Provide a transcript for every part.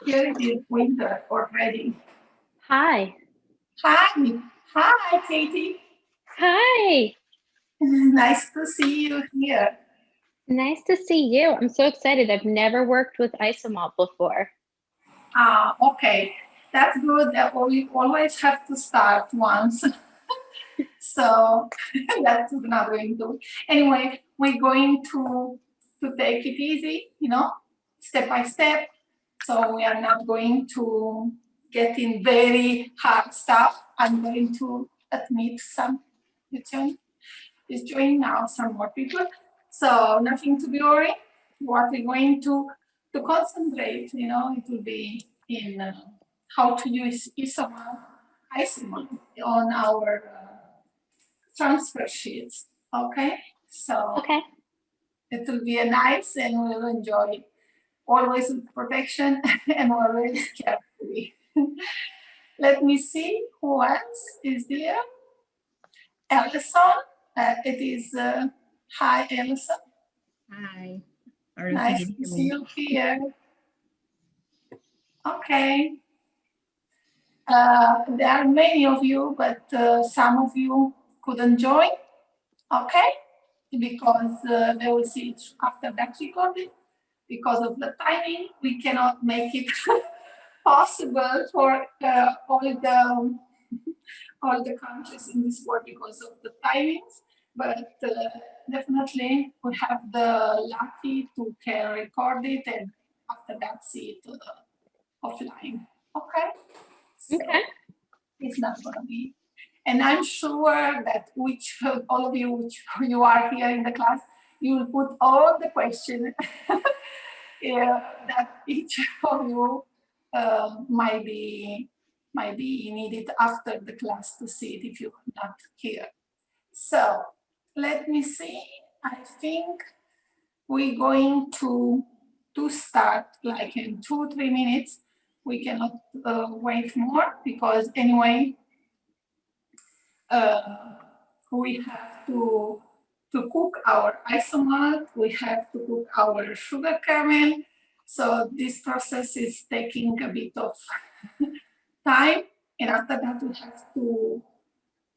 Here it is winter already. Hi. Hi, hi, Katie. Hi. Nice to see you here. Nice to see you. I'm so excited. I've never worked with Isomalt before. Okay, that's good. We always have to start once. So that's not going to. Anyway, we're going to take it easy, step by step. So we are not going to get in very hard stuff. I'm going to admit some. You is joining now some more people. So nothing to be worried. What we're going to concentrate, it will be in how to use Isomalt on our transfer sheets. Okay, so Okay. it will be a nice and we'll enjoy always with protection and always carefully. Let me see who else is there. Ellison, it is hi Ellison. Hi. I don't know if you Nice can to hear see me. you here. Okay. There are many of you, but some of you couldn't join. Okay. Because they will see it after that recording. Because of the timing, we cannot make it possible for all the countries in this world because of the timings. But definitely, we have the lucky to can record it and after that see it offline. Okay, Okay. so it's not gonna be. And I'm sure that which all of you, which you are here in the class, you will put all the questions that each of you might be needed after the class to see it if you're not here. So let me see. I think we're going to start like in 2 3 minutes. We cannot wait more because anyway uh, we have to cook our isomalt, we have to cook our sugar caramel. So this process is taking a bit of time, and after that we have to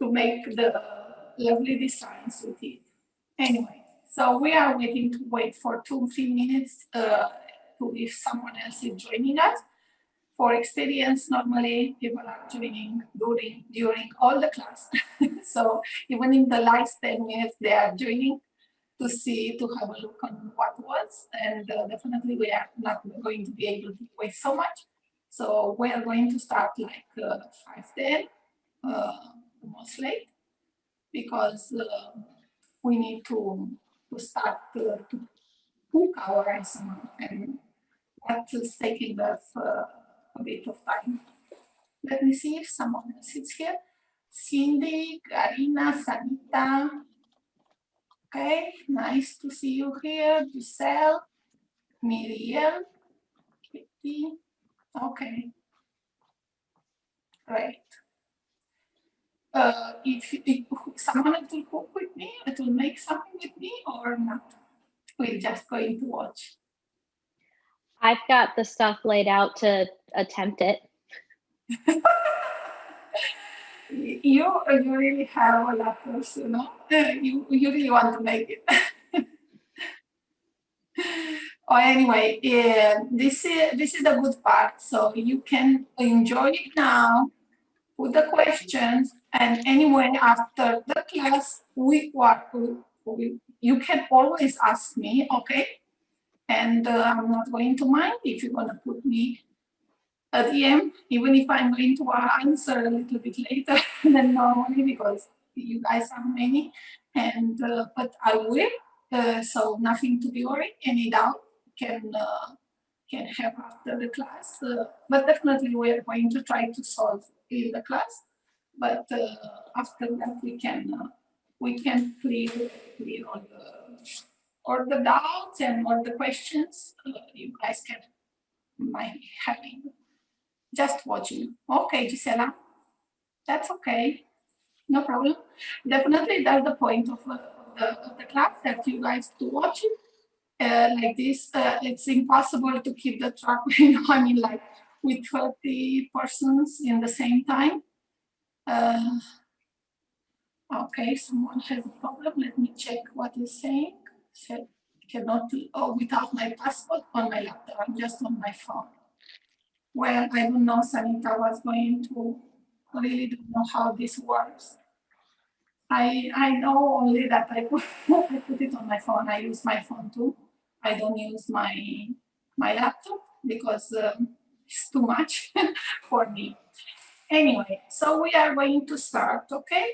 make the lovely designs with it. Anyway, so we are waiting to wait for 2 3 minutes to if someone else is joining us. For experience, normally people are joining during all the class. So even in the last 10 minutes, they are joining to have a look on what was. And definitely we are not going to be able to wait so much. So we are going to start like 5:10, almost late, because we need to start to cook our isomalt, and that is taking us a bit of time. Let me see if someone else is here. Cindy, Karina, Sanita. Okay, nice to see you here. Giselle, Miriam, Kitty. Okay, great. If someone will cook with me, it will make something with me or not. We're just going to watch. I've got the stuff laid out to attempt it. You really have a lot of, you really want to make it. Oh, anyway, this is the good part. So you can enjoy it now, put the questions, and anyway, after the class, you can always ask me, okay? And I'm not going to mind if you're gonna put me a DM, even if I'm going to answer a little bit later than normally because you guys are many, and but I will. So nothing to be worried. Any doubt can have after the class. But definitely we are going to try to solve in the class. But after that we can clear all the doubts and all the questions you guys can might be having. Just watching. Okay, Gisela, that's okay. No problem. Definitely, that's the point of the class that you guys to watch it like this, it's impossible to keep the track I mean, like with 30 persons in the same time. Okay, someone has a problem. Let me check what is saying. Said cannot without my passport on my laptop. I'm just on my phone. Well, I don't know, Sanita was going to really don't know how this works. I know only that I put it on my phone. I use my phone too. I don't use my laptop because it's too much for me. Anyway, so we are going to start, okay?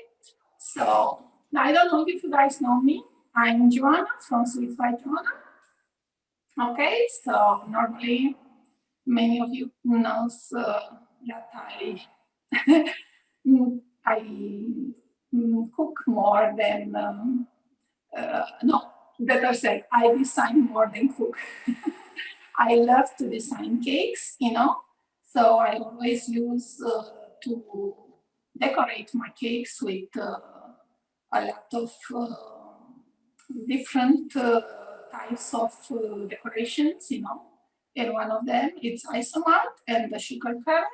So I don't know if you guys know me. I'm Joana from Sweet by Joana. Okay, so normally many of you knows that I cook more than no, better said, I design more than cook. I love to design cakes, so I always use to decorate my cakes with a lot of different types of decorations, and one of them is Isomalt and the sugar caramel.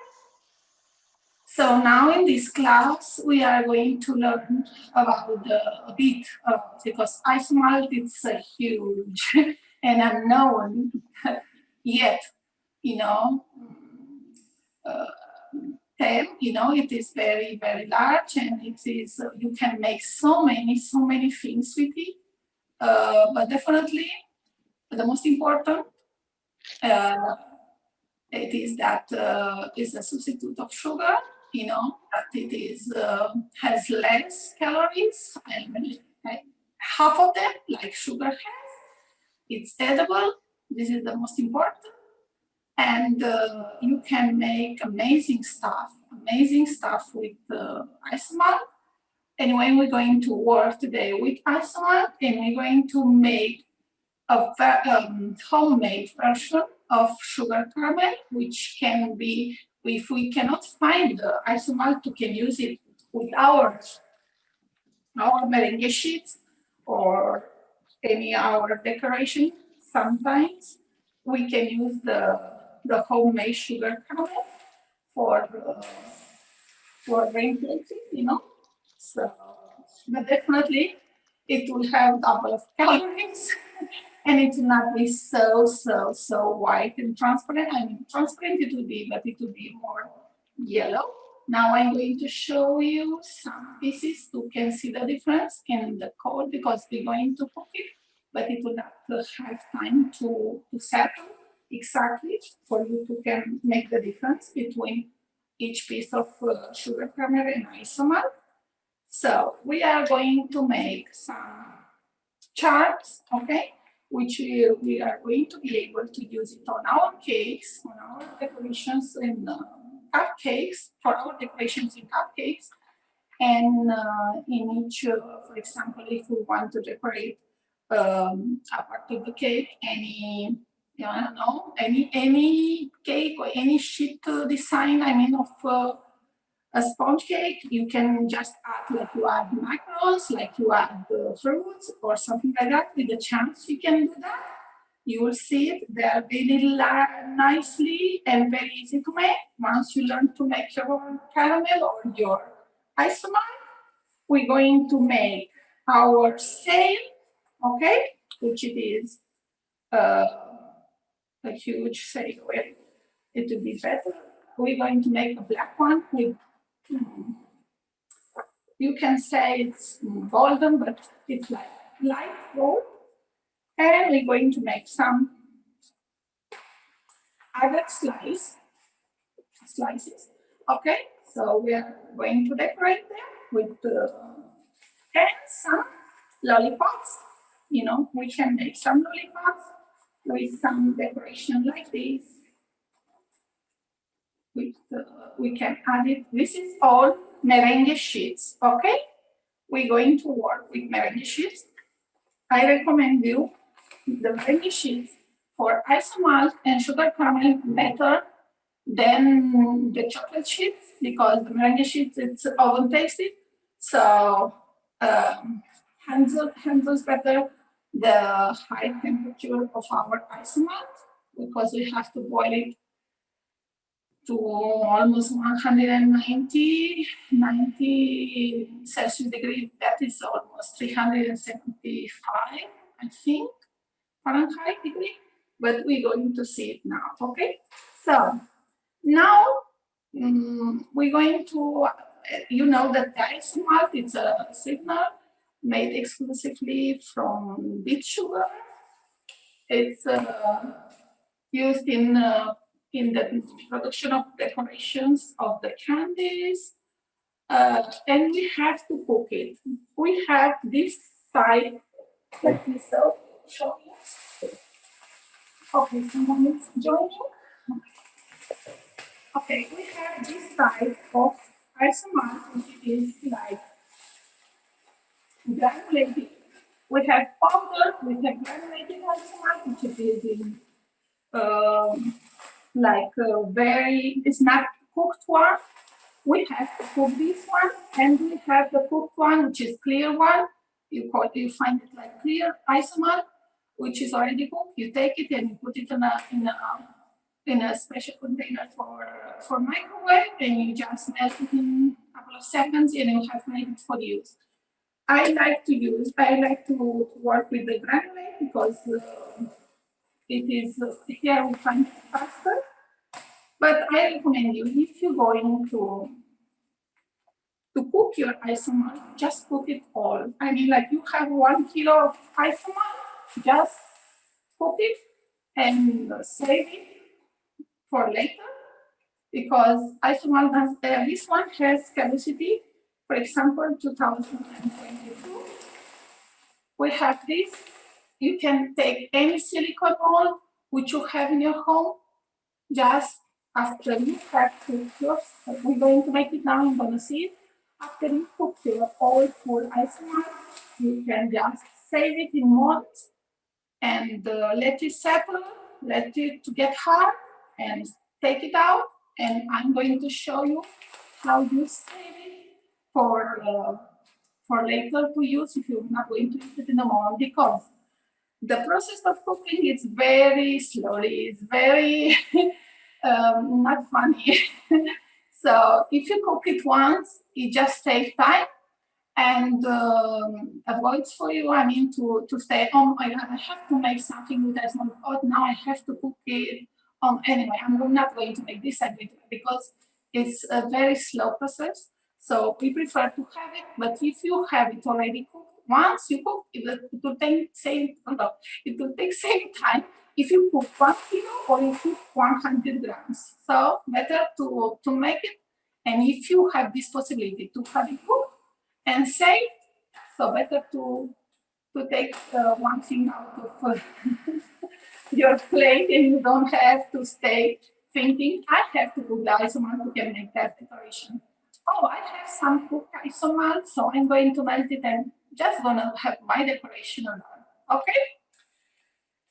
So now in this class, we are going to learn about a bit because Isomalt is a huge and unknown yet, uh, term. It is very, very large, and it is you can make so many things with it. But definitely, the most important it is that is a substitute of sugar. That it is has less calories, and half of them, like sugar has, it's edible. This is the most important. And you can make amazing stuff with Isomalt. Anyway, we're going to work today with Isomalt, and we're going to make a homemade version of sugar caramel, which can be, if we cannot find the Isomalt, we can use it with our meringue sheets or any other decoration. Sometimes we can use the homemade sugar caramel for rain plating, So, but definitely it will have double of calories and it will not be so white and transparent. I mean, transparent it will be, but it will be more yellow. Now I'm going to show you some pieces to can see the difference in the code because we're going to cook it, but it will not have time to settle exactly for you to can make the difference between each piece of sugar caramel and Isomalt. So we are going to make some charts, okay, which we are going to be able to use it on our cakes, on our decorations in cupcakes, for our decorations in cupcakes, and in each, for example, if we want to decorate a part of the cake, any, I don't know, any cake or any sheet design, I mean, of a sponge cake, you can just add, like you add macarons, like you add fruits or something like that. With the chance you can do that. You will see it. They are really nicely and very easy to make. Once you learn to make your own caramel or your Isomalt, we're going to make our sail, okay, which it is a huge sail where it will be better. We're going to make a black one with you can say it's golden, but it's like light gold. And we're going to make some agate slices. Okay, so we are going to decorate them with and some lollipops. We can make some lollipops with some decoration like this. We can add it. This is all meringue sheets. Okay, we're going to work with meringue sheets. I recommend you the meringue sheets for Isomalt and sugar caramel better than the chocolate sheets because the meringue sheets it's oven tasted. So handles better the high temperature of our isomalt, because we have to boil it to almost 90 Celsius degree. That is almost 375, I think, Fahrenheit degree. But we're going to see it now, okay? So now we're going to, you know that isomalt is a sweetener made exclusively from beet sugar. It's used in the production of decorations of the candies, and we have to cook it. We have this side. Let me show you. Okay, someone is joining. Okay, we have this type of isomalt, which is like granulated. We have powder, we have granulated isomalt, which is in it's not cooked one. We have to cook this one, and we have the cooked one, which is clear one. You find it like clear isomalt, which is already cooked. You take it and you put it in a special container for microwave, and you just melt it in a couple of seconds, and you have made it for use. I like to work with the granulate because it is here we find it faster. But I recommend you, if you're going to cook your isomalt, just cook it all. I mean, like you have 1 kilo of isomalt, just cook it and save it for later, because isomalt this one has caducity. For example, 2022. We have this. You can take any silicone mold which you have in your home. Just after you have cooked yours, we're going to make it now, I'm going to see it. After you cook your all full isomalt, you can just save it in molds and let it settle, let it to get hard, and take it out. And I'm going to show you how you save it for later to use if you're not going to use it in the moment, because the process of cooking is very slowly, it's very not funny. So if you cook it once, it just takes time and avoids for you, I mean, to say, oh my God, I have to make something with this one. Oh, now I have to cook it. Anyway, I'm not going to make this because it's a very slow process. So we prefer to have it, but if you have it already cooked, once you cook, it will take same time if you cook 1 kilo or if you cook 100 grams. So better to make it, and if you have this possibility to have it cooked and saved, so better to take one thing out of your plate, and you don't have to stay thinking, I have to cook the isomalt to can make that decoration. Oh, I have some cooked isomalt, so I'm going to melt it and just gonna have my decoration on. Okay?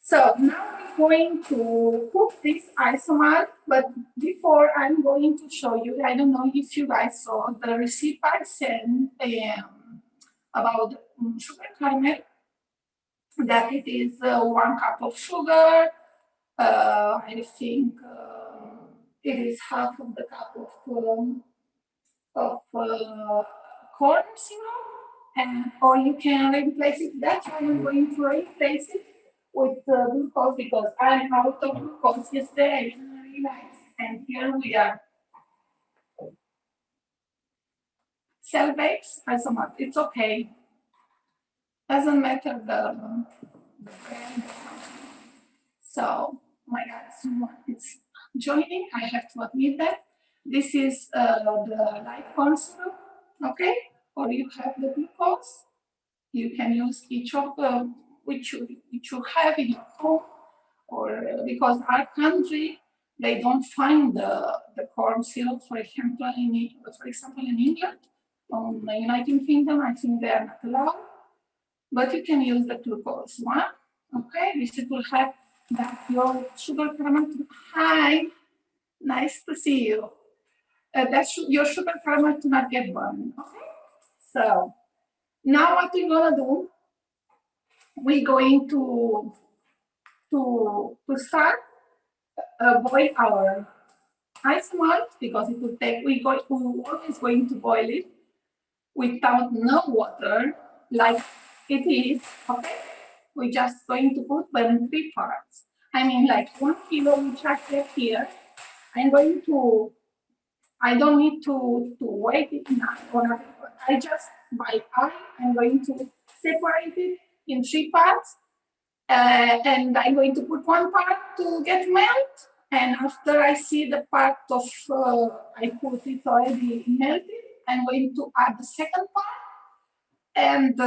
So now we're going to cook this isomalt, but before I'm going to show you, I don't know if you guys saw the recipe I sent about sugar caramel, that it is 1 cup of sugar, I think it is half of the cup of corn syrup, and or you can replace it. That's why I'm going to replace it with glucose, because I'm out of glucose yesterday. I didn't realize, and here we are. Cell-based isomalt, it's okay. Doesn't matter the brand. So, my God, someone is joining. I have to admit that. This is the light corn syrup, okay? Or you have the glucose. You can use each of which you have in your home, or because our country, they don't find the corn syrup, for example, in England, on the United Kingdom, I think they are not allowed. But you can use the glucose one, okay? This will have that your sugar caramel. Hi, nice to see you. That's your sugar caramel to not get burned, okay? So now what we're gonna do, we're going to start boil our isomalt because it will take. We're always going to boil it without no water, like it is. Okay, we're just going to put them 3 parts. I mean, like 1 kilo which I have here. I'm going to. I don't need to weigh it now. I just by eye. I'm going to separate it in 3 parts. And I'm going to put 1 part to get melt. And after I see the part of I put it already melted, I'm going to add the second part. And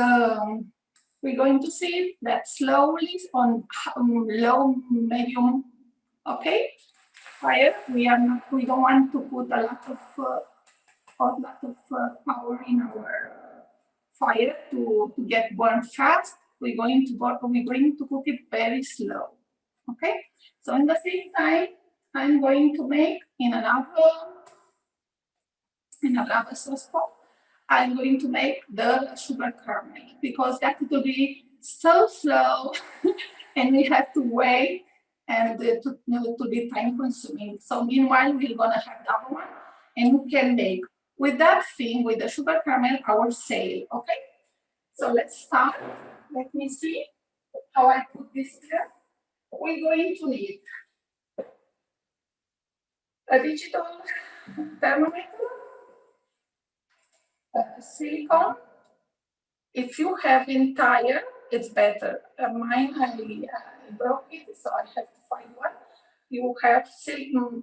we're going to see that slowly on low, medium, okay, fire. We don't want to put a lot of power in our fire to get burned fast. We're going to cook it very slow. Okay. So in the same time, I'm going to make in another saucepan. I'm going to make the sugar caramel because that will be so slow, and we have to wait and to be time consuming. So meanwhile, we're gonna have the other one, and we can make with that thing with the sugar caramel our sail. Okay. So let's start. Let me see how I put this here. We're going to need a digital thermometer, silicone. If you have entire, it's better. Mine, I broke it, so I have to find one. You have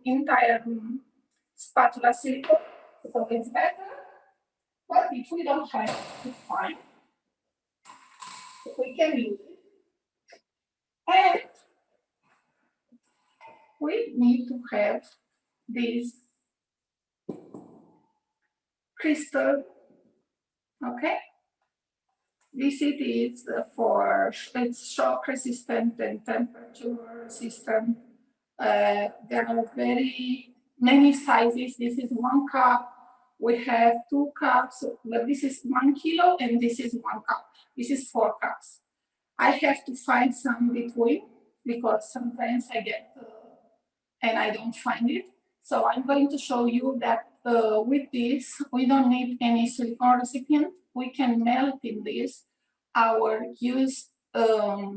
entire spatula silicone, so it's better. But if we don't have it, it's fine. We can use it. And we need to have this crystal, okay? This it is for it's shock resistant and temperature resistant. There are very many sizes. This is 1 cup. We have 2 cups, but this is 1 kilo and this is 1 cup. This is 4 cups. I have to find some between because sometimes I get and I don't find it. So I'm going to show you that with this, we don't need any silicone recipient. We can melt in this our used, our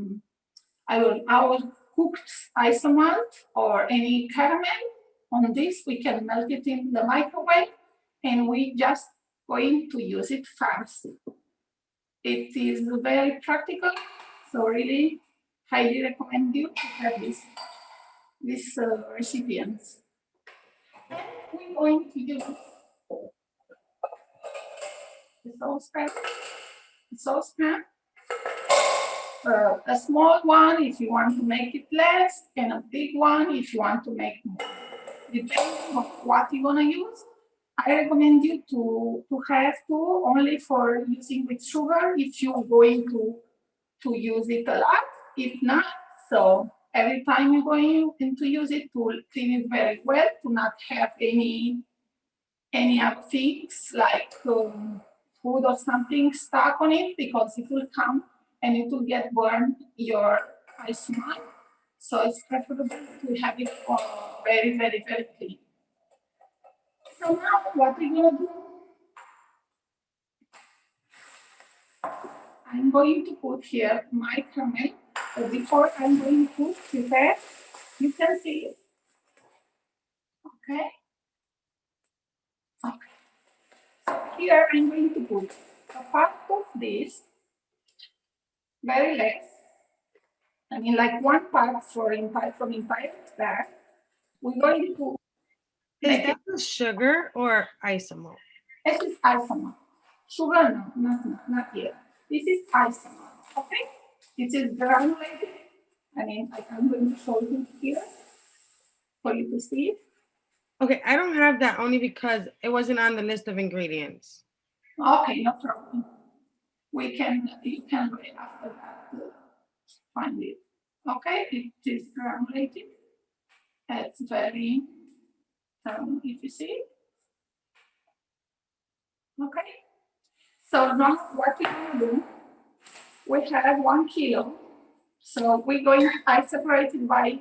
cooked isomalt or any caramel. On this, we can melt it in the microwave, and we just going to use it fast. It is very practical, so really highly recommend you to have these recipients. And we're going to use the saucepan. A small one if you want to make it less, and a big one if you want to make more. Depending on what you want to use, I recommend you to have two only for using with sugar if you're going to use it a lot. If not, so every time you're going to use it, to clean it very well, to not have any other things like food or something stuck on it, because it will come and it will get burned your isomalt. So it's preferable to have it very, very, very clean. So now what we're gonna do, I'm going to put here my caramel. But before I'm going to prepare, you can see it. Okay? Okay. So here I'm going to put a part of this, very less. I mean, like 1 part from entire bag. We're going to Is that the sugar or isomalt? This is isomalt. Sugar, no, not yet. This is isomalt, okay? It is granulated. I mean, I'm going to show you here for you to see it. Okay, I don't have that only because it wasn't on the list of ingredients. Okay, no problem. You can wait after that to find it. Okay, it is granulated. It's very, if you see it. Okay, so now what we will do, we have 1 kilo. So we're going, I separate it by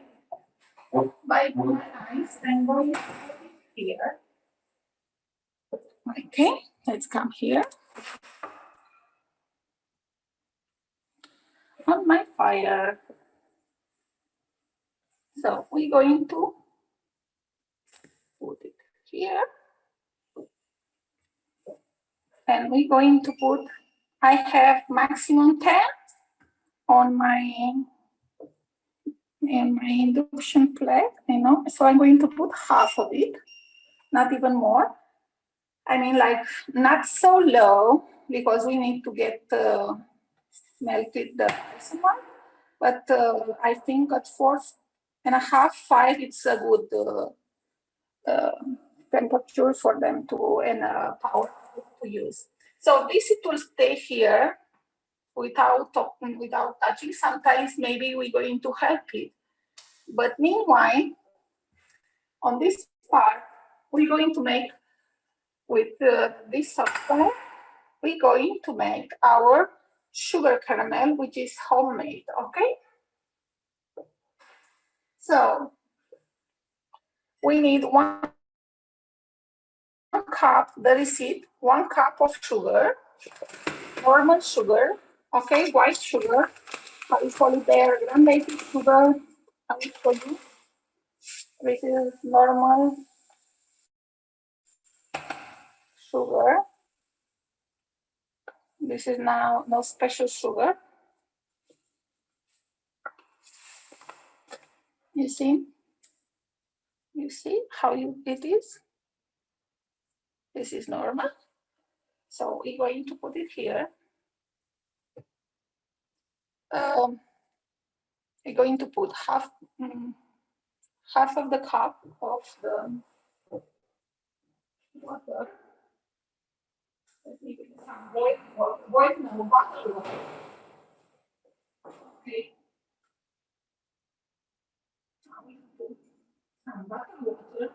ice and going to put it here. Okay, let's come here. On my fire. So we're going to put it here. And we're going to put, I have maximum 10 on my induction plate, you know, so I'm going to put half of it, not even more. I mean, like, not so low, because we need to get melted the isomalt, but I think at 4.5, 5, it's a good temperature for them to, and power to use. So this, it will stay here without touching. Sometimes maybe we're going to help it. But meanwhile, on this part, we're going to make, with this software, we're going to make our sugar caramel, which is homemade, okay? So we need 1 cup, the receipt, 1 cup of sugar, normal sugar, okay, white sugar, how you call it there, granulated sugar, how you call it? This is normal sugar. This is now no special sugar. You see? You see how it is? This is normal. So we're going to put it here. We're going to put half of the cup of the water. Let me get some boiled no butter. Okay. Now we put some butter water.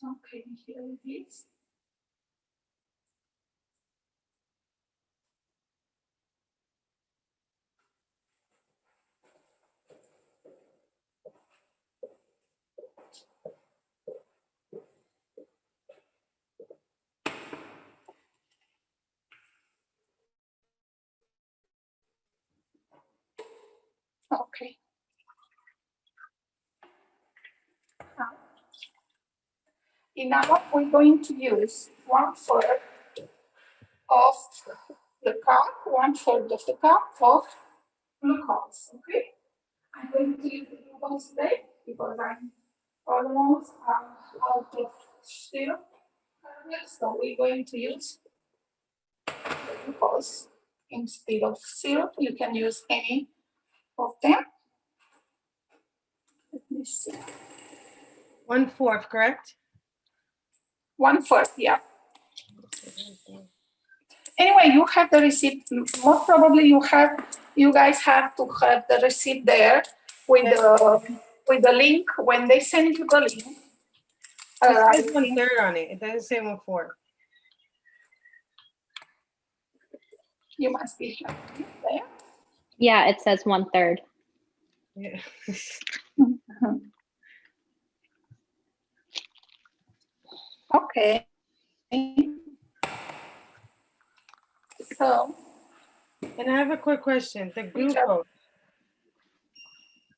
Okay, here it is. Okay. Now we're going to use 1/4 of the cup, 1/4 of the cup of glucose. Okay. I'm going to use the glucose today because I'm almost out of syrup. So we're going to use the glucose instead of syrup. You can use any of them. Let me see. 1/4, correct? 1/4, yeah. Anyway, you have the receipt. Most probably you guys have to have the receipt there with the link. When they send you the link, It says 1/3 on it. It doesn't say 1/4. you must be there. Yeah, it says 1/3. Yeah. Okay. So, And I have a quick question. The glucose.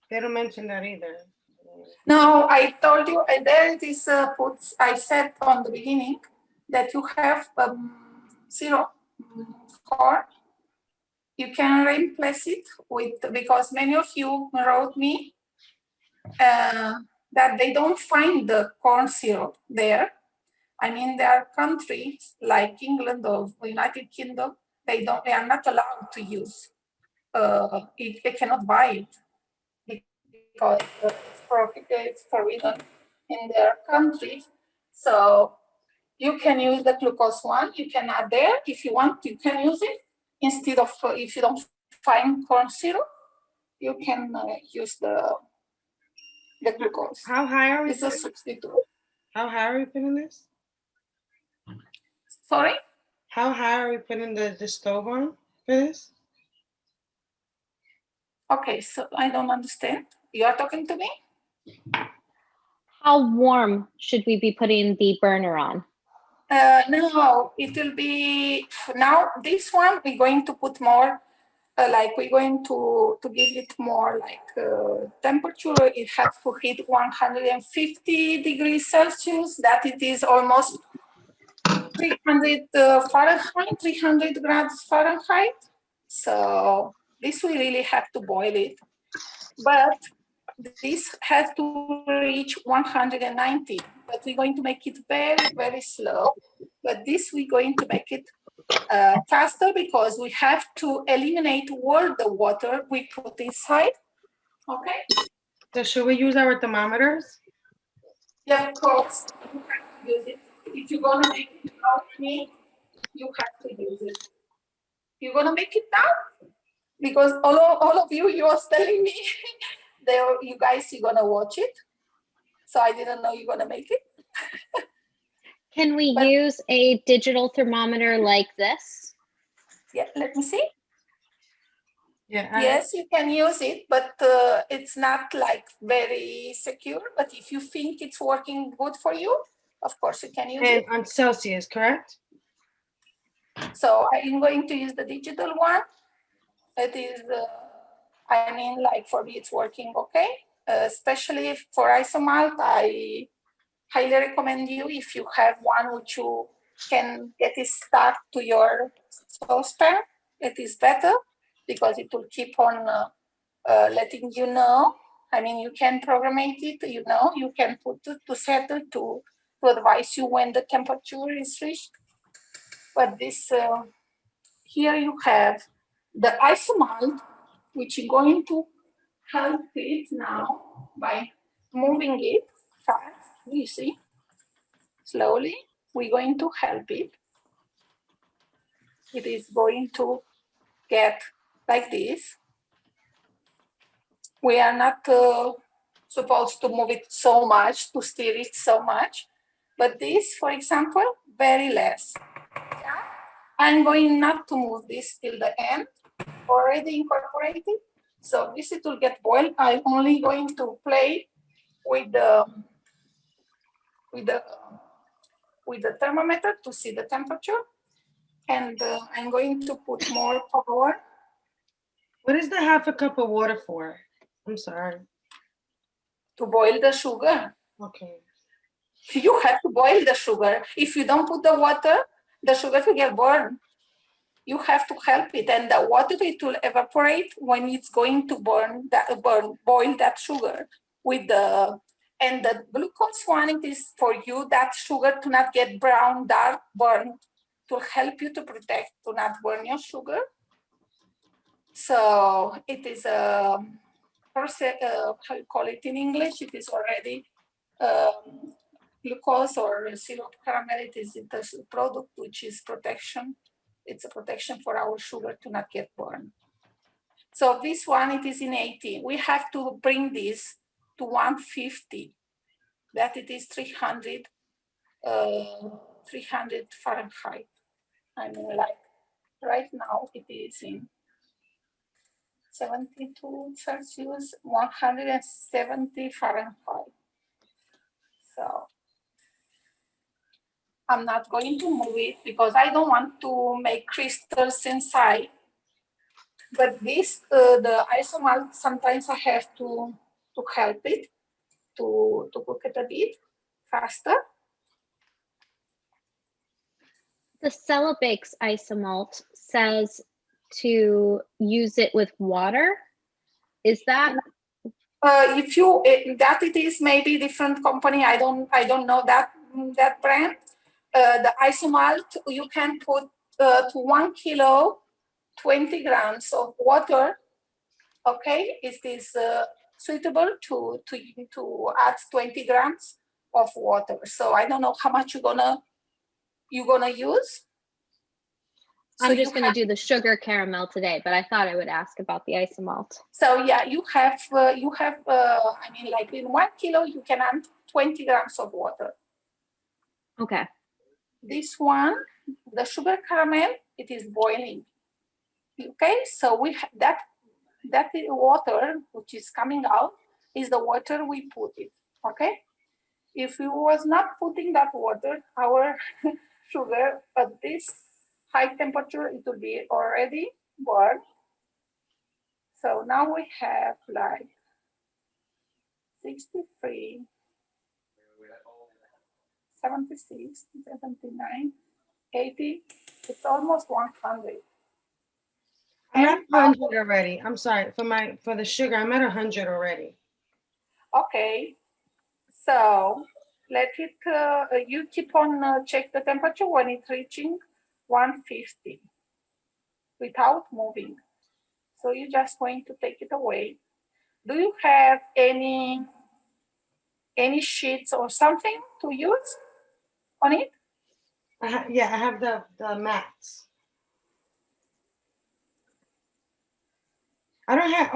They don't mention that either. no, I told you, and there it is puts, I said on the beginning that you have syrup corn. You can replace it with, because many of you wrote me that they don't find the corn syrup there. I mean, there are countries like England or United Kingdom, they are not allowed to use it. They cannot buy it because it's forbidden in their countries. So you can use the glucose one. You can add there if you want. You can use it instead of if you don't find corn syrup. You can use the the glucose. How high are we? It's a substitute. How high are we putting this? Sorry? How high are we putting the stove on for this? Okay, so I don't understand. You are talking to me? How warm should we be putting the burner on? No, it will be, now this one, we're going to put more, like we're going to give it more like temperature. It has to hit 150 degrees Celsius, that it is almost 300 Fahrenheit, 300 grams Fahrenheit. So this we really have to boil it. But this has to reach 190, but we're going to make it very, very slow. But this we're going to make it faster because we have to eliminate all the water we put inside. Okay? So should we use our thermometers? Yeah, of course, you have to use it. If you're gonna make it without me, you have to use it. You're gonna make it now? Because all of you was telling me that you guys, you're gonna watch it. So I didn't know you're gonna make it. Can we But- use a digital thermometer like this? Yeah, let me see. Yeah. Yes, you can use it, but it's not like very secure. But if you think it's working good for you, of course you can use And it. on Celsius, correct? So I'm going to use the digital one. It is, I mean, like for me, it's working okay. Especially for Isomalt, I highly recommend you if you have one which you can get it stuck to your saucepan. It is better because it will keep on letting you know. I mean, you can program it, you know, you can put it to settle to advise you when the temperature is reached. But this, here you have the Isomalt, which is going to help it now by moving it fast, you see, slowly. We're going to help it. It is going to get like this. We are not supposed to move it so much, to steer it so much. But this, for example, very less. Yeah? I'm going not to move this till the end, already incorporated. So this it will get boiled. I'm only going to play with the thermometer to see the temperature. And I'm going to put more power. What is the half a cup of water for? I'm sorry. To boil the sugar. Okay. You have to boil the sugar. If you don't put the water, the sugar will get burned. You have to help it, and the water it will evaporate when it's going to boil that sugar with the, and the glucose one, it is for you that sugar to not get brown, dark, burned, to help you to protect, to not burn your sugar. So it is a how you call it in English? It is already glucose or syrup caramel. It is a product which is protection. It's a protection for our sugar to not get burned. So this one, it is in 80. We have to bring this to 150. That it is 300 Fahrenheit. I mean, like right now it is in 72 Celsius, 170 Fahrenheit. So I'm not going to move it because I don't want to make crystals inside. But this, the Isomalt, sometimes I have to help it to cook it a bit faster. The Cellobakes Isomalt says to use it with water. Is that? If you that it is maybe different company, I don't know that brand. The Isomalt you can put to 1 kilo 20 grams of water. Okay, is this suitable to add 20 grams of water? So I don't know how much you're gonna use. I'm you just going to have- do the sugar caramel today, but I thought I would ask about the isomalt. So yeah, you have, I mean, like in 1 kilo, you can add 20 grams of water. Okay. This one, the sugar caramel, it is boiling. Okay, so we have that water which is coming out is the water we put it. Okay, if we was not putting that water, our sugar at this high temperature, it will be already boiled. So now we have like 63, 76, 79, 80. It's almost 100. I'm at And 100 already. I'm sorry for the sugar. I'm at 100 already. okay, so let it, you keep on check the temperature when it's reaching 150 without moving. So you're just going to take it away. Do you have any sheets or something to use on it? Yeah, I have the mats. I don't have,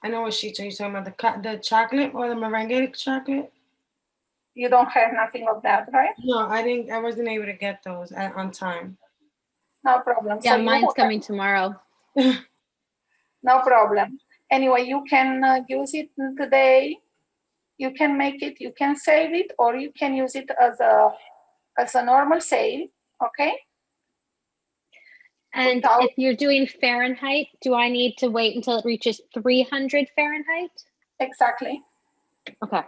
I know what sheets are you talking about, the chocolate or the meringue chocolate? You don't have nothing of that, right? No, I wasn't able to get those on time. No problem. Yeah, So mine's coming tomorrow. no problem. Anyway, you can use it today. You can make it, you can save it, or you can use it as a normal sale, okay? And Without- if you're doing Fahrenheit, do I need to wait until it reaches 300 Fahrenheit? Exactly. Okay.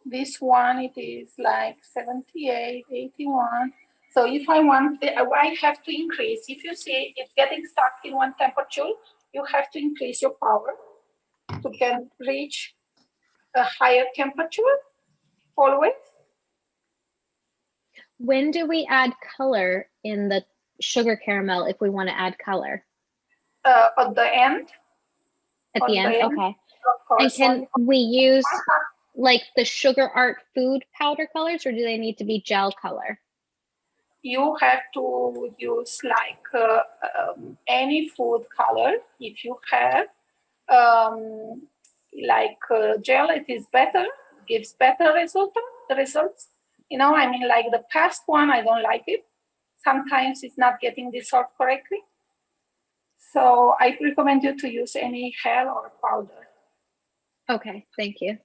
This one, it is like 78, 81. So if I want, I have to increase. If you see it's getting stuck in one temperature, you have to increase your power to can reach a higher temperature always. When do we add color in the sugar caramel if we want to add color? At the end. At On the end? the Okay. Of course. And can we use like the sugar art food powder colors, or do they need to be gel color? You have to use like any food color. If you have like gel, it is better, gives better results. You know, I mean, like the past one, I don't like it. Sometimes it's not getting dissolved correctly. So I recommend you to use any gel or powder. Okay, thank you.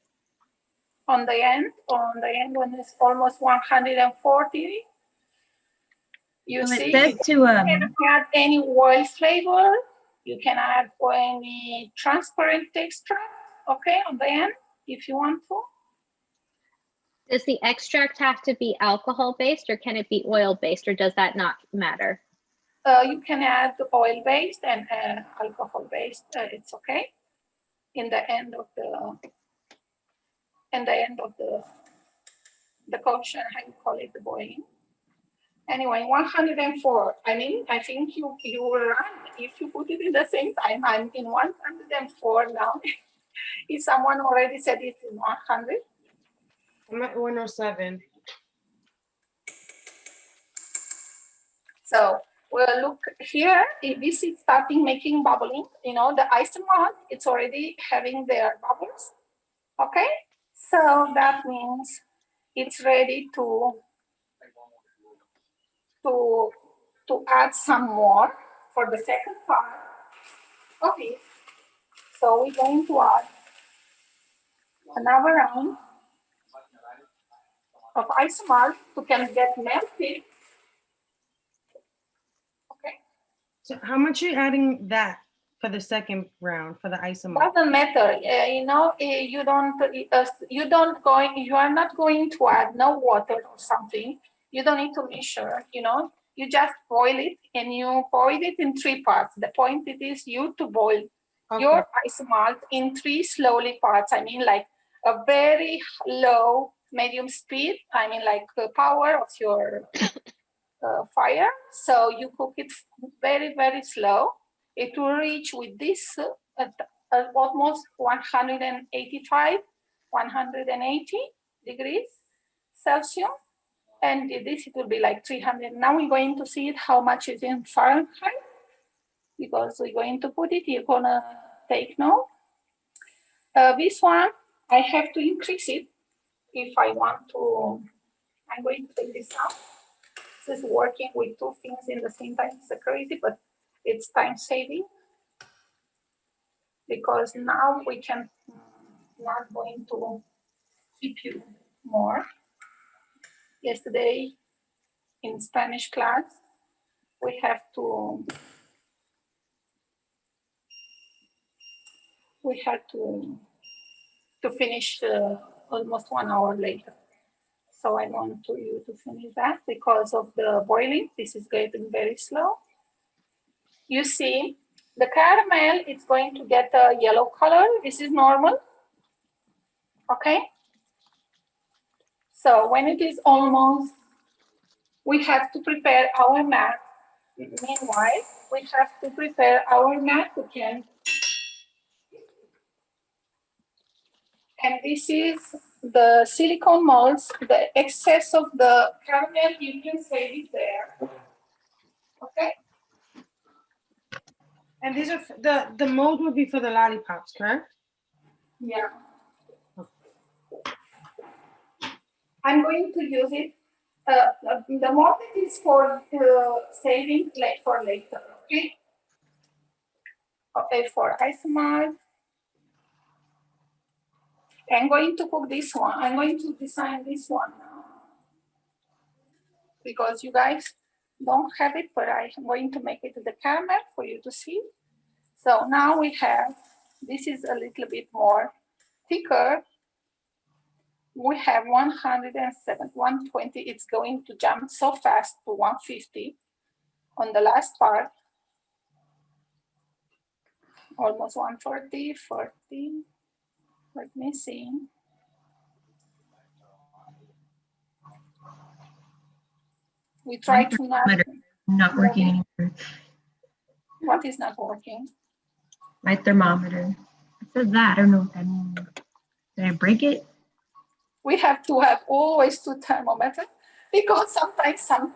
On the end when it's almost 140, you So it see, says you to can add any oil flavor, you can add any transparent texture, okay, on the end, if you want to. Does the extract have to be alcohol based, or can it be oil based, or does that not matter? You can add oil based and alcohol based, it's okay. In the end of the caution, how you call it, the boiling. Anyway, 104. I mean, I think you will run if you put it in the same time. I'm in 104 now. If someone already said it's in 100. I'm at 107. So well, look here. If this is starting making bubbling, you know, the isomalt, it's already having their bubbles. Okay, so that means it's ready to add some more for the second part of it. So we're going to add another round of isomalt to can get melted. Okay, So How much are you adding that for the second round for the isomalt? doesn't matter. You know, you are not going to add no water or something. You don't need to measure. You know, you just boil it, and you boil it in 3 parts. The point it is you to boil your isomalt in 3 slowly parts. I mean, like a very low, medium speed. I mean, like the power of your fire. So you cook it very, very slow. It will reach with this at almost 185, 180 degrees Celsius. And this, it will be like 300. Now we're going to see it, how much is in Fahrenheit, because we're going to put it, you're gonna take note. This one, I have to increase it if I want to. I'm going to take this out. This is working with two things in the same time. It's crazy, but it's time saving, because now we can not going to keep you more. Yesterday in Spanish class, we had to finish almost 1 hour later. So I want you to finish that because of the boiling. This is getting very slow. You see, the caramel is going to get a yellow color. This is normal. Okay. So when it is almost, we have to prepare our mat. Meanwhile, we have to prepare our mat again. And this is the silicone molds. The excess of the caramel, you can save it there. Okay. And these are the mold would be for the lollipops, correct? Yeah. I'm going to use it. The mold is for saving for later. Okay. Okay, for Isomalt. I'm going to cook this one. I'm going to design this one now, because you guys don't have it, but I'm going to make it the caramel for you to see. So now we have, this is a little bit more thicker. We have 107, 120. It's going to jump so fast to 150 on the last part. Almost 140, 40. Let me see. We try to not working anymore. What is not working? My thermometer. It says that. I don't know what that means. Did I break it? We have to have always two thermometers, because sometimes some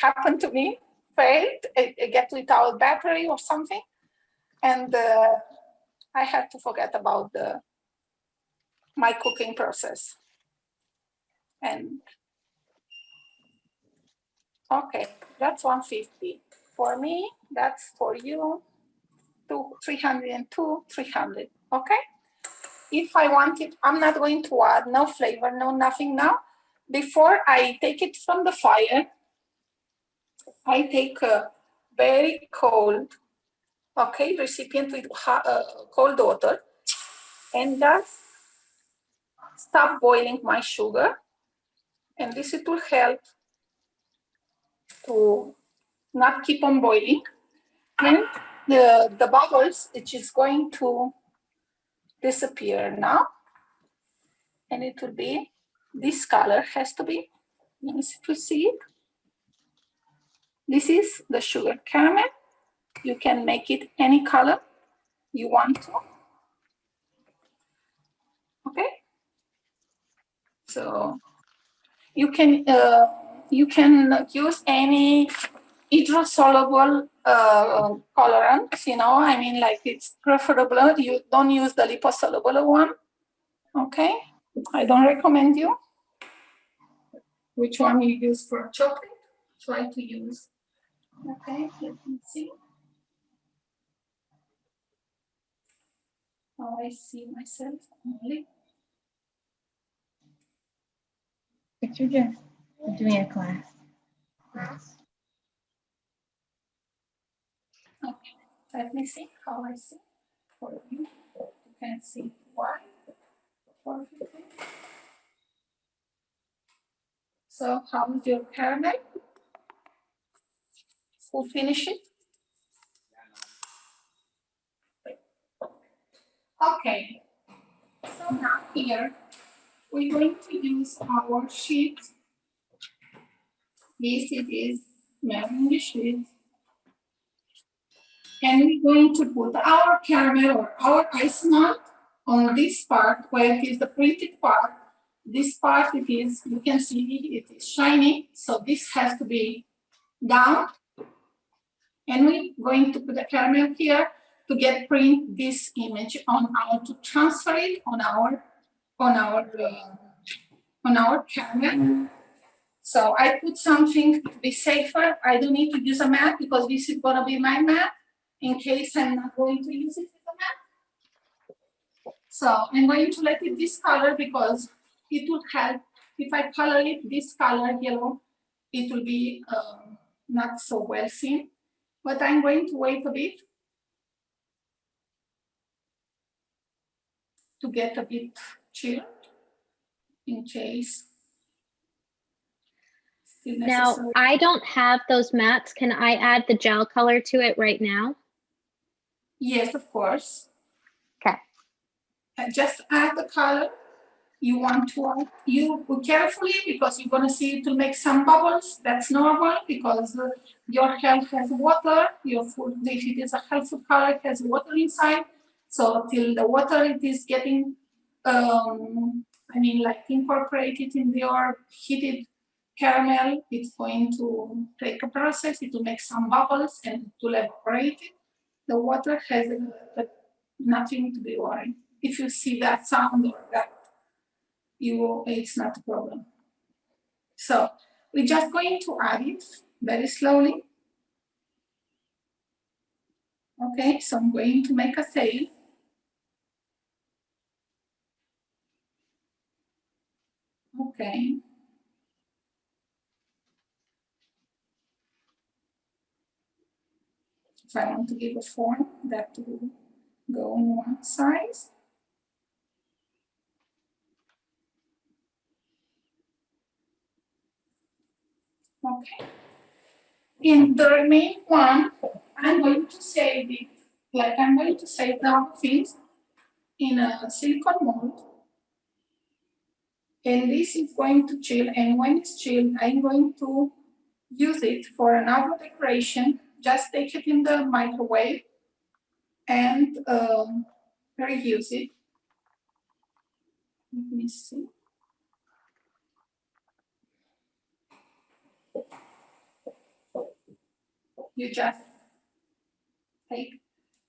happen to me, failed, it get without battery or something. And I had to forget about my cooking process. And okay, that's 150. For me, that's for you, 302, 300, okay? If I want it, I'm not going to add no flavor, no nothing now. Before I take it from the fire, I take a very cold, okay, recipient with cold water, and just stop boiling my sugar. And this, it will help to not keep on boiling. And the bubbles, it is going to disappear now. And it will be, this color has to be, let me see if you see it. This is the sugar caramel. You can make it any color you want to. Okay. So you can use any hydrosoluble colorants, you know, I mean, like, it's preferable. You don't use the liposoluble one. Okay. I don't recommend you. Which one you use for chocolate? Try to use. Okay, let me see. How I see myself only. Picture Jess doing a class. Yes. Okay, let me see how I see for you. You can see why. So how is your caramel? Who finish it? Okay, so now here we're going to use our sheet. This is meringue sheet. And we're going to put our caramel or our Isomalt on this part where it is the printed part. this part, it is, you can see it is shiny, so this has to be down. And we're going to put a caramel here to get print this image on our, to transfer it on our caramel. So I put something to be safer. I don't need to use a mat because this is gonna be my mat in case I'm not going to use it with a mat. So I'm going to let it this color because it will help. If I color it this color, yellow, it will be not so well seen. But I'm going to wait a bit to get a bit chilled in case. Still Now, necessary. I don't have those mats. Can I add the gel color to it right now? Yes, of course. Okay. Just add the color you want to add. You go carefully because you're going to see it will make some bubbles. That's normal because your hair has water. Your food, if it is a health food color, it has water inside. So till the water it is getting, like incorporated in your heated caramel, it's going to take a process. It will make some bubbles and to evaporate it. The water has nothing to be worried. If you see that sound or that, it's not a problem. So we're just going to add it very slowly. Okay, so I'm going to make a tail. Okay. If I want to give a form, that will go on one side. Okay. In the remaining one, I'm going to save it, like I'm going to save the other things in a silicone mold. And this is going to chill, and when it's chilled, I'm going to use it for another decoration. Just take it in the microwave and reuse it. Let me see. You just take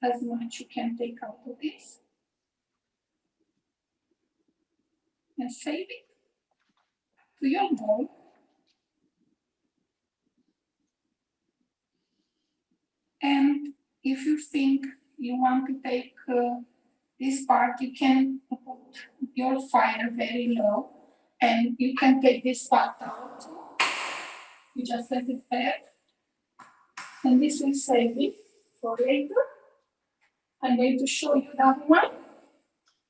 as much you can take out of this and save it to your mold. And if you think you want to take this part, you can put your fire very low and you can take this part out. You just let it there. And this will save it for later. I'm going to show you the other one.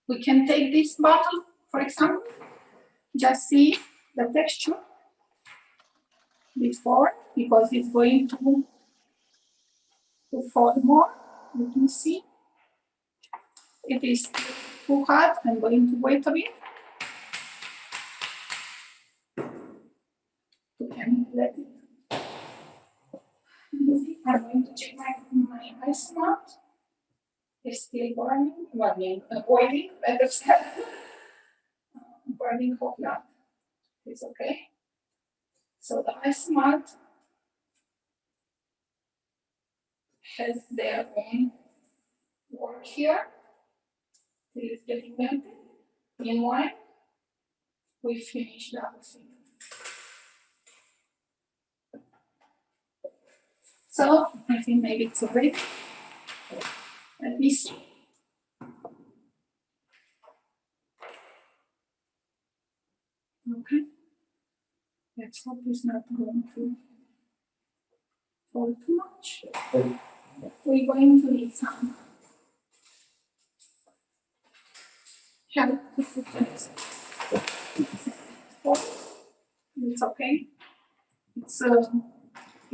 We can take this bottle, for example, just see the texture before, because it's going to fall more. You can see it is too hot. I'm going to wait a bit. You can let it. I'm going to check my Isomalt. It's still boiling, better said. Boiling hot now. It's okay. So the Isomalt has their own work here. It is getting melted. Meanwhile, we finish the other thing. So I think maybe it's ready. Let me see. Okay. Let's hope it's not going to fall too much. We're going to need some help to put it. It's okay.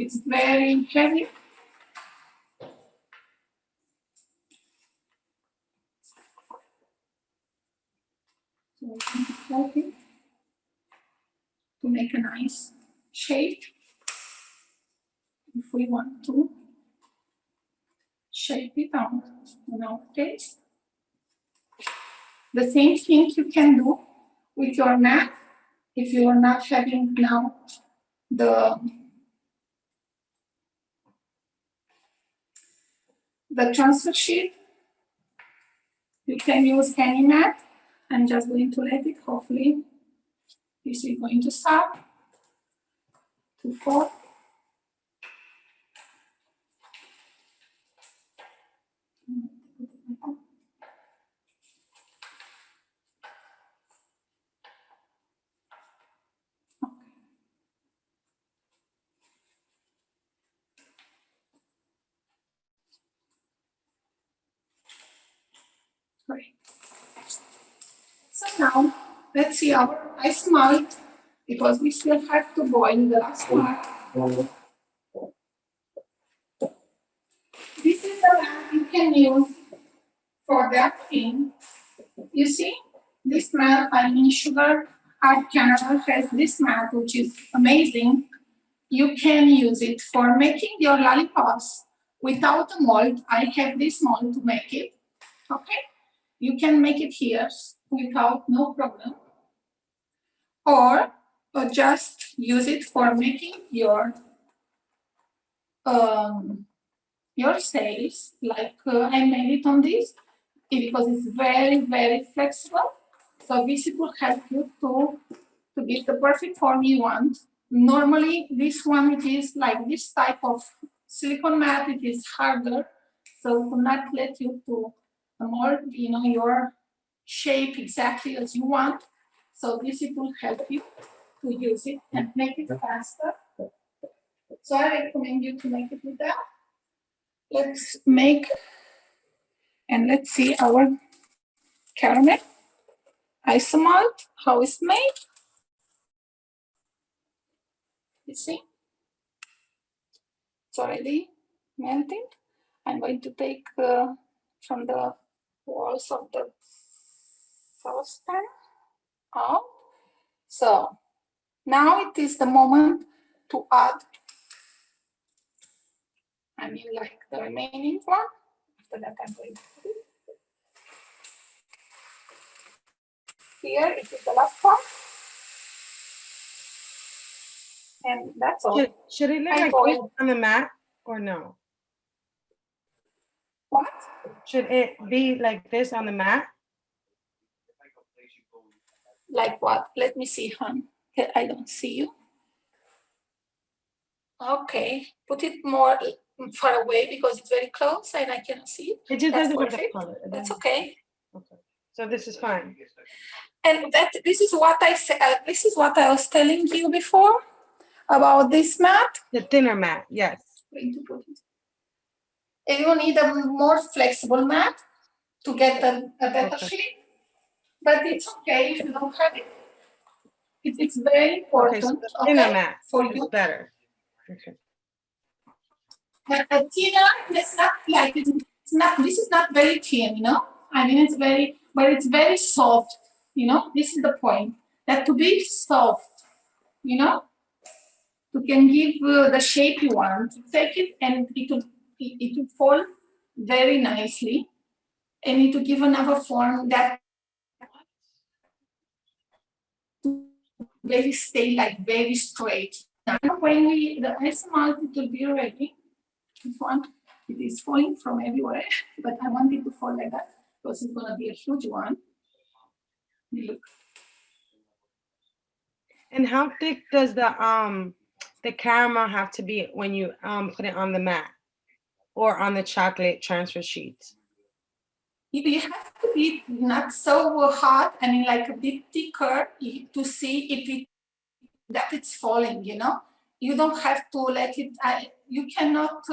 It's very heavy. So we can help it to make a nice shape. If we want to shape it out in our case. The same thing you can do with your mat. If you are not having now the transfer sheet, you can use any mat. I'm just going to let it, hopefully this is going to start to fall. Great. So now let's see our Isomalt, because we still have to boil the last part. This is the mat you can use for that thing. You see, this mat, I mean, Sugar Art Canada has this mat, which is amazing. You can use it for making your lollipops without a mold. I have this mold to make it. Okay, you can make it here without no problem, or just use it for making your stays, like I made it on this, because it's very, very flexible. So this will help you to get the perfect form you want. Normally, this one, it is like this type of silicone mat, it is harder, so it will not let you to mold, your shape exactly as you want. So this it will help you to use it and make it faster. So I recommend you to make it with that. Let's make, and let's see our caramel Isomalt, how it's made. You see, it's already melting. I'm going to take from the walls of the saucepan out. So now it is the moment to add, like the remaining one. After that, I'm going to put it here. It is the last one. And that's all. Should it look I like boiled. this on the mat or no? What? Should it be like this on the mat? Like what? Let me see, hon. I don't see you. Okay, put it more far away because it's very close and I cannot see it. It just That's doesn't have the perfect. color. That's okay. Okay. So this is fine. And this is what I said. This is what I was telling you before about this mat. The thinner mat, yes. Going to put it. And you need a more flexible mat to get a better shape. But it's okay if you don't have it. It's very important. Okay, so the thinner mat for is you. better. Okay. But a thinner, it's not like it's not. This is not very thin, I mean, it's very, but it's very soft. This is the point. That to be soft, to can give the shape you want. Take it and it will fall very nicely, and it will give another form that very stay like very straight. Now when the Isomalt, it will be ready. This one, it is falling from everywhere, but I want it to fall like that because it's gonna be a huge one. Look. And how thick does the caramel have to be when you put it on the mat or on the chocolate transfer sheets? You have to be not so hot, like a bit thicker to see if that it's falling, You don't have to let it, you cannot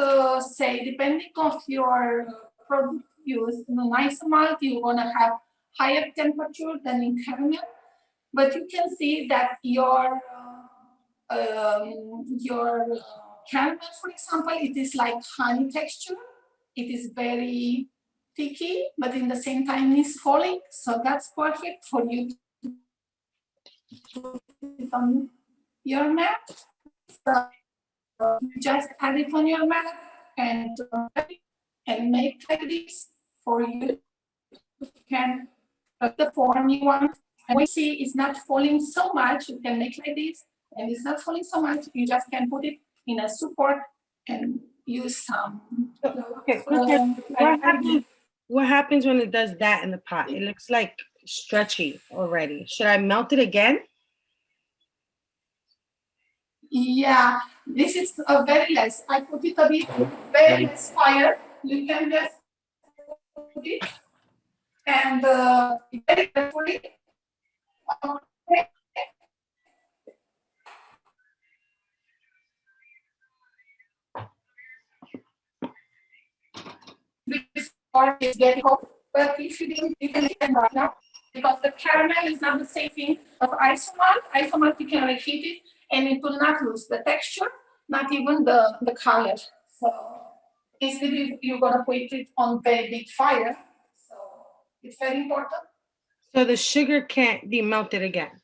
say, depending on your product use, in Isomalt, you're gonna have higher temperature than in caramel, but you can see that your caramel, for example, it is like honey texture. It is very thicky, but in the same time it's falling. So that's perfect for you to put it on your mat. So just add it on your mat and make like this for you. You can put the form you want. And when you see it's not falling so much, you can make like this, and it's not falling so much, you just can put it in a support and use some. Okay, what happens when it does that in the pot? It looks like stretchy already. Should I melt it again? Yeah, this is a very less. I put it a bit very less fire. You can just put it and very carefully. Okay. Before it's getting hot, but if you didn't, you can leave it right now because the caramel is not the same thing of isomalt. Isomalt you can reheat it and it will not lose the texture, not even the color. So instead you're gonna put it on very big fire. So it's very important. So the sugar can't be melted again.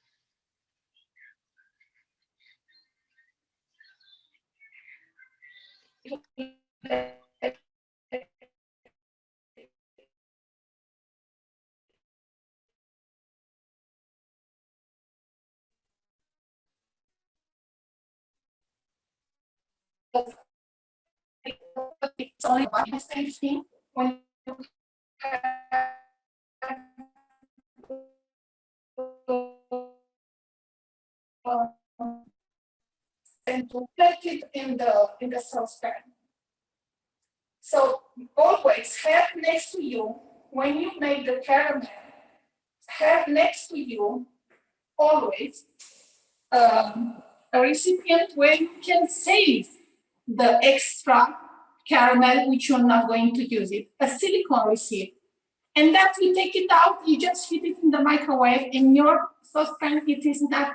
It's only one same thing when you and to put it in the saucepan. So always have next to you when you make the caramel. Have next to you always a recipient where you can save the extra caramel which you're not going to use it, a silicone receipt. And that you take it out, you just heat it in the microwave. In your saucepan, it is not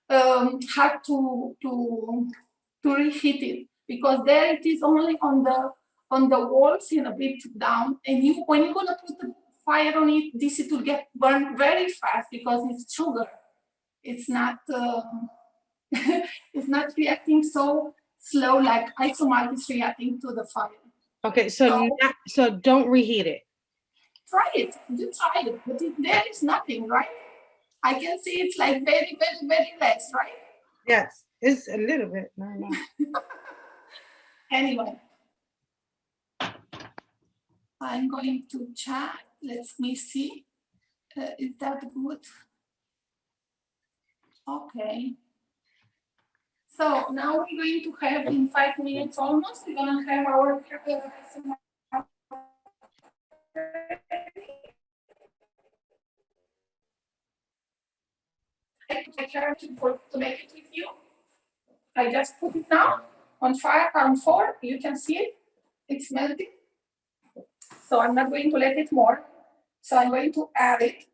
hard to reheat it because there it is only on the walls and a bit down. And you when you're gonna put the fire on it, it will get burned very fast because it's sugar. It's not it's not reacting so slow like isomalt is reacting to the fire. Okay, so don't reheat it. Try it. You try it, but there is nothing, right? I can see it's like very, very, very less, right? Yes, it's a little bit. No. Anyway, I'm going to check. Let me see. Is that good? Okay. So now we're going to have in 5 minutes almost, we're going to have our to make it with you. I just put it now on fire on 4. You can see it. It's melting. So I'm not going to let it more. So I'm going to add it,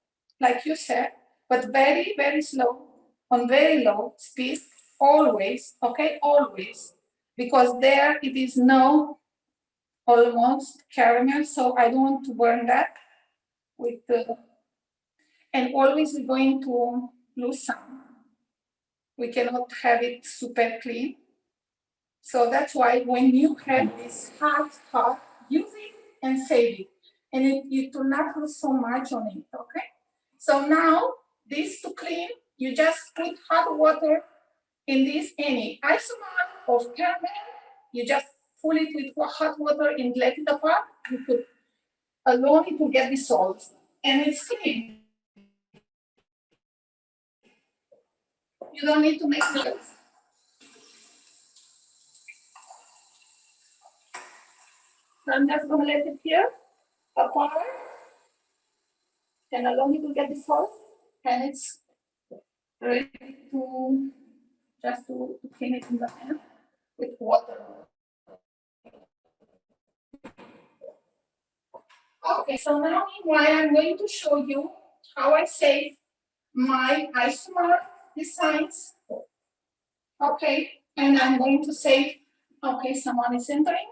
like you said, but very, very slow, on very low speed, always, okay, always. Because there it is now almost caramel, so I don't want to burn that with the, and always we're going to lose some. We cannot have it super clean. So that's why when you have this hot, use it and save it. And you do not lose so much on it, okay? So now, this to clean, you just put hot water in this any isomalt of caramel. You just fill it with hot water and let it apart. You could allow it to get dissolved. And it's clean. You don't need to make noise. So I'm just going to let it here, apart, and allow it to get dissolved. And it's ready to just to clean it in the hand with water. Okay, so now meanwhile I'm going to show you how I save my Isomalt designs. Okay, and I'm going to save, okay, someone is entering.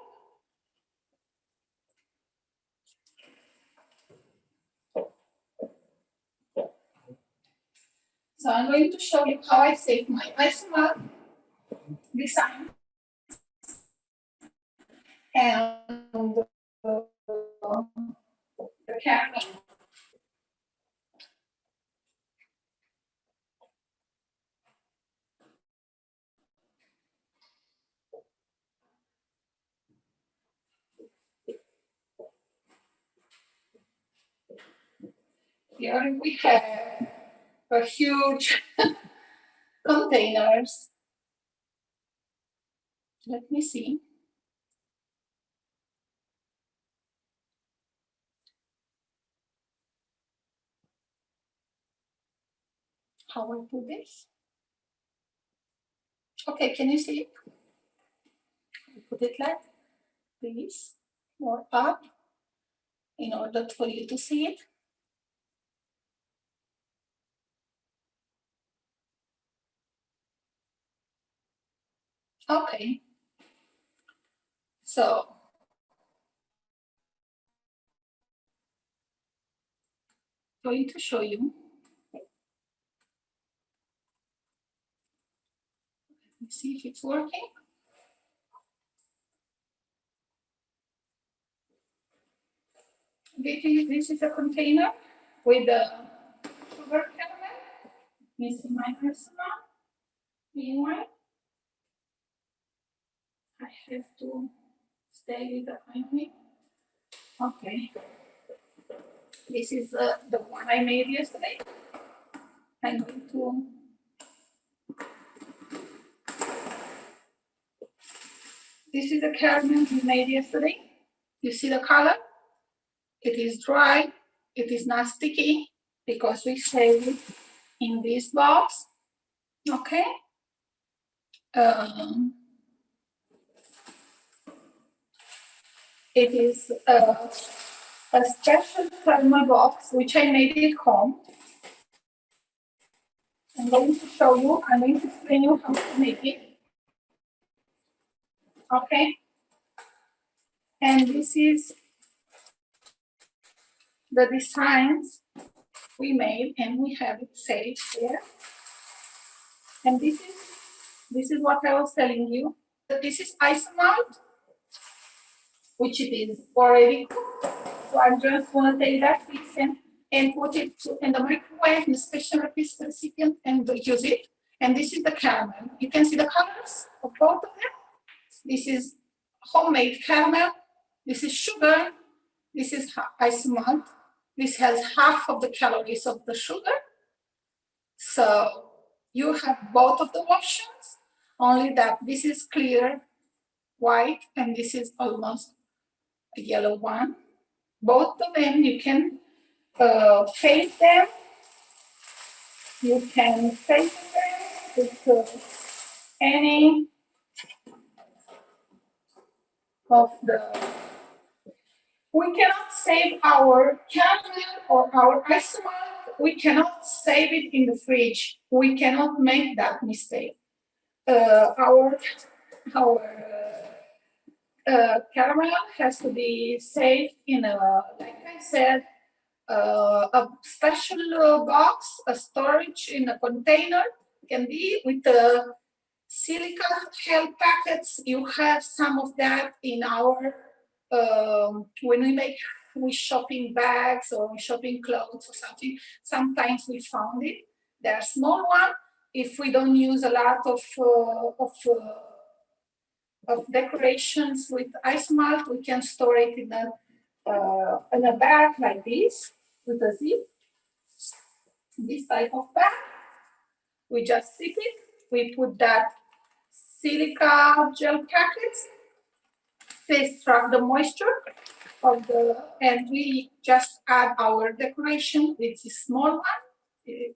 So I'm going to show you how I save my Isomalt design. And the caramel. here we have a huge containers. Let me see. How I do this? Okay, can you see it? I put it like this, or up, in order for you to see it. Okay. So going to show you. Let me see if it's working. This is a container with a sugar caramel. You see my personal. Meanwhile, I have to stay with the ironing. Okay. This is the one I made yesterday. I'm going to this is the caramel we made yesterday. You see the color? It is dry. It is not sticky because we saved it in this box. Okay. It is a special thermal box which I made at home. I'm going to show you. I'm going to explain you how to make it. Okay. And this is the designs we made, and we have it saved here. And this is what I was telling you. This is Isomalt, which it is already cooked. So I'm just going to take that piece and put it in the microwave, in a special recipient, and use it. And this is the caramel. You can see the colors of both of them. This is homemade caramel. This is sugar. This is Isomalt. This has half of the calories of the sugar. So you have both of the options, only that this is clear white and this is almost a yellow one. Both of them, you can fade them. You can fade them with any of the. We cannot save our caramel or our Isomalt. We cannot save it in the fridge. We cannot make that mistake. Our caramel has to be saved in a, like I said, a special box, a storage in a container. Can be with the silica gel packets. You have some of that in our when we shopping bags or shopping clothes or something. Sometimes we found it. They're small one. If we don't use a lot of decorations with Isomalt, we can store it in a bag like this with a zip. This type of bag. We just zip it. We put that silica gel packets. They extract the moisture of and we just add our decoration with this small one.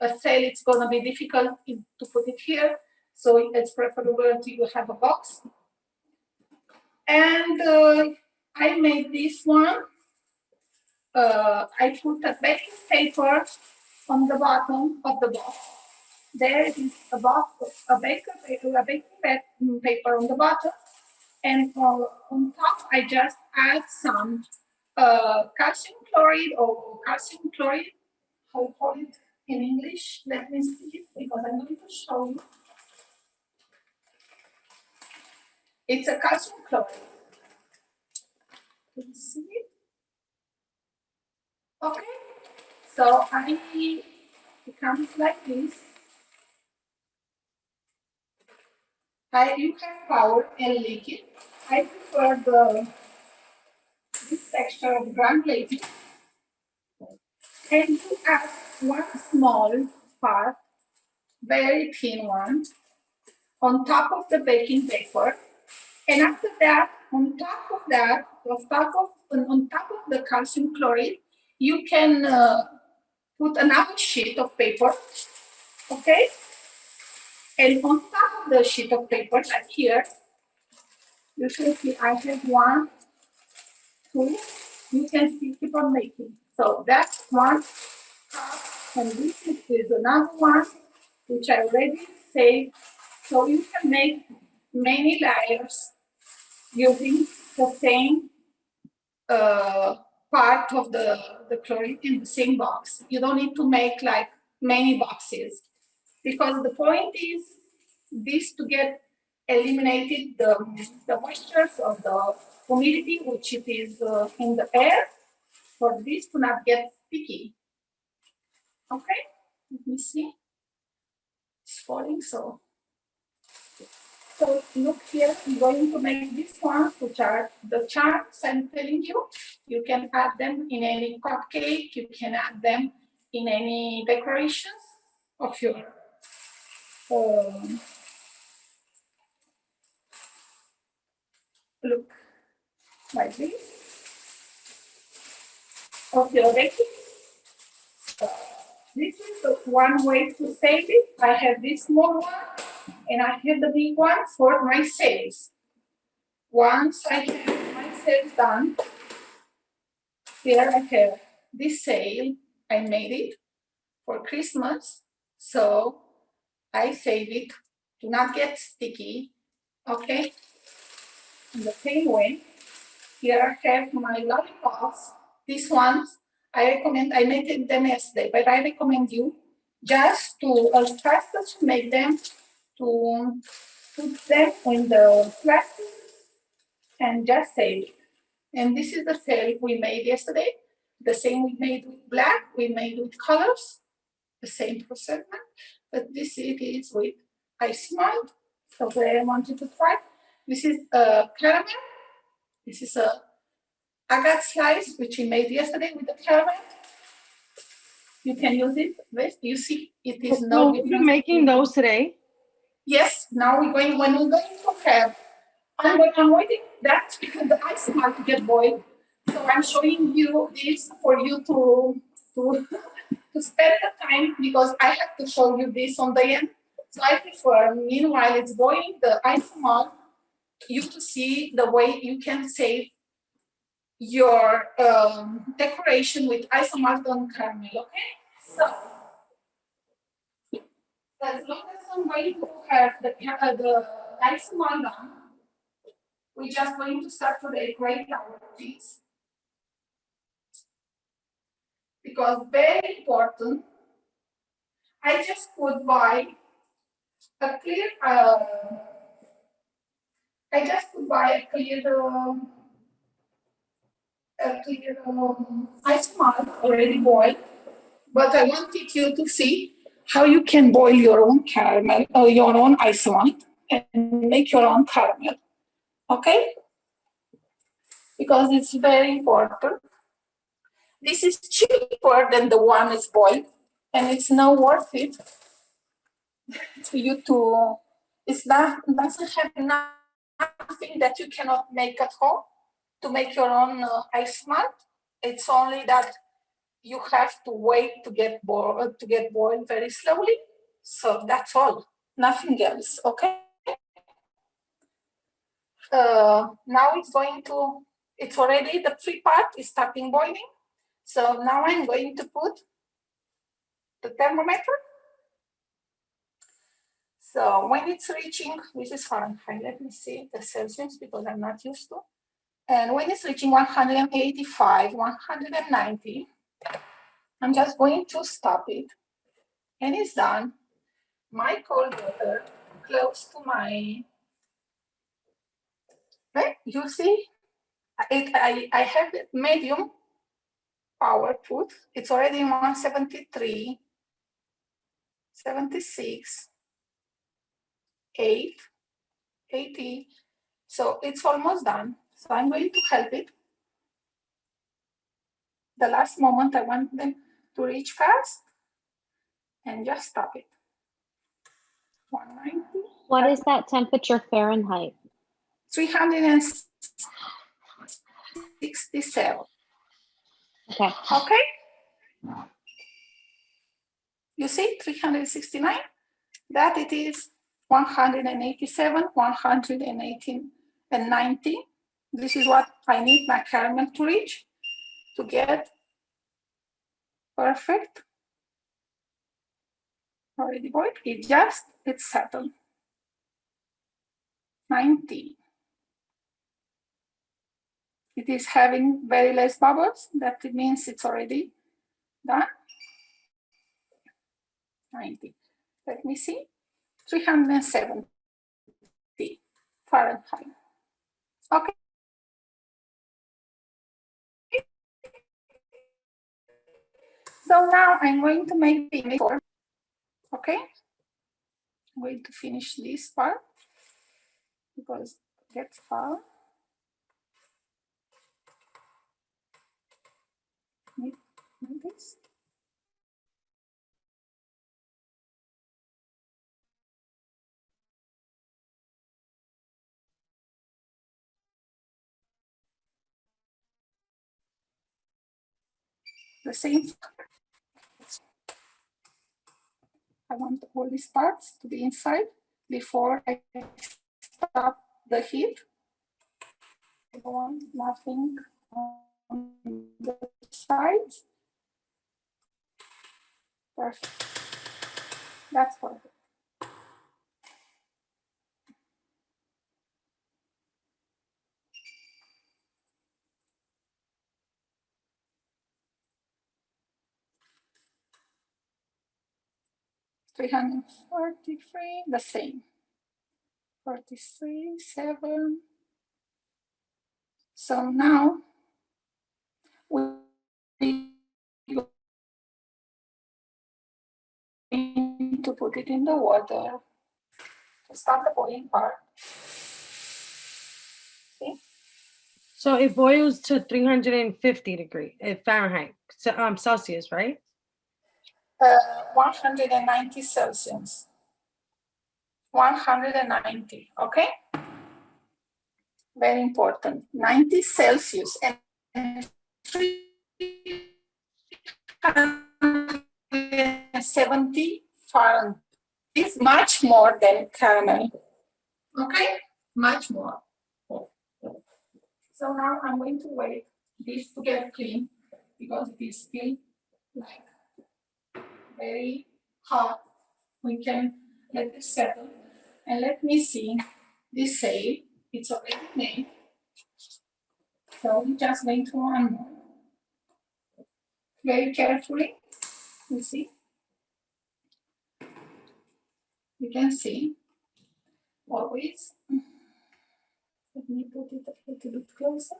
I say it's going to be difficult to put it here, so it's preferable to have a box. And I made this one. I put a baking paper on the bottom of the box. There is a baking paper on the bottom, and on top I just add some calcium chloride or calcium chloride. How you call it in English? Let me see it because I'm going to show you. It's a calcium chloride. Can you see it? Okay. So it comes like this. You have powder and liquid. I prefer this texture of granulated. And you add one small part, very thin one, on top of the baking paper. And after that, on top of the calcium chloride, you can put another sheet of paper, okay? And on top of the sheet of paper, like here, you can see I have 1, 2, you can see keep on making. So that's one cup, and this is another one, which I already saved. So you can make many layers using the same part of the chlorine in the same box. You don't need to make like many boxes, because the point is this to get eliminated the moistures of the humidity, which it is in the air, for this to not get sticky. Okay, let me see. It's falling, so look here, I'm going to make these ones, which are the charts I'm telling you. You can add them in any cupcake, you can add them in any decorations of your look like this, of your baking. This is the one way to save it. I have this small one and I have the big one for my sales. Once I have my sales done, here I have this sale. I made it for Christmas, so I save it to not get sticky, okay? In the same way, here I have my lollipops. These ones, I recommend, I made them yesterday, but I recommend you just to, as fast as you make them, to put them in the plastic and just save it. And this is the sale we made yesterday. The same we made with black, we made with colors, the same procurement, but this it is with Isomalt. So I want you to try. This is a caramel. This is a AGATE slice, which we made yesterday with the caramel. You can use it with, you see, it is no different. You're making those today? Yes, now we're going, when we're going to have, I'm waiting that the Isomalt to get boiled. So I'm showing you this for you to spend the time, because I have to show you this on the end. So I prefer, meanwhile it's boiling, the Isomalt, you to see the way you can save your decoration with Isomalt on caramel, okay? So, as long as I'm going to have the Isomalt on, we're just going to start to decorate our cheese. Because very important, I just could buy a clear, Isomalt already boiled, but I wanted you to see how you can boil your own caramel or your own Isomalt and make your own caramel, okay? Because it's very important. This is cheaper than the one is boiled, and it's not worth it for you to, it's not, doesn't have nothing that you cannot make at home to make your own Isomalt. It's only that you have to wait to get boiled very slowly. So that's all, nothing else, okay? Now it's going to, it's already, the free part is starting boiling. So now I'm going to put the thermometer. So when it's reaching, this is Fahrenheit, let me see the Celsius because I'm not used to. And when it's reaching 185, 190, I'm just going to stop it. And it's done. My cold water close to my, right? You see, I have it medium power put. It's already 173, 76, 8, 80. So it's almost done. So I'm going to help it. The last moment I want them to reach fast and just stop it. 190. What is that temperature Fahrenheit? 367. Okay. Okay. You see 369? That it is 187, 118, and 90. This is what I need my caramel to reach to get perfect. Already boiled. It's settled. 90. It is having very less bubbles. That means it's already done. 90. Let me see. 370 Fahrenheit. Okay. So now I'm going to make the form. Okay. I'm going to finish this part because it gets far. Like this. The same. I want all these parts to be inside before I stop the heat. I don't want nothing on the sides. Perfect. That's perfect. $343, the same. 43, 7. So now we going to put it in the water to start the boiling part. See? So it boils to 350 degrees Fahrenheit, Celsius, right? 190 Celsius. 190, okay? Very important. 90 Celsius and 370 Fahrenheit is much more than caramel. Okay? Much more. So now I'm going to wait this to get clean because it is still like very hot. We can let it settle. And let me see. This say it's already made. So we just going to one more. Very carefully. You see. You can see always. Let me put it a little bit closer.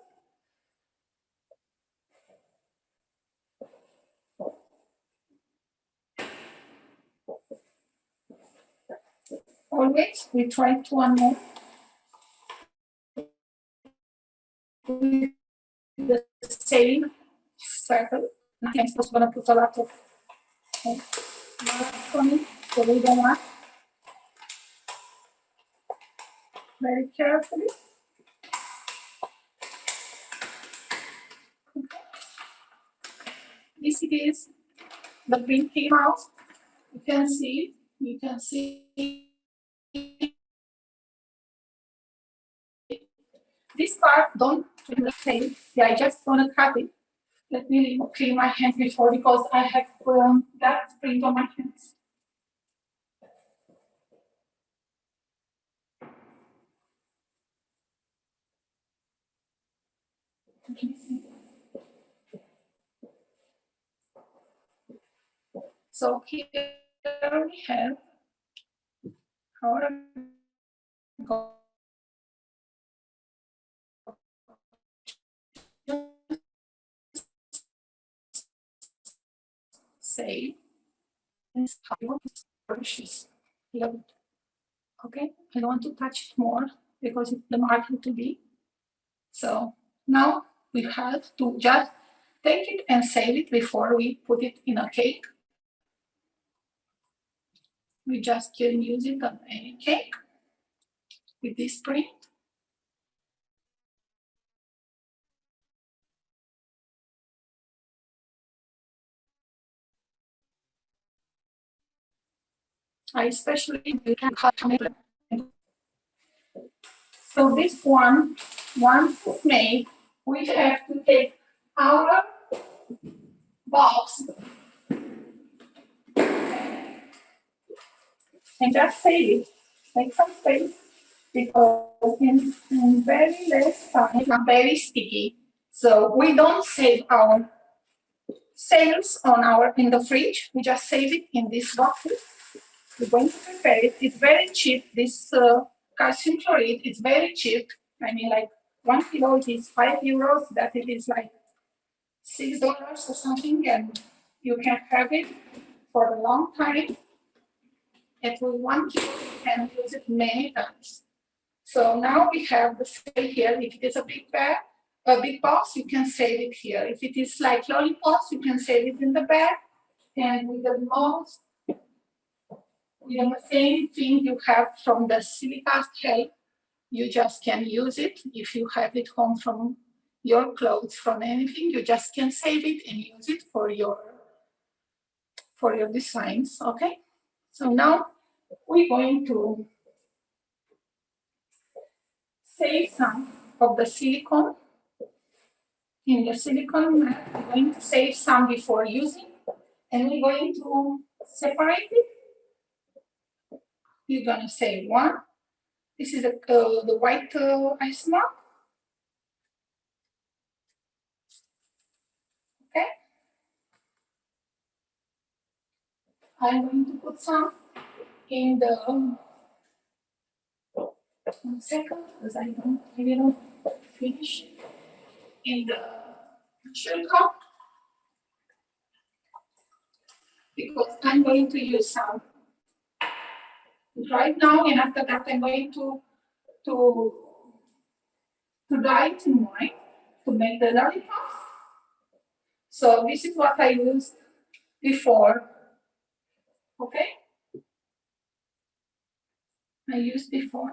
Always we try to unmove the same circle. I'm supposed to put a lot of marks on it, so we don't want. Very carefully. This is the green came out. You can see. You can see. This part don't say. I just want to cut it. Let me clean my hands before because I have that print on my hands. So here we have our say precious. Okay, I don't want to touch it more because the marking to be. So now we have to just take it and save it before we put it in a cake. We just can use it on any cake with this print. I especially you can cut it. So this one, once it's made, we have to take our box and just save it. Make some space because in very less time it's not very sticky. So we don't save our sales on our in the fridge. We just save it in these boxes. We're going to prepare it. It's very cheap. This calcium chloride is very cheap. I mean, like 1 kilo it is €5. That it is like $6 or something, and you can have it for a long time. It will 1 kilo and use it many times. So now we have the save here. If it is a big bag, a big box, you can save it here. If it is like lollipops, you can save it in the bag. And with the most, with the same thing you have from the silica gel, you just can use it. If you have it home from your clothes, from anything, you just can save it and use it for your designs, okay? So now we're going to save some of the silicone. In the silicone mat, we're going to save some before using, and we're going to separate it. You're gonna save one. This is the white Isomalt. Okay. I'm going to put some in the 1 second because I don't finish in the sugar cup because I'm going to use some right now, and after that I'm going to dry it in wine to make the lollipops. So this is what I used before. Okay, I used before.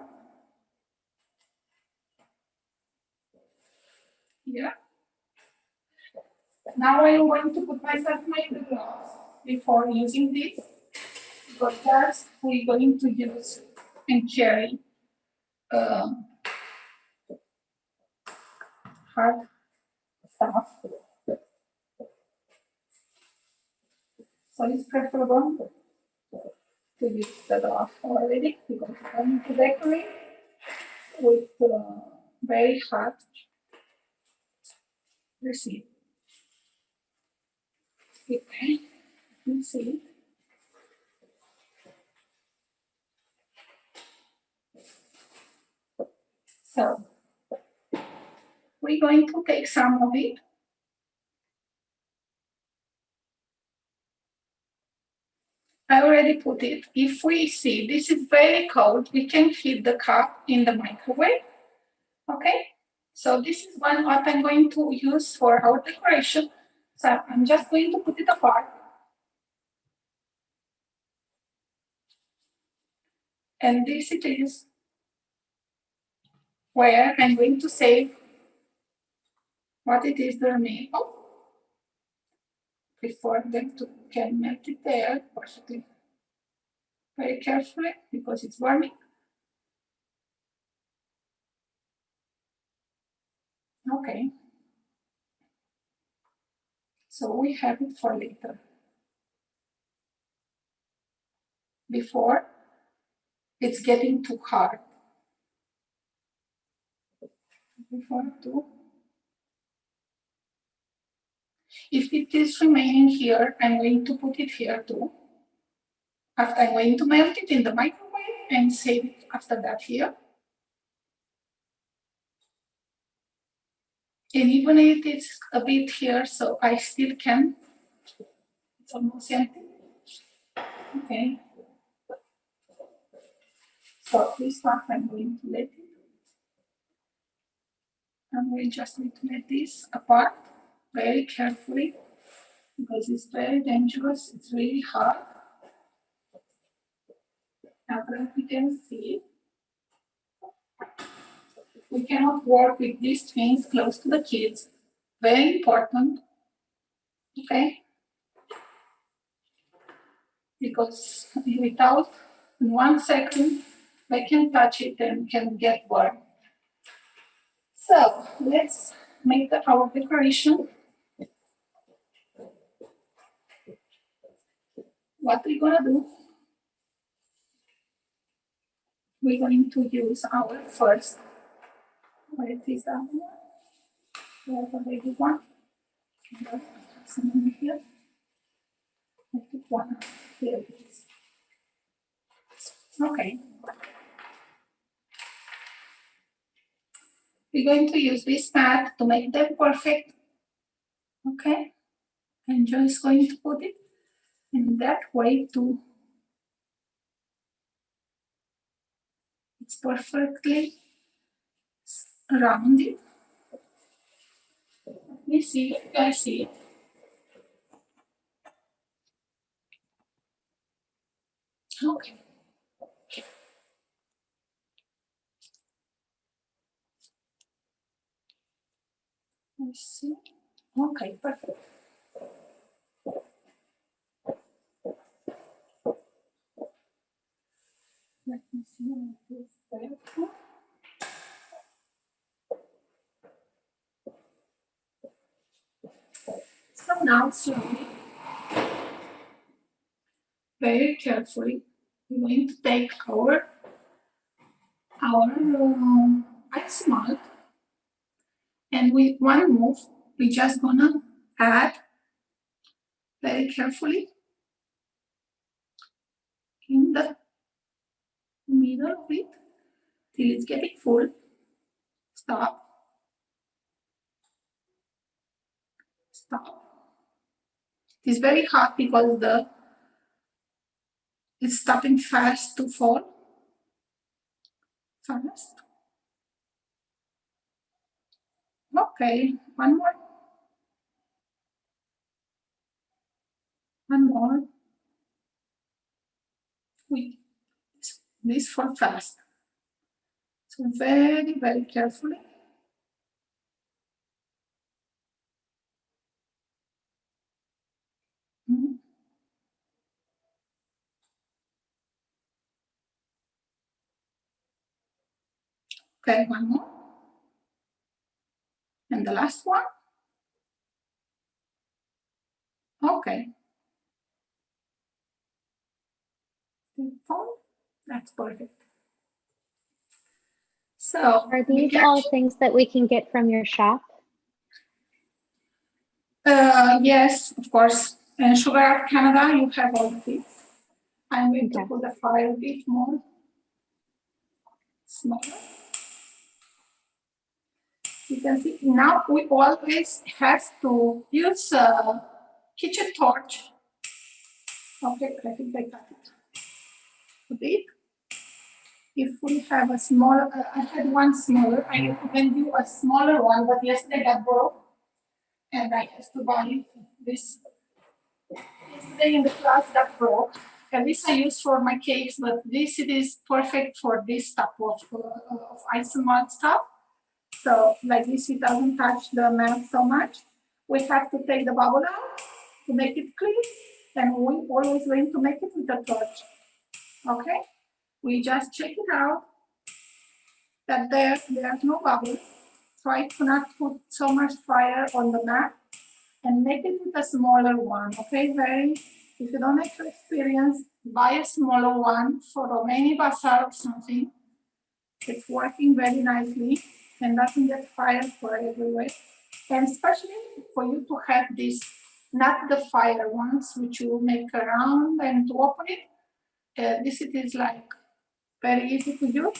Yeah. Now I'm going to put myself my gloves before using this, because that's we're going to use and carry hard stuff. So it's preferable to use the glove already because I'm going to decorate with very hard resin. Okay, you see. So we're going to take some of it. I already put it. If we see this is very cold, we can heat the cup in the microwave. Okay, so this is what I'm going to use for our decoration. So I'm just going to put it apart. And this it is where I'm going to save what it is the remaining before them to can melt it there perfectly. Very carefully because it's warming. Okay. So we have it for later. Before it's getting too hard. Before too. If it is remaining here, I'm going to put it here too. After I'm going to melt it in the microwave and save it after that here. And even if it's a bit here, so I still can. It's almost empty. Okay. So this one I'm going to let it. And we just need to let this apart very carefully because it's very dangerous. It's really hard. Now that we can see, we cannot work with these things close to the kids. Very important, okay? Because without in 1 second, they can touch it and can get burned. So let's make our decoration. What we're gonna do, we're going to use our first, where is that one? There's already one. Some in here. I took one. Here it is. Okay. We're going to use this mat to make them perfect. Okay. And Joy's going to put it in that way too. It's perfectly rounded. Let me see if you guys see it. Okay. Let's see. Okay, perfect. Let me see what is there. So now slowly, very carefully, we're going to take our Isomalt, and with one move, we're just gonna add very carefully in the middle of it till it's getting full. Stop. Stop. It's very hot because it's stopping fast to fall. Fast. Okay, one more. One more. Wait, this for fast. So very, very carefully. Okay, one more. And the last one. Okay. That's perfect. So Are these all things that we can get from your shop? Yes, of course. In Sugar Art Canada, you have all the things. I'm going to put the fire a bit more smaller. You can see now we always have to use a kitchen torch. Okay, I think I got it a bit. If we have a smaller, I had one smaller, I recommend you a smaller one, but yesterday got broke and I have to buy this. Yesterday in the class that broke, and this I use for my cakes, but this it is perfect for this type of Isomalt stuff. So like this, it doesn't touch the melt so much. We have to take the bubble out to make it clean, and we always going to make it with a torch. Okay, we just check it out that there's no bubble. Try to not put so much fire on the mat and make it with a smaller one. Okay, if you don't have experience, buy a smaller one for Romani bazaar or something. It's working very nicely and doesn't get fire for everywhere. And especially for you to have this, not the fire ones, which you make around and to open it. This it is like very easy to use.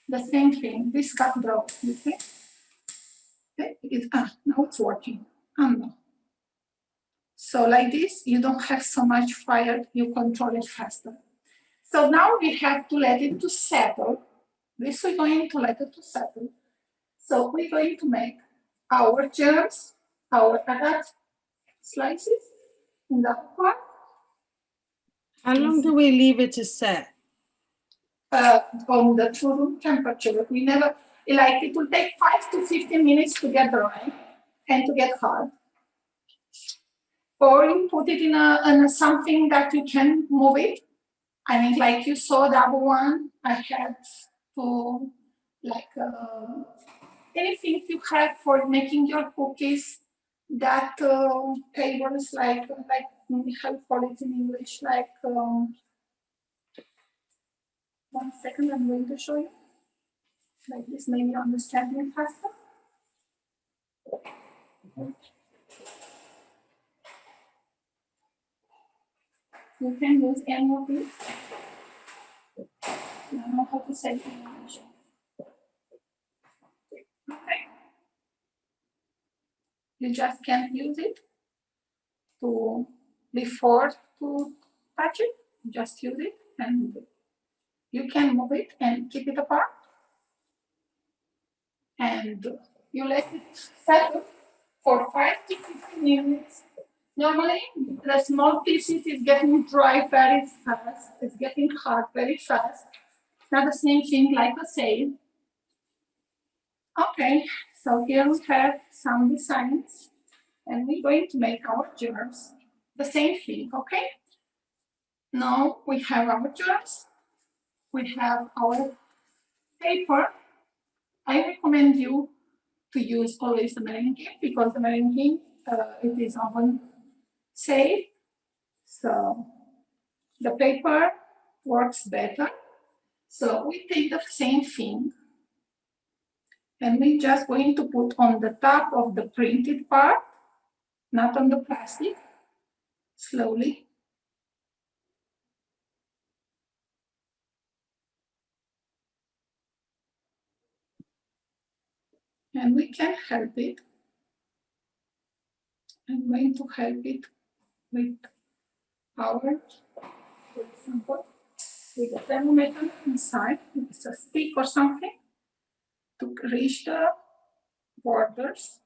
The same thing. This got broke. You see? Okay. Now it's working. No. So like this, you don't have so much fire. You control it faster. So now we have to let it to settle. This we're going to let it to settle. So we're going to make our germs, our AGATE slices in the pot. How long do we leave it to set? On the true room temperature. We never, like, it will take 5 to 15 minutes to get dry and to get hard. Or you put it in a something that you can move it. I mean, like you saw the other one, I had to, like, anything you have for making your cookies, that tables, like how you call it in English, like, 1 second, I'm going to show you. Like this, maybe you understand me faster. You can use any of these. I don't know how to say it in English. Okay. You just can't use it to before to touch it. Just use it, and you can move it and keep it apart. And you let it settle for 5 to 15 minutes. Normally, the small pieces is getting dry very fast. It's getting hard very fast. Not the same thing like I said. Okay, so here we have some designs, and we're going to make our jars. The same thing, okay? Now we have our jars. We have our paper. I recommend you to use always the meringue, because the meringue, it is oven safe. So the paper works better. So we take the same thing, and we're just going to put on the top of the printed part, not on the plastic, slowly. And we can help it. I'm going to help it with our, for example, with a thermometer inside, it's a stick or something, to reach the borders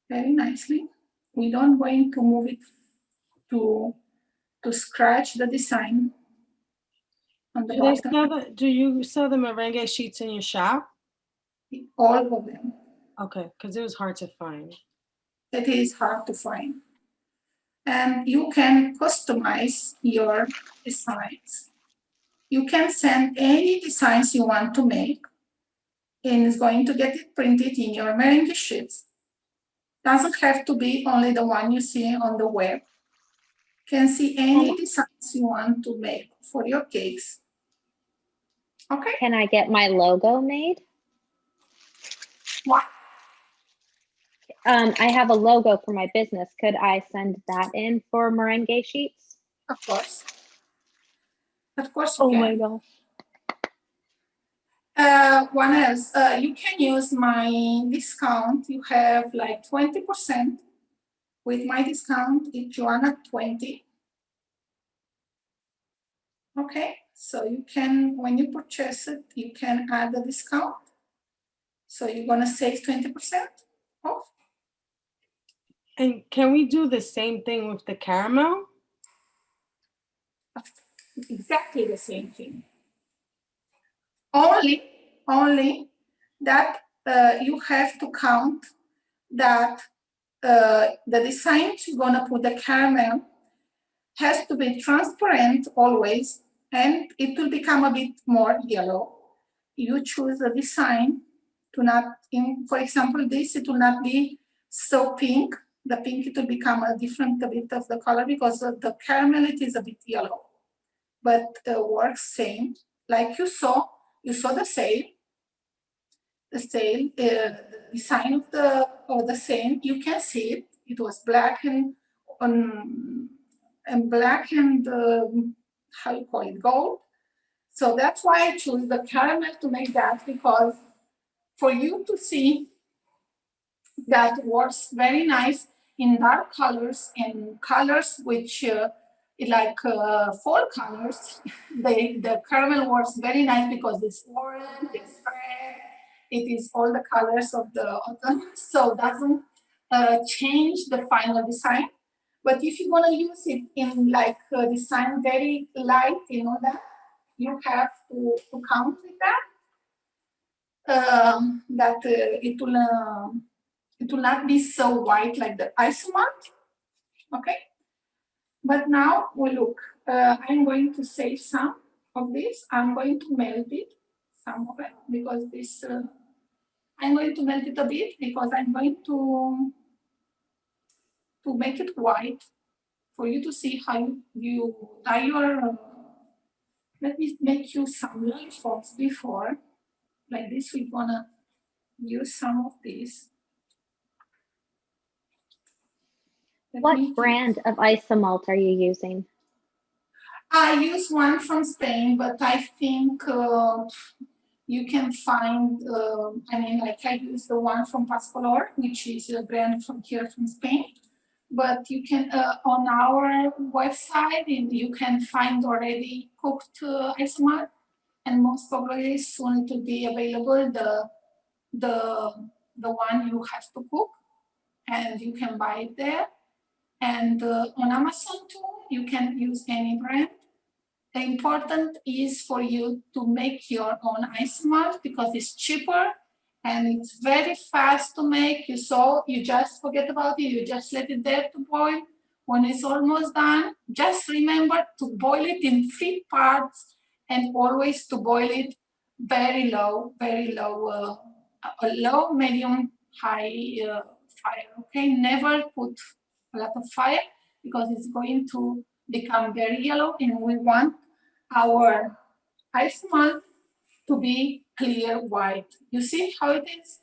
very nicely. We don't going to move it to scratch the design on the bottom. Do you sell the meringue sheets in your shop? All of them. Okay, because it was hard to find. It is hard to find. And you can customize your designs. You can send any designs you want to make, and it's going to get it printed in your meringue sheets. Doesn't have to be only the one you see on the web. Can see any designs you want to make for your cakes. Okay? Can I get my logo made? What? I have a logo for my business. Could I send that in for meringue sheets? Of course. Of course you Oh can. my gosh. What else? You can use my discount. You have like 20% with my discount. It's Joana 20. Okay, so you can, when you purchase it, you can add the discount. So you're gonna save 20% off. And can we do the same thing with the caramel? Exactly the same thing. Only that you have to count that the design you're gonna put the caramel has to be transparent always, and it will become a bit more yellow. You choose a design to not, for example, this, it will not be so pink. The pink, it will become a different bit of the color, because the caramel, it is a bit yellow, but works same. Like you saw the sail, the design of the sail, you can see it. It was black and black and how you call it, gold. So that's why I choose the caramel to make that, because for you to see that works very nice in dark colors and colors which like fall colors, the caramel works very nice because it's orange, it's red, it is all the colors of the autumn, so doesn't change the final design. But if you want to use it in like design very light, you know that, you have to count with that. It will not be so white like the Isomalt. Okay. But now we look. I'm going to save some of this. I'm going to melt it, some of it, because this. I'm going to melt it a bit because I'm going to make it white for you to see how you dye your. Let me make you some lollipops before. Like this, we're gonna use some of this. What brand of Isomalt are you using? I use one from Spain, but I think you can find, I mean, like I use the one from Pascolor, which is a brand from here from Spain. But you can, on our website, you can find already cooked Isomalt, and most probably soon it will be available, the one you have to cook, and you can buy it there. And on Amazon too, you can use any brand. The important is for you to make your own Isomalt because it's cheaper and it's very fast to make. You just forget about it. You just let it there to boil. When it's almost done, just remember to boil it in 3 parts and always to boil it very low, a low, medium, high fire. Okay, never put a lot of fire because it's going to become very yellow, and we want our Isomalt to be clear white. You see how it is?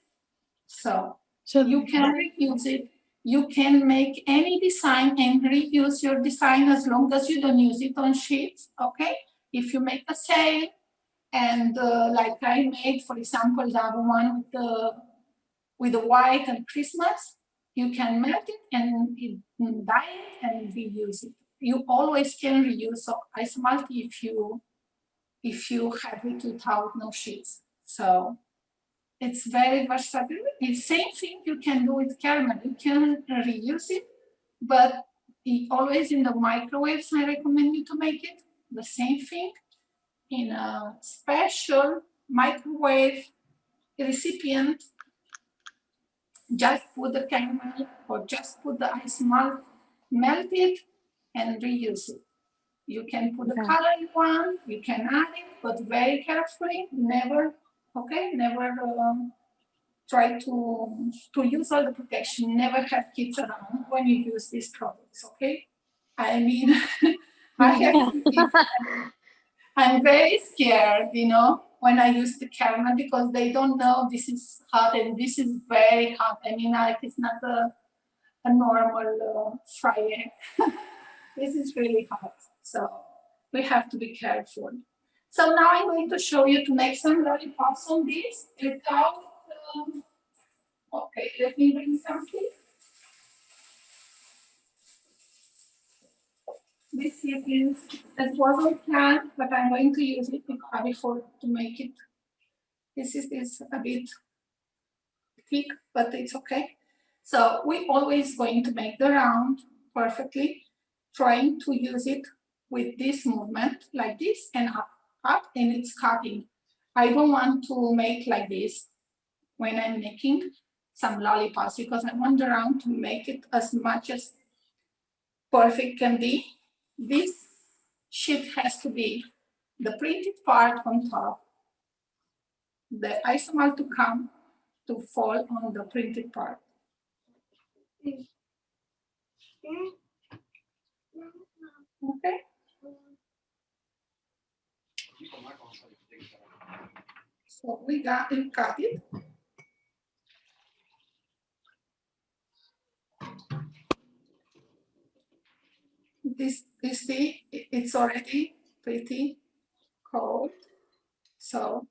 So you can reuse it. You can make any design and reuse your design as long as you don't use it on sheets, okay? If you make a sale and like I made, for example, the other one with the white and Christmas, you can melt it and dye it and reuse it. You always can reuse Isomalt if you have it without no sheets. So it's very versatile. The same thing you can do with caramel. You can reuse it, but always in the microwaves, I recommend you to make it. The same thing in a special microwave recipient. Just put the caramel or just put the Isomalt, melt it, and reuse it. You can put the color you want, you can add it, but very carefully, never try to use all the protection, never have kids around when you use these products, okay? I mean, I have kids, I'm very scared, when I use the caramel because they don't know this is hot and this is very hot. I mean, like it's not a normal fry egg. This is really hot, so we have to be careful. So now I'm going to show you to make some lollipops on this without, okay, let me bring something. This is, that wasn't planned, but I'm going to use it before to make it. This is a bit thick, but it's okay. So we're always going to make the round perfectly, trying to use it with this movement like this and up, and it's cutting. I don't want to make like this when I'm making some lollipops because I want the round to make it as much as perfect can be. This sheet has to be the printed part on top, the Isomalt to come to fall on the printed part. Okay. So we cut it. This see, it's already pretty cold. So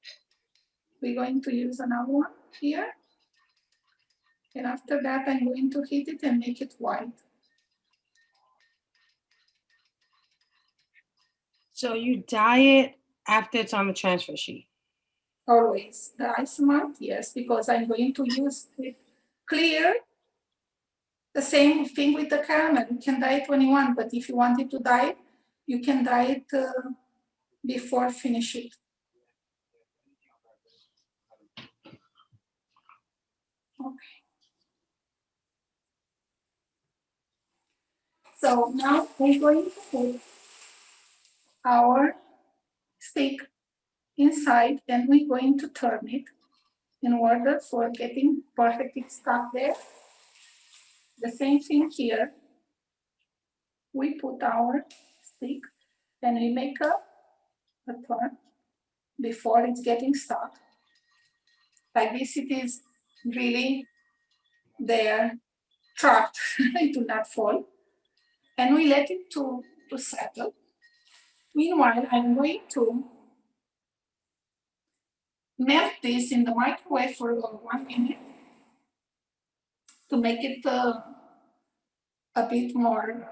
we're going to use another one here. And after that, I'm going to heat it and make it white. So you dye it after it's on the transfer sheet? Always. The Isomalt, yes, because I'm going to use it clear The same thing with the caramel. You can dye it when you want, but if you wanted to dye it, you can dye it before finish it. Okay. So now we're going to put our stick inside and we're going to turn it in order for getting perfectly stuck there. The same thing here. We put our stick and we make a turn before it's getting stuck. Like this, it is really there, trapped, it do not fall. And we let it to settle. Meanwhile, I'm going to melt this in the microwave for 1 minute to make it a bit more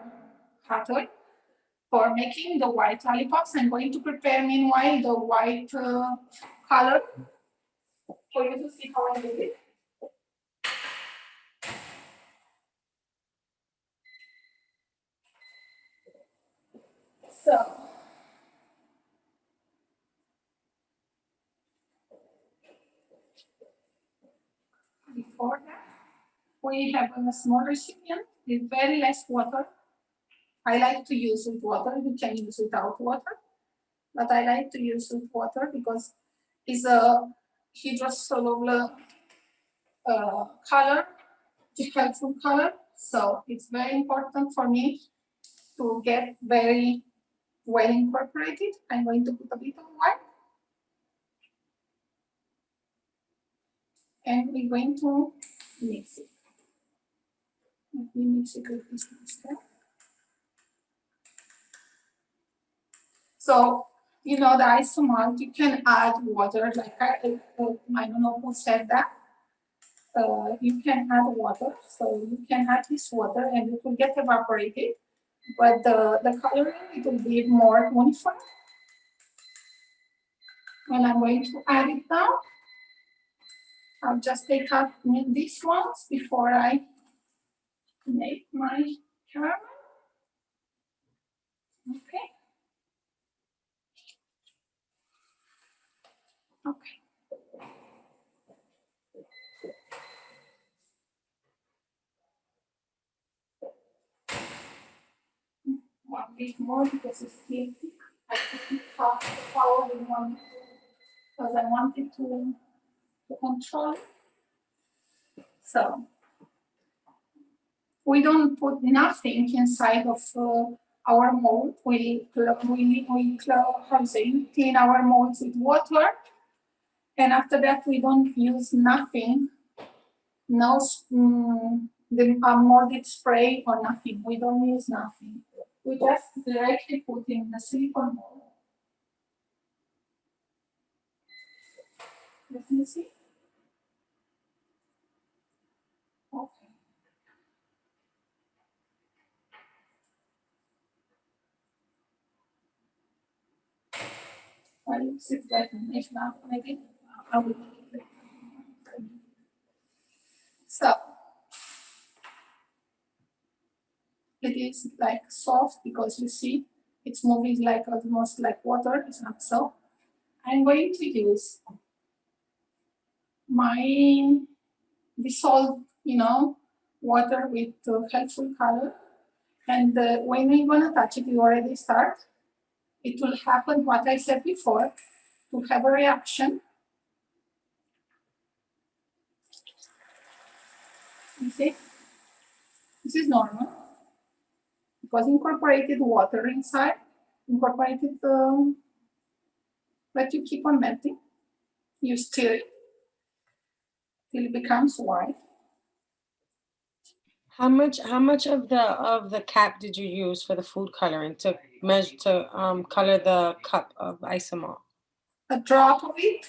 hotter. For making the white lollipops, I'm going to prepare meanwhile the white color for you to see how I do it. So, before that, we have a small recipient with very less water. I like to use with water. You can use without water, but I like to use with water because it's a hydrosoluble color, helpful color. So it's very important for me to get very well incorporated. I'm going to put a bit of white. And we're going to mix it. Let me mix it with this step. So, you know, the isomalt, you can add water, like I don't know who said that. You can add water, so you can add this water and it will get evaporated, but the coloring, it will be more uniform. And I'm going to add it now. I'll just take out these ones before I make my caramel. Okay. Okay. One bit more because it's still thick. I put half the power in one because I wanted to control it. So we don't put nothing inside of our mold. We clean our molds with water, and after that we don't use nothing, no the molded spray or nothing. We don't use nothing. We just directly put in the silicone mold. Let me see. Okay. Well, it's better. If not, maybe I will. So it is like soft because you see it's moving like almost like water. It's not so. I'm going to use my dissolved, water with helpful color. And when you're gonna touch it, you already start. It will happen, what I said before, to have a reaction. You see? This is normal. Because incorporated water inside, incorporated, but you keep on melting. You stir it till it becomes white. How much of the cap did you use for the food coloring to measure to color the cup of isomalt? A drop of it.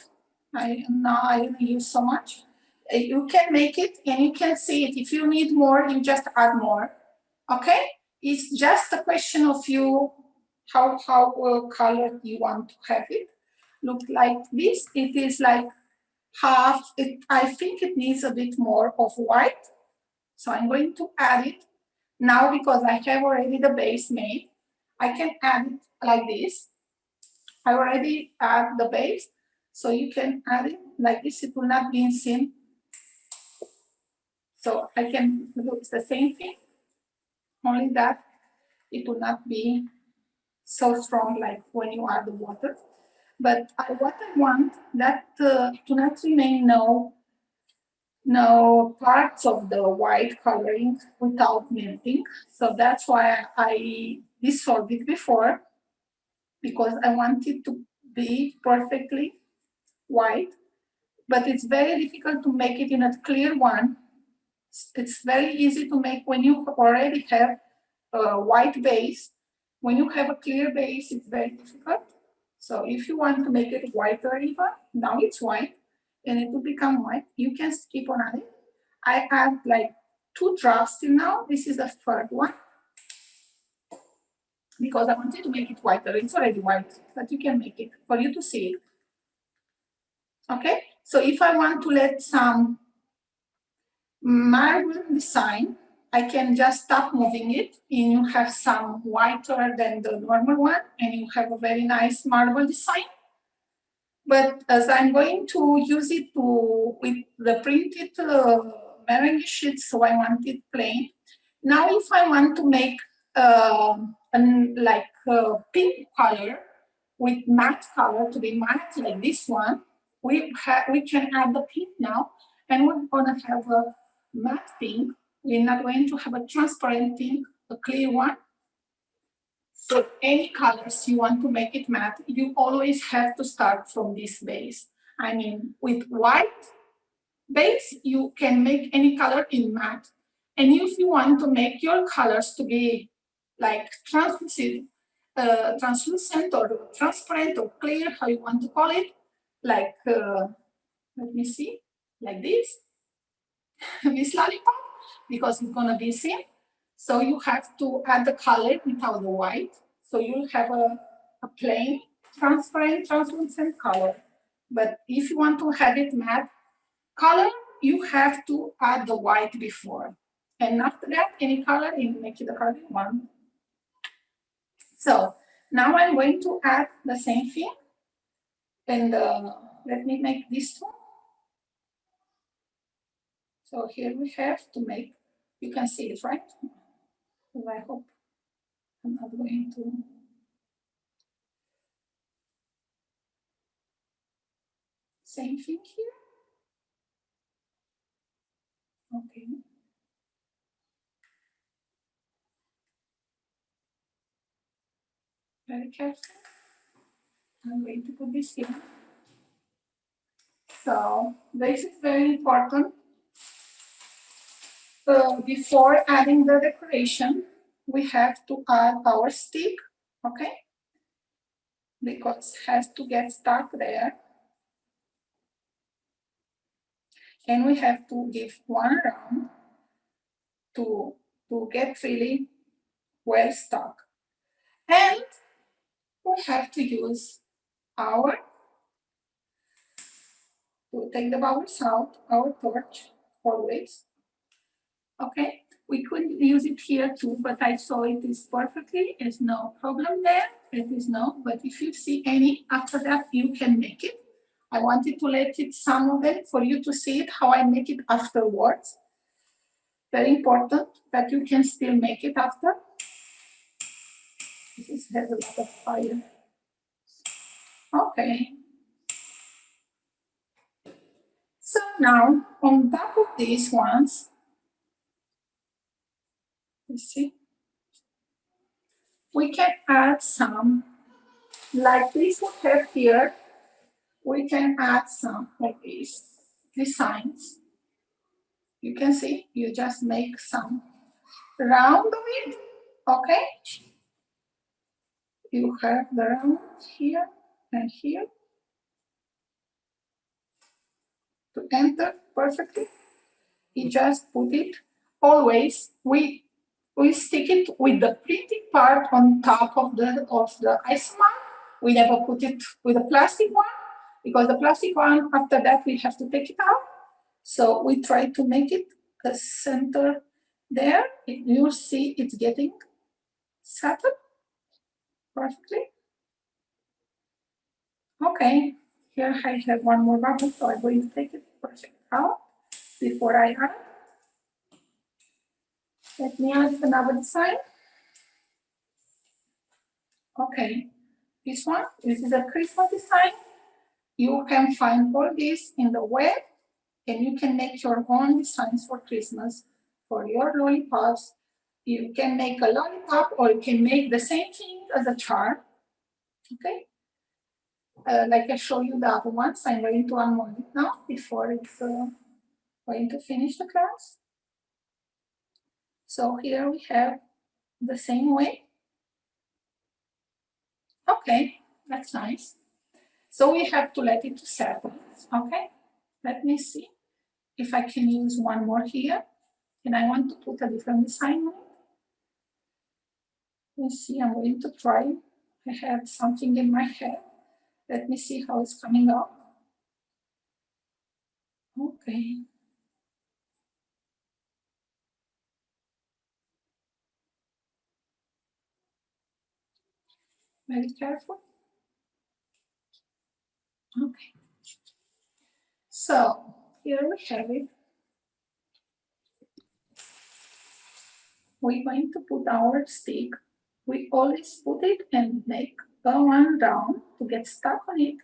I didn't use so much. You can make it and you can see it. If you need more, you just add more. Okay? It's just a question of you how colored you want to have it. Look like this. It is like half. I think it needs a bit more of white. So I'm going to add it. Now, because I have already the base made, I can add it like this. I already add the base, so you can add it like this. It will not be seen. So I can do the same thing, only that it will not be so strong like when you add the water. But what I want that to not remain no parts of the white coloring without melting. So that's why I dissolved it before, because I want it to be perfectly white. But it's very difficult to make it in a clear one. It's very easy to make when you already have a white base. When you have a clear base, it's very difficult. So if you want to make it whiter even, now it's white and it will become white, you can skip on it. I add like 2 drops till now. This is the third one, because I wanted to make it whiter. It's already white, but you can make it for you to see it. Okay, so if I want to let some marble design, I can just stop moving it, and you have some whiter than the normal one, and you have a very nice marble design. But as I'm going to use it with the printed meringue sheets, so I want it plain. Now, if I want to make like a pink color with matte color to be matte like this one, we can add the pink now, and we're gonna have a matte pink. We're not going to have a transparent pink, a clear one. So any colors you want to make it matte, you always have to start from this base. I mean, with white base, you can make any color in matte. And if you want to make your colors to be like translucent or transparent or clear, how you want to call it, like, let me see, like this, this lollipop, because it's gonna be seen. So you have to add the color without the white. So you'll have a plain, transparent, translucent color. But if you want to have it matte color, you have to add the white before. And after that, any color, you make it the color you want. So now I'm going to add the same thing. And let me make this one. So here we have to make, you can see it, right? So I hope I'm not going to. Same thing here. Okay. Very careful. I'm going to put this here. So this is very important. Before adding the decoration, we have to add our stick, okay? Because it has to get stuck there. And we have to give one round to get really well stuck. And we have to use to take the bubbles out, our torch, always. Okay, we could use it here too, but I saw it is perfectly, there's no problem there, it is no, but if you see any after that, you can make it. I wanted to let it some of it for you to see it, how I make it afterwards. Very important that you can still make it after. This has a lot of fire. Okay. So now, on top of these ones, you see, we can add some, like this we have here, we can add some of these designs. You can see, you just make some round of it, okay? You have the round here and here to enter perfectly. You just put it, always, we stick it with the printing part on top of the Isomalt. We never put it with the plastic one, because the plastic one, after that, we have to take it out. So we try to make it the center there. You'll see it's getting settled perfectly. Okay, here I have one more bubble, so I'm going to take it perfect out before I add. Let me add another design. Okay, this one, this is a Christmas design. You can find all this in the web, and you can make your own designs for Christmas for your lollipops. You can make a lollipop, or you can make the same thing as a charm. Okay, like I showed you the other ones. I'm going to unmold it now before it's going to finish the class. So here we have the same way. Okay, that's nice. So we have to let it settle. Okay, let me see if I can use one more here. And I want to put a different design on it. Let's see, I'm going to try. I have something in my head. Let me see how it's coming out. Okay. Very careful. Okay. So here we have it. We're going to put our stick. We always put it and make the one down to get stuck on it.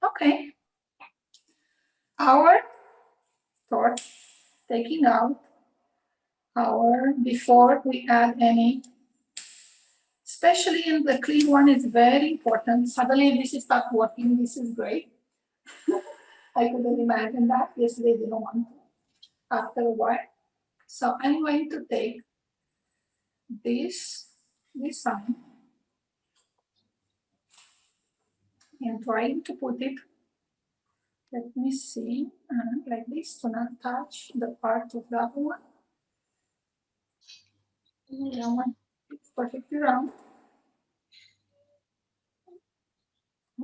Okay. Our torch, taking out our, before we add any, especially in the clean one, it's very important. Suddenly this is not working, this is great. I couldn't imagine that. Yesterday didn't want to, after a while. So I'm going to take this design and trying to put it, let me see, like this to not touch the part of the other one. I want it perfectly round.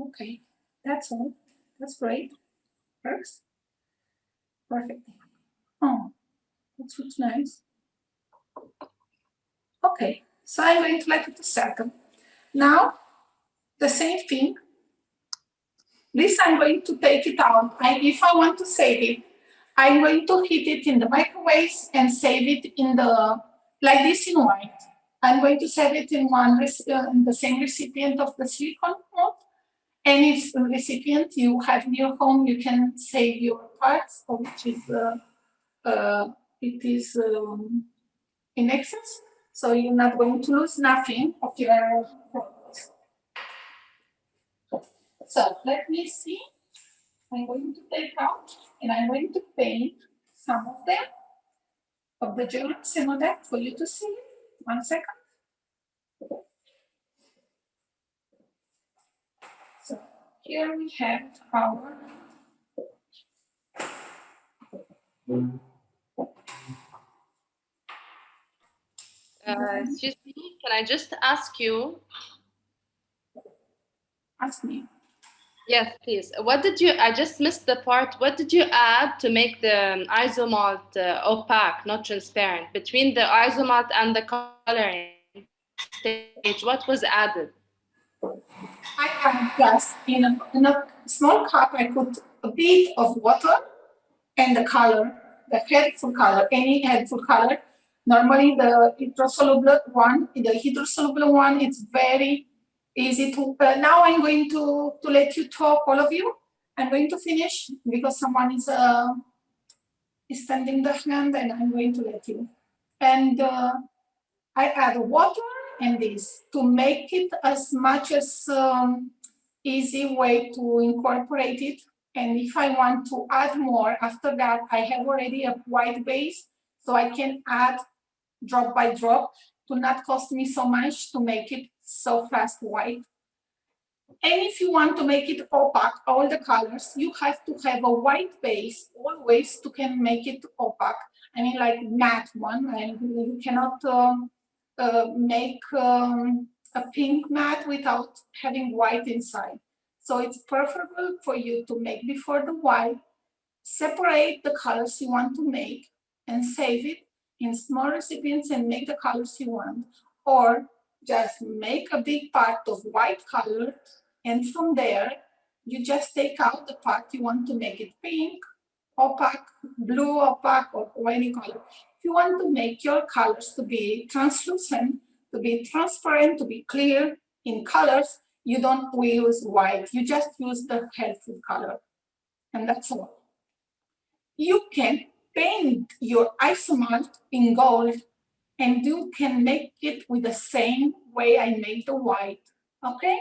Okay, that's all. That's great. Works. Perfect. Oh, that looks nice. Okay, so I'm going to let it settle. Now, the same thing. This I'm going to take it out. If I want to save it, I'm going to heat it in the microwave and save it in the, like this in white. I'm going to save it in in the same recipient of the silicone mold. Any recipient you have in your home, you can save your parts, which is it is in excess, so you're not going to lose nothing of your products. So let me see. I'm going to take out and I'm going to paint some of them, of the gems and all that, for you to see. 1 second. So here we have our Excuse me, can I just ask you? ask me. Yes, please. What did you, I just missed the part. What did you add to make the Isomalt opaque, not transparent? Between the Isomalt and the coloring stage, what was added? I have just in a small cup, I put a bit of water and the color, the helpful color, any helpful color. Normally the hydrosoluble one, it's very easy to, now I'm going to let you talk, all of you. I'm going to finish because someone is extending the hand and I'm going to let you. And I add water and this to make it as much as easy way to incorporate it. And if I want to add more after that, I have already a white base, so I can add drop by drop to not cost me so much to make it so fast white. And if you want to make it opaque, all the colors, you have to have a white base always to can make it opaque. I mean, like matte one, and you cannot make a pink matte without having white inside. So it's preferable for you to make before the white, separate the colors you want to make, and save it in small recipients and make the colors you want. Or just make a big part of white color, and from there, you just take out the part you want to make it pink, opaque, blue opaque, or any color. If you want to make your colors to be translucent, to be transparent, to be clear in colors, you don't use white. You just use the helpful color, and that's all. You can paint your Isomalt in gold, and you can make it with the same way I made the white, okay?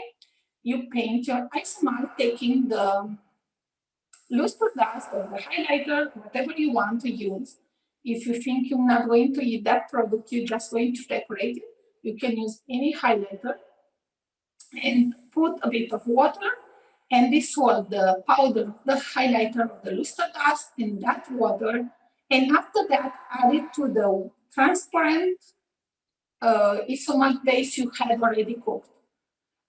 You paint your Isomalt taking the luster dust or the highlighter, whatever you want to use. If you think you're not going to use that product, you're just going to decorate it, you can use any highlighter and put a bit of water and dissolve the powder, the highlighter of the luster dust in that water. And after that, add it to the transparent Isomalt base you had already cooked.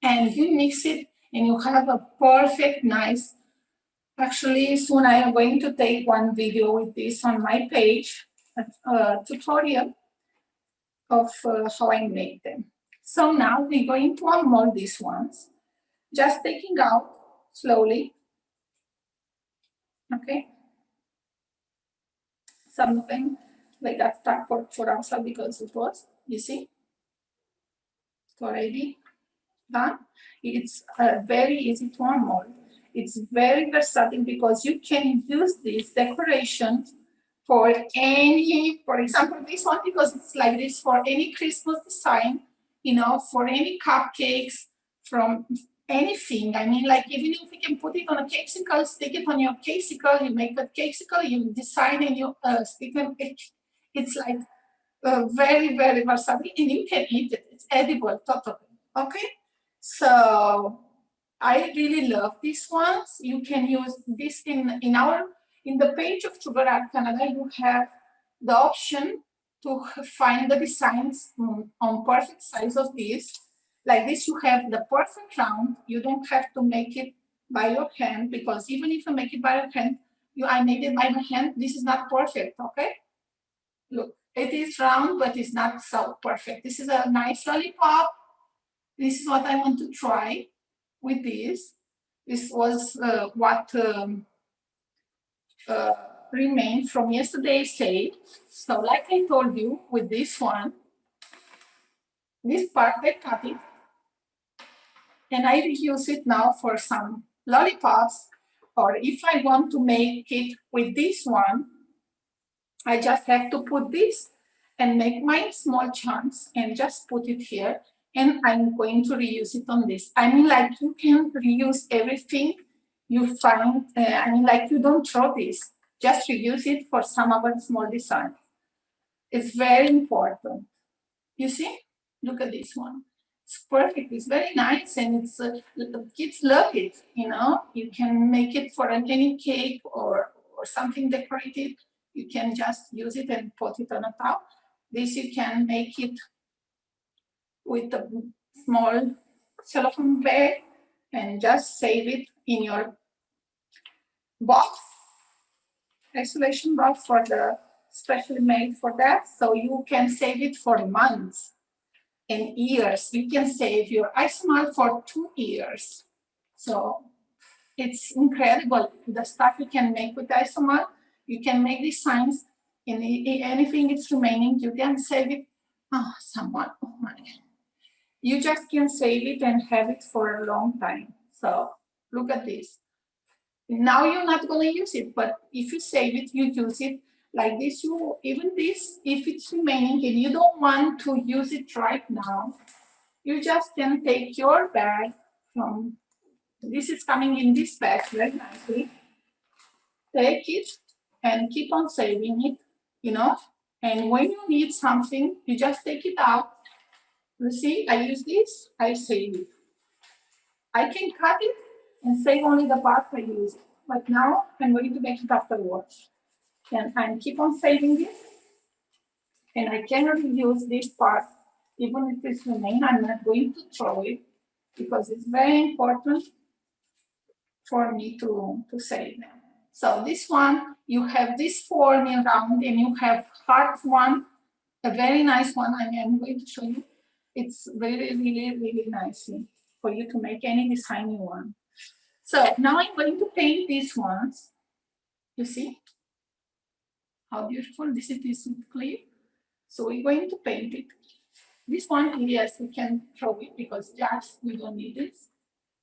And you mix it and you have a perfect, nice, actually soon I am going to take one video with this on my page, a tutorial of how I make them. So now we're going to unmold these ones, just taking out slowly, okay? Some of them, they got stuck for outside because it was, you see, it's already done. It's very easy to unmold. It's very versatile because you can use this decoration for any, for example, this one, because it's like this, for any Christmas design, you know, for any cupcakes, from anything. I mean, like, even if you can put it on a cakesicle, stick it on your cakesicle, you make a cakesicle, you design and you stick them. It's like very, very versatile, and you can eat it. It's edible, totally. Okay, so I really love these ones. You can use this in the page of Sugar Art Canada. You have the option to find the designs on perfect size of this. Like this, you have the perfect round. You don't have to make it by your hand, because even if you make it by your hand, I made it by my hand, this is not perfect, okay? Look, it is round, but it's not so perfect. This is a nice lollipop. This is what I want to try with this. This was what remained from yesterday's sale. So like I told you, with this one, this part I cut it, and I reuse it now for some lollipops. Or if I want to make it with this one, I just have to put this and make my small chunks and just put it here. And I'm going to reuse it on this. I mean, like, you can reuse everything you find. I mean, like, you don't throw this. Just reuse it for some other small design. It's very important. You see? Look at this one. It's perfect. It's very nice, and it's kids love it. You know, you can make it for any cake or something decorated. You can just use it and put it on a top. This you can make it with a small cellophane bag and just save it in your box, isolation box for the specially made for that. So you can save it for months and years. You can save your Isomalt for 2 years. So it's incredible the stuff you can make with Isomalt. You can make designs, and anything is remaining, you can save it. Oh, someone, oh my God. You just can save it and have it for a long time. So look at this. Now you're not going to use it, but if you save it, you use it like this. You even this, if it's remaining and you don't want to use it right now, you just can take your bag from, this is coming in this bag very nicely. Take it and keep on saving it, you know. And when you need something, you just take it out. You see, I use this, I save it. I can cut it and save only the part I use. But now I'm going to make it afterwards. And I keep on saving it. And I can reuse this part, even if it's remain. I'm not going to throw it, because it's very important for me to save them. So this one, you have this form in round and you have hard one, a very nice one. I'm going to show you. It's really, really, really nice for you to make any design you want. So now I'm going to paint these ones. You see how beautiful this is clear. So we're going to paint it. This one, yes, we can throw it because just we don't need this.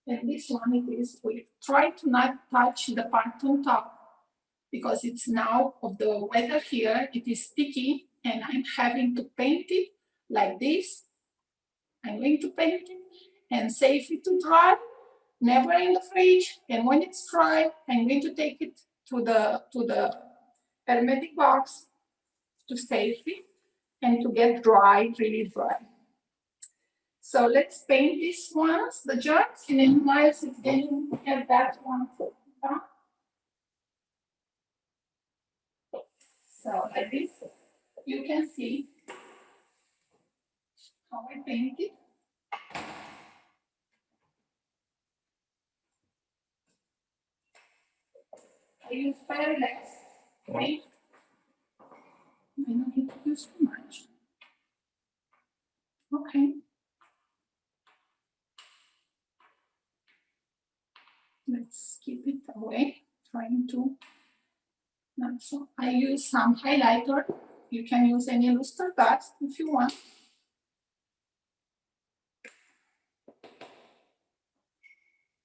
And this one, it is, we try to not touch the part on top because it's now of the weather here, it is sticky and I'm having to paint it like this. I'm going to paint it and save it to dry, never in the fridge. And when it's dry, I'm going to take it to the hermetic box to save it and to get dry, really dry. So let's paint these ones, the jars, and then Miles is getting at that one. So like this, you can see how I paint it. I use very less paint. I don't need to use too much. Okay. Let's keep it away, trying to not so. I use some highlighter. You can use any luster dust if you want.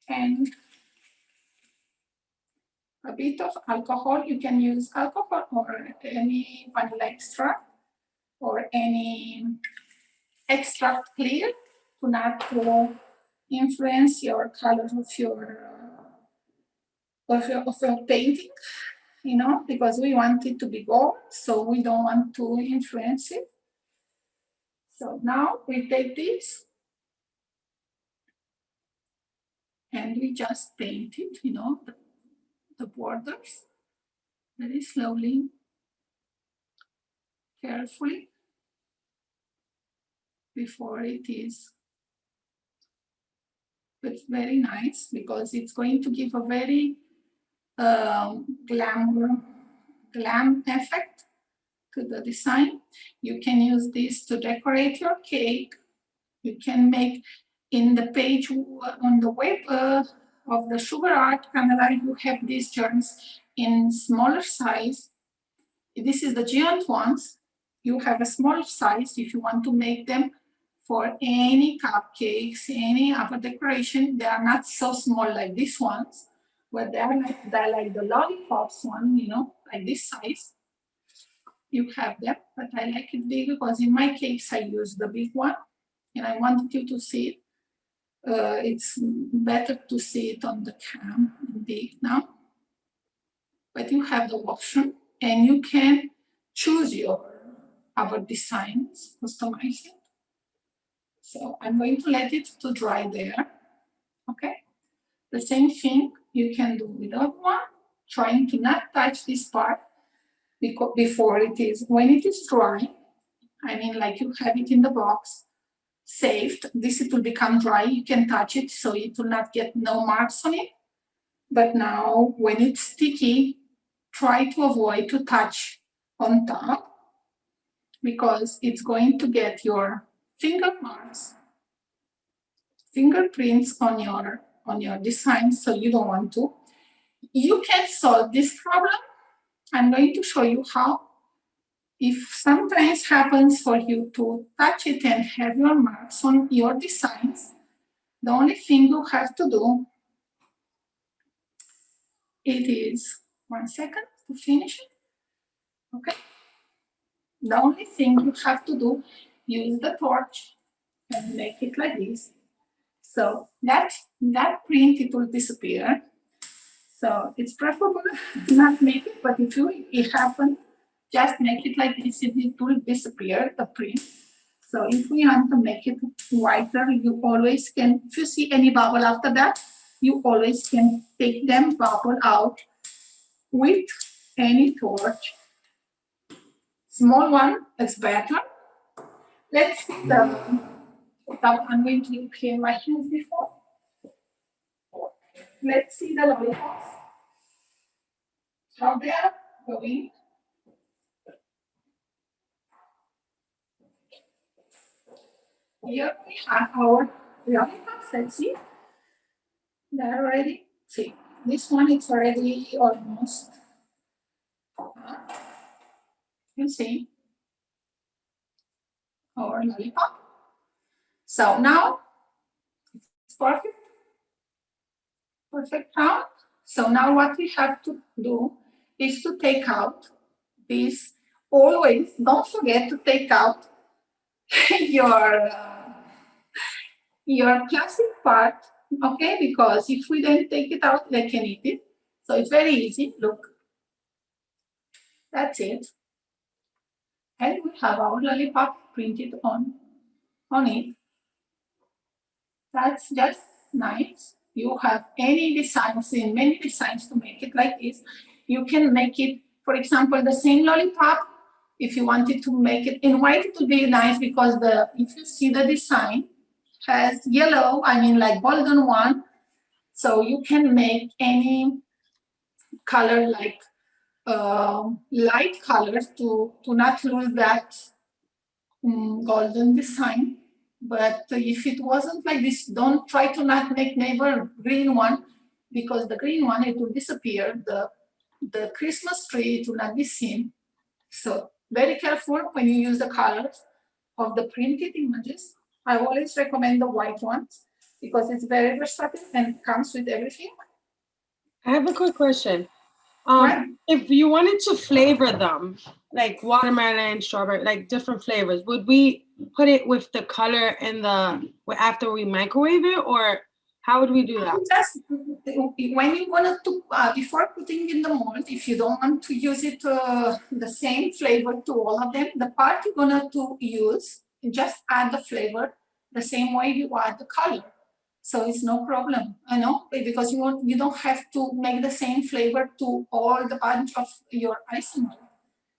And a bit of alcohol. You can use alcohol or any vanilla extract or any extract clear to not to influence your color of your painting, you know, because we want it to be gold, so we don't want to influence it. So now we take this and we just paint it, you know, the borders very slowly, carefully, before it is. But very nice because it's going to give a very glam effect to the design. You can use this to decorate your cake. You can make in the page on the web of the Sugar Art Canada, you have these germs in smaller size. This is the giant ones. You have a smaller size if you want to make them for any cupcakes, any other decoration. They are not so small like these ones, but they're like the Lollipops one, you know, like this size. You have them, but I like it big because in my cakes I use the big one and I wanted you to see it. It's better to see it on the cam big now. But you have the option and you can choose your other designs, customize it. So I'm going to let it to dry there, okay? The same thing you can do with the other one, trying to not touch this part before it is, when it is dry, I mean like you have it in the box, saved, this it will become dry, you can touch it so it will not get no marks on it. But now when it's sticky, try to avoid to touch on top because it's going to get your finger marks, fingerprints on your design, so you don't want to. You can solve this problem. I'm going to show you how. If sometimes happens for you to touch it and have your marks on your designs, the only thing you have to do, it is 1 second to finish it, okay? The only thing you have to do, use the torch and make it like this. So that print, it will disappear. So it's preferable not make it, but if it happens, just make it like this, it will disappear, the print. So if we want to make it whiter, you always can, if you see any bubble after that, you always can take them bubble out with any torch. Small one is better. Let's see I'm going to clean my hands before. Let's see the lollipops. So they are going. Here we have our lollipops. Let's see. They're ready. See, this one is already almost. You see our lollipop. So now it's perfect. Perfect round. So now what we have to do is to take out this. Always don't forget to take out your plastic part, okay? Because if we then take it out, they can eat it. So it's very easy. Look, that's it. And we have our lollipop printed on it. That's just nice. You have any designs, in many designs to make it like this. You can make it, for example, the same lollipop. If you wanted to make it in white, it would be nice because if you see the design has yellow, I mean like golden one. So you can make any color like light colors to not lose that golden design. But if it wasn't like this, don't try to not make never green one, because the green one, it will disappear. The Christmas tree, it will not be seen. So very careful when you use the colors of the printed images. I always recommend the white ones because it's very versatile and comes with everything. I have a quick question. Right. If you wanted to flavor them, like watermelon, strawberry, like different flavors, would we put it with the color in after we microwave it, or how would we do that? Just when you want to, before putting in the mold, if you don't want to use it the same flavor to all of them, the part you're gonna to use, just add the flavor the same way you add the color. So it's no problem, I know, because you don't have to make the same flavor to all the bunch of your isomalt.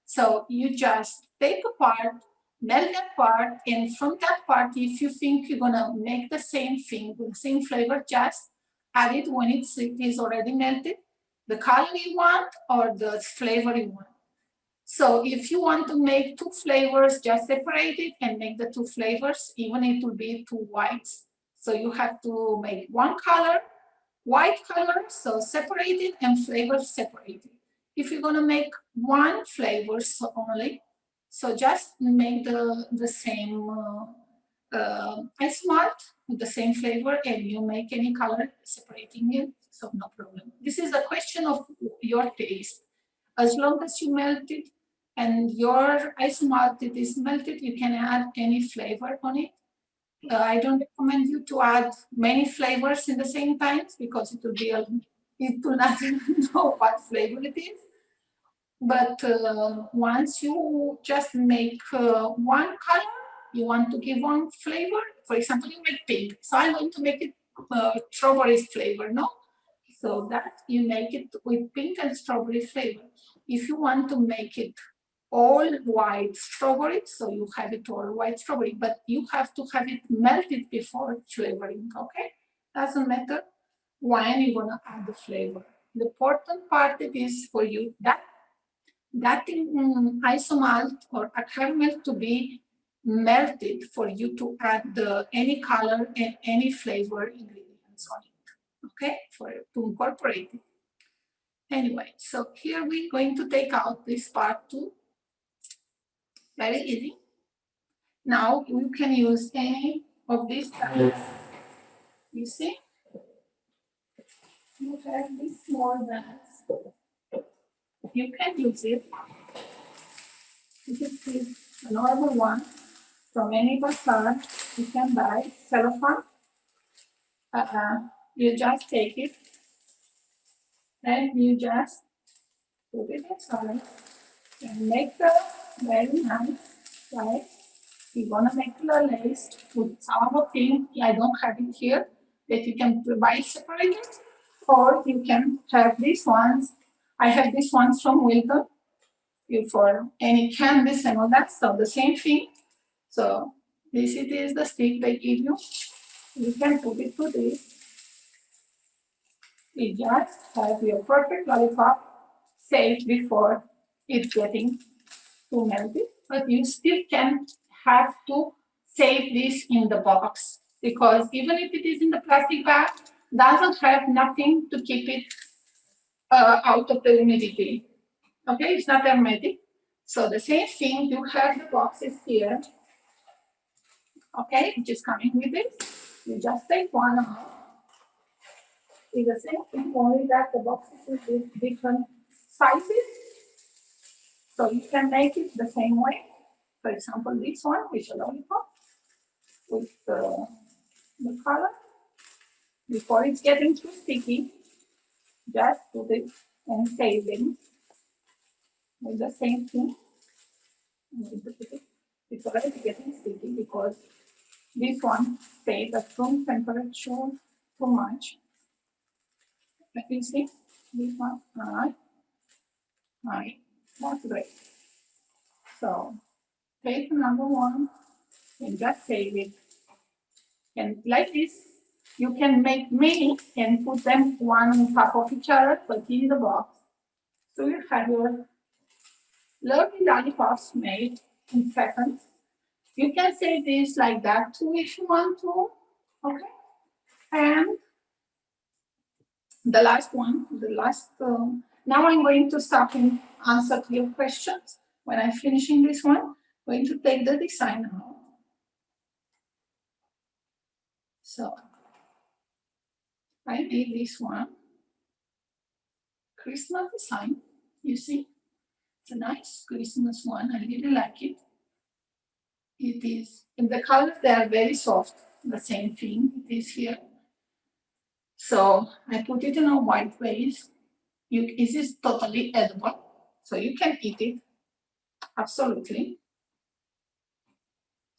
So you just take a part, melt that part, and from that part, if you think you're gonna make the same thing with the same flavor, just add it when it is already melted, the color you want or the flavor you want. So if you want to make two flavors, just separate it and make the two flavors, even it will be two whites. So you have to make one color, white color, so separate it, and flavor separated. If you're gonna make one flavor only, so just make the same isomalt with the same flavor, and you make any color separating it, so no problem. This is a question of your taste. As long as you melt it and your isomalt is melted, you can add any flavor on it. I don't recommend you to add many flavors in the same time because it will not know what flavor it is. But once you just make one color, you want to give one flavor. For example, you make pink, so I'm going to make it strawberry flavor, no? So that you make it with pink and strawberry flavor. If you want to make it all white strawberry, so you have it all white strawberry, but you have to have it melted before flavoring, okay? Doesn't matter when you're gonna add the flavor. The important part is for you that isomalt or a caramel to be melted for you to add any color and any flavor ingredients on it, okay? To incorporate it. Anyway, so here we're going to take out this part too. Very easy. Now you can use any of these types. You see? You have this small bags. You can use it. This is a normal one from any bazaar. You can buy cellophane. You just take it and you just put it inside and make the very nice, right? You're gonna make the lace with some thing. I don't have it here, that you can buy separated, or you can have these ones. I have these ones from Wilton. For any canvas and all that, so the same thing. So this it is the stick they give you. You can put it to this. You just have your perfect lollipop. saved before it's getting too melted, but you still can have to save this in the box, because even if it is in the plastic bag, doesn't have nothing to keep it out of the humidity. Okay, it's not hermetic. So the same thing, you have the boxes here. Okay, which is coming with it. You just take one out. It's the same thing, only that the boxes is with different sizes. So you can make it the same way. For example, this one with a lollipop with the color. Before it's getting too sticky, just put it and save it with the same thing. It's already getting sticky because this one stays at room temperature too much. Let me see. This one, alright, that's great. So take number one and just save it. And like this, you can make many and put them one on top of each other, but in the box. So you have your lovely lollipops made in seconds. You can save this like that too if you want to. Okay. And the last one, now I'm going to stop and answer to your questions. When I'm finishing this one, I'm going to take the design out. So I made this one Christmas design. You see, it's a nice Christmas one. I really like it. It is, and the colors, they are very soft. The same thing it is here. So I put it in a white base. This is totally edible, so you can eat it. Absolutely.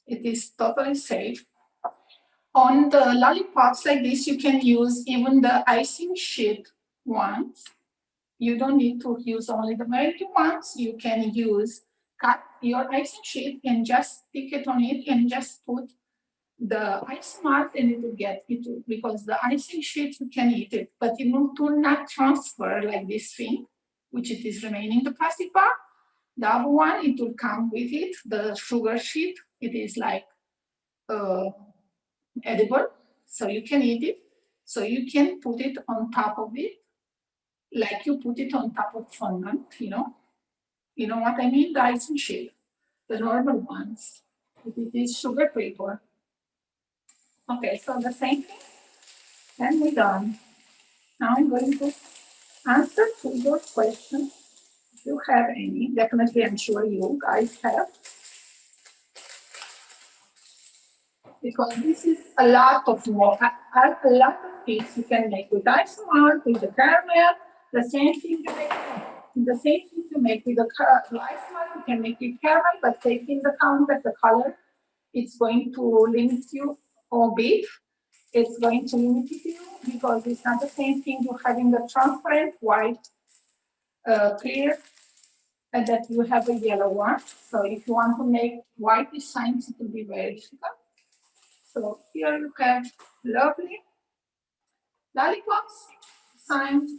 It is totally safe. On the lollipops like this, you can use even the icing sheet ones. You don't need to use only the meringue ones. You can cut your icing sheet and just stick it on it and just put the Isomalt and it will get it, because the icing sheet you can eat it, but it will not transfer like this thing, which it is remaining the plastic bag. The other one, it will come with it, the sugar sheet. It is like edible, so you can eat it. So you can put it on top of it, like you put it on top of fondant, you know. You know what I mean? The icing sheet, the normal ones. It is sugar paper. Okay, so the same thing, and we're done. Now I'm going to answer to your questions. If you have any, definitely I'm sure you guys have. Because this is a lot of more, a lot of things you can make with Isomalt, with the caramel, the same thing you make with the Isomalt, you can make with caramel, but take into account that the color, it's going to limit you a bit. It's going to limit you because it's not the same thing you're having the transparent white, clear, and that you have a yellow one. So if you want to make white designs, it will be very difficult. So here you have lovely lollipops designs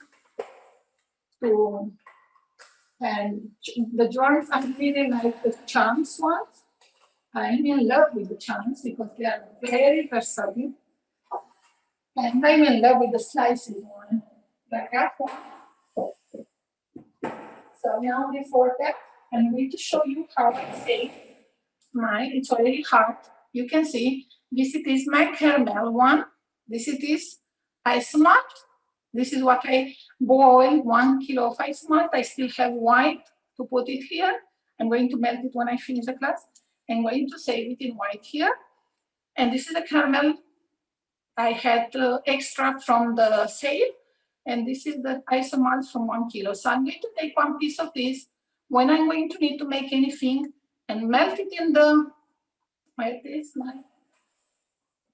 and the drawings. I really like the charms ones. I'm in love with the charms because they are very versatile. And I'm in love with the slices one, like that one. So now before that, I'm going to show you how I save mine. It's already hot. You can see this it is my caramel one. This it is Isomalt. This is what I boil 1 kilo of Isomalt. I still have white to put it here. I'm going to melt it when I finish the class. I'm going to save it in white here. And this is the caramel I had extra from the sale. And this is the Isomalt from 1 kilo. So I'm going to take one piece of this when I'm going to need to make anything and melt it in the,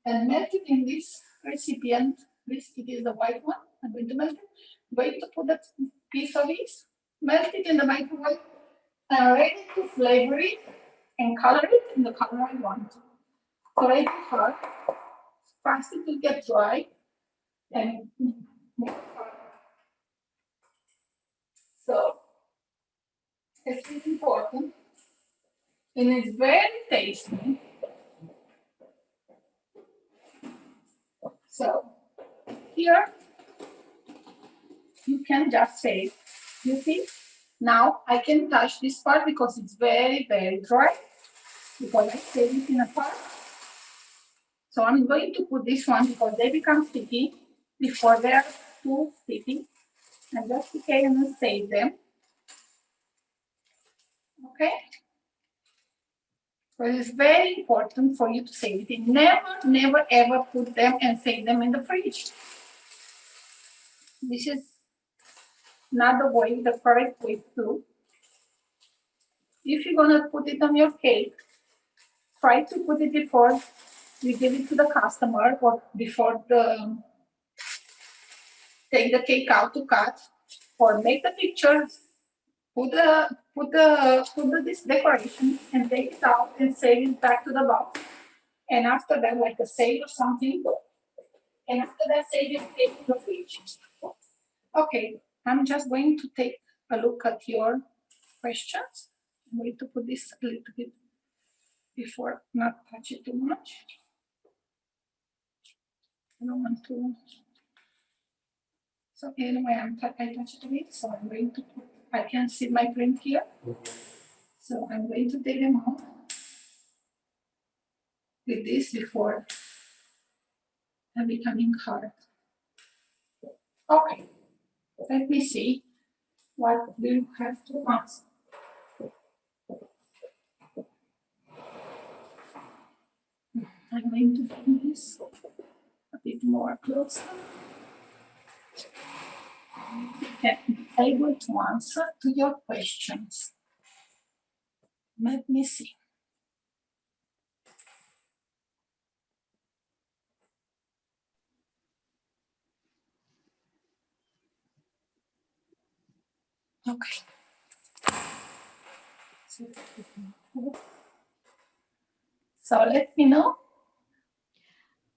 and melt it in this recipient. This, it is the white one. I'm going to melt it. I'm going to put that piece of this, melt it in the microwave, and I'm ready to flavor it and color it in the color I want. So ready to hard, fast it will get dry, and more hard. So It's really important. And it's very tasty. So here you can just say, you see, now I can touch this part because it's very, very dry, because I saved it in a pot. So I'm going to put this one because they become sticky before they're too sticky. And just okay and save them. Okay? So it's very important for you to save it. Never, never, ever put them and save them in the fridge. This is not the way, the correct way to do. If you're gonna put it on your cake, try to put it before you give it to the customer or before take the cake out to cut, or make the pictures, put this decoration and take it out and save it back to the box. And after that, like a save or something, and after that, save it in the fridge. Okay, I'm just going to take a look at your questions. I'm going to put this a little bit before, not touch it too much. I don't want to. So anyway, I touched a bit, so I'm going to put, I can see my print here. So I'm going to take them out with this before they're becoming hard. Okay, let me see what do you have to ask. I'm going to bring this a bit more closer. You can be able to answer to your questions. Let me see. Okay. So let me know.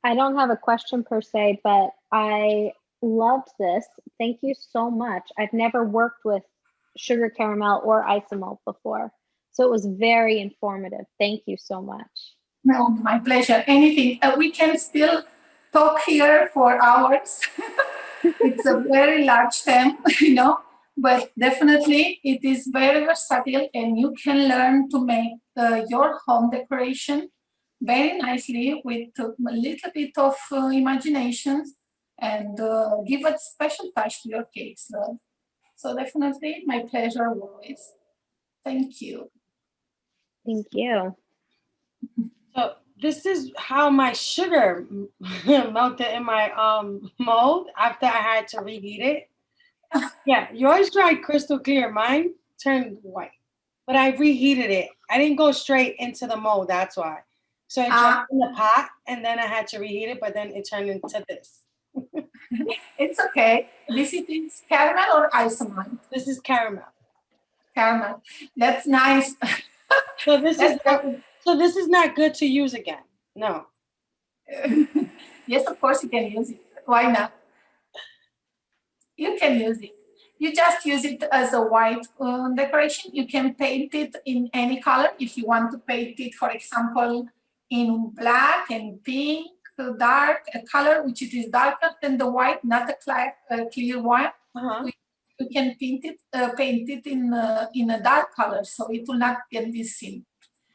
I don't have a question per se, but I loved this. Thank you so much. I've never worked with sugar caramel or isomalt before, so it was very informative. Thank you so much. No, my pleasure. Anything. We can still talk here for hours. It's a very large theme, you know, but definitely it is very versatile, and you can learn to make your home decoration very nicely with a little bit of imagination, and give a special touch to your cakes. So definitely my pleasure always. Thank you. Thank you. So this is how my sugar melted in my mold after I had to reheat it. Yeah, yours dried crystal clear. Mine turned white, but I reheated it. I didn't go straight into the mold. That's why. So it dried in the pot, and then I had to reheat it, but then it turned into this. It's okay. This is caramel or isomalt? This is caramel. Caramel. That's nice. So this is not good to use again. No. Yes, of course you can use it. Why not? You can use it. You just use it as a white decoration. You can paint it in any color. If you want to paint it, for example, in black and pink, dark, a color which it is darker than the white, not a clear one. You can paint it in a dark color, so it will not get this seen.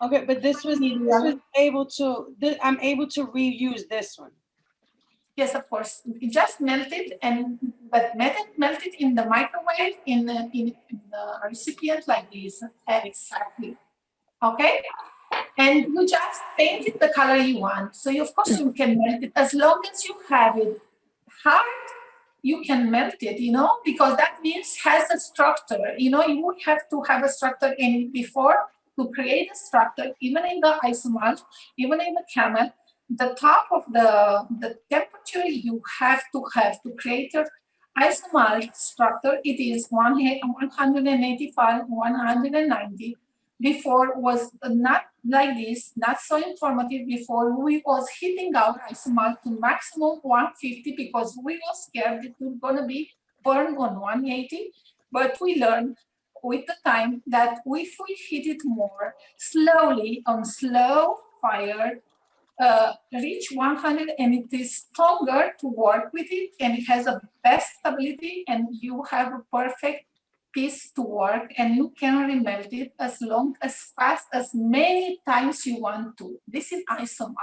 Okay, but this was able to. I'm able to reuse this one. Yes, of course. You just melt it, but melt it in the microwave in the recipient like this. Exactly. Okay. And you just paint it the color you want. So of course you can melt it as long as you have it hard. You can melt it, you know, because that means has a structure. You know, you would have to have a structure in it before to create a structure, even in the isomalt, even in the caramel. The top of the temperature you have to create your isomalt structure. It is 185, 190. Before was not like this, not so informative. Before we was heating our isomalt to maximum 150 because we were scared it was gonna be burned on 180. But we learned with the time that if we heat it more slowly on slow fire, reach 100, and it is stronger to work with it, and it has a best stability, and you have a perfect piece to work, and you can remelt it as fast as many times you want to. This is Isomalt.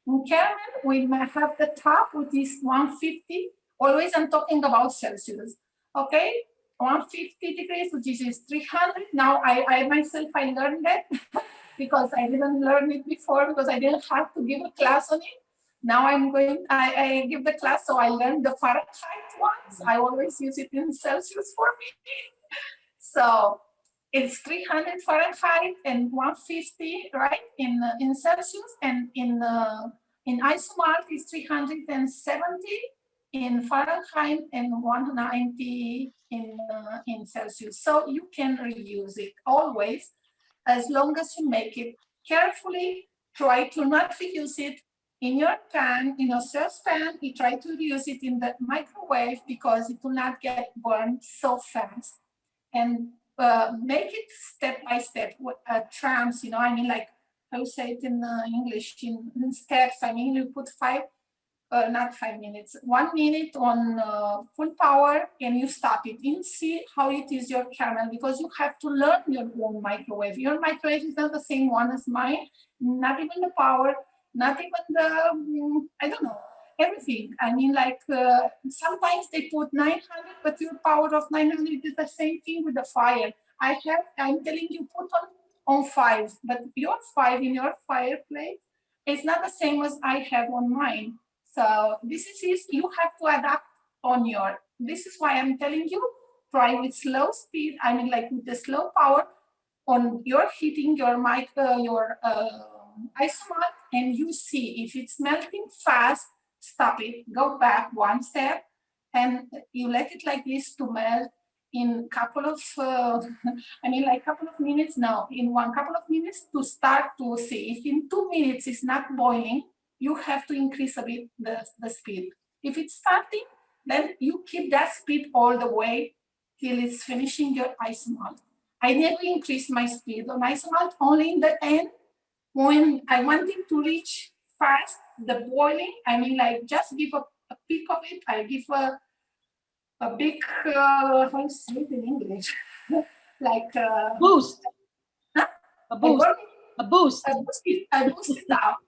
In caramel, we may have the top, which is 150. Always I'm talking about Celsius. Okay, 150 degrees, which is 300. Now I myself, I learned that because I didn't learn it before, because I didn't have to give a class on it. Now I give the class, so I learned the Fahrenheit ones. I always use it in Celsius for me. So it's 300 Fahrenheit and 150, right, in Celsius, and in Isomalt is 370 in Fahrenheit and 190 in Celsius. So you can reuse it always, as long as you make it carefully. Try to not reuse it in your pan, in your saucepan. You try to reuse it in the microwave because it will not get burned so fast. And make it step by step, trams, I mean, like I would say it in English, in steps. I mean, you put not 5 minutes, 1 minute on full power, and you stop it and see how it is your caramel, because you have to learn your own microwave. Your microwave is not the same one as mine, not even the power, not even the, I don't know, everything. I mean, like sometimes they put 900, but your power of 900 is the same thing with the fire. I'm telling you, put on 5, but your 5 in your fireplace is not the same as I have on mine. So this is, you have to adapt on this is why I'm telling you, try with slow speed. I mean, like with the slow power on your heating, your Isomalt, and you see if it's melting fast, stop it, go back 1 step, and you let it like this to melt in couple of, I mean, like couple of minutes now, in couple of minutes to start to see. If in 2 minutes it's not boiling, you have to increase a bit the speed. If it's starting, then you keep that speed all the way till it's finishing your Isomalt. I never increase my speed on Isomalt, only in the end, when I want it to reach fast, the boiling, I mean, like just give a peak of it. I give a big, how do you say it in English? Like boost. Huh? A boost. A boost. I boost it up,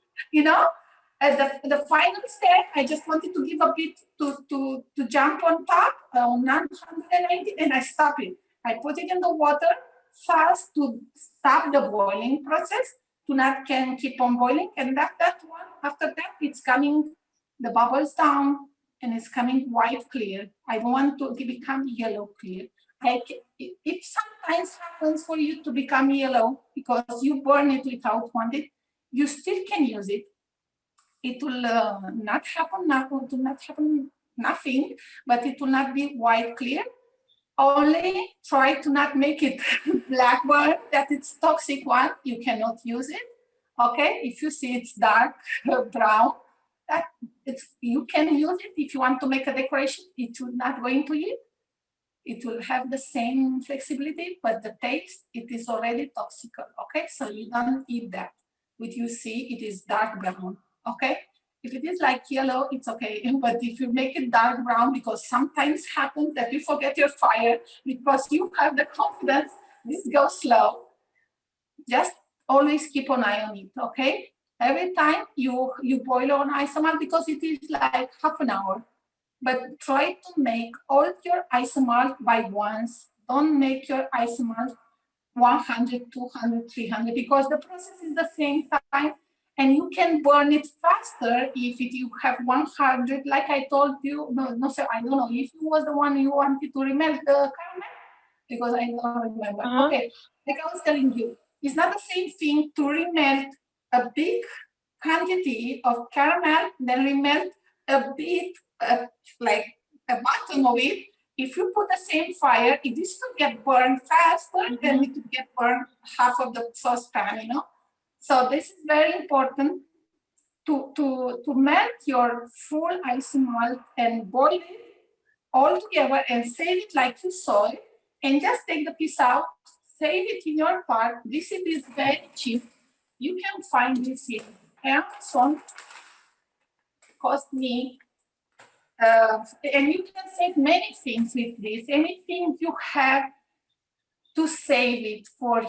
At the final step, I just wanted to give a bit to jump on top on 990, and I stop it. I put it in the water fast to stop the boiling process, to not can keep on boiling. And that one, after that, it's coming, the bubbles down, and it's coming white clear. I don't want to become yellow clear. It sometimes happens for you to become yellow because you burn it without wanting, you still can use it. It will not happen, nothing, but it will not be white clear. Only try to not make it black burn, that it's toxic one, you cannot use it. Okay, if you see it's dark brown, you can use it. If you want to make a decoration, it will not go into it. It will have the same flexibility, but the taste, it is already toxic. Okay, so you don't eat that. What you see, it is dark brown. Okay, if it is like yellow, it's okay. But if you make it dark brown, because sometimes happens that you forget your fire, because you have the confidence, this goes slow. Just always keep an eye on it, okay? Every time you boil on Isomalt, because it is like half an hour. But try to make all your Isomalt by once. Don't make your Isomalt 100, 200, 300, because the process is the same time, and you can burn it faster if you have 100, like I told you. No, sir, I don't know if you was the one you wanted to remelt the caramel, because I don't remember. Okay, like I was telling you, it's not the same thing to remelt a big quantity of caramel than remelt a bit, like a bottom of it. If you put the same fire, it is to get burned faster than it to get burned half of the saucepan, So this is very important to melt your full Isomalt and boil it all together and save it like you saw it. and just take the piece out, save it in your part. This is very cheap. You can find this in Amazon. Cost me, and you can save many things with this. Anything you have to save it for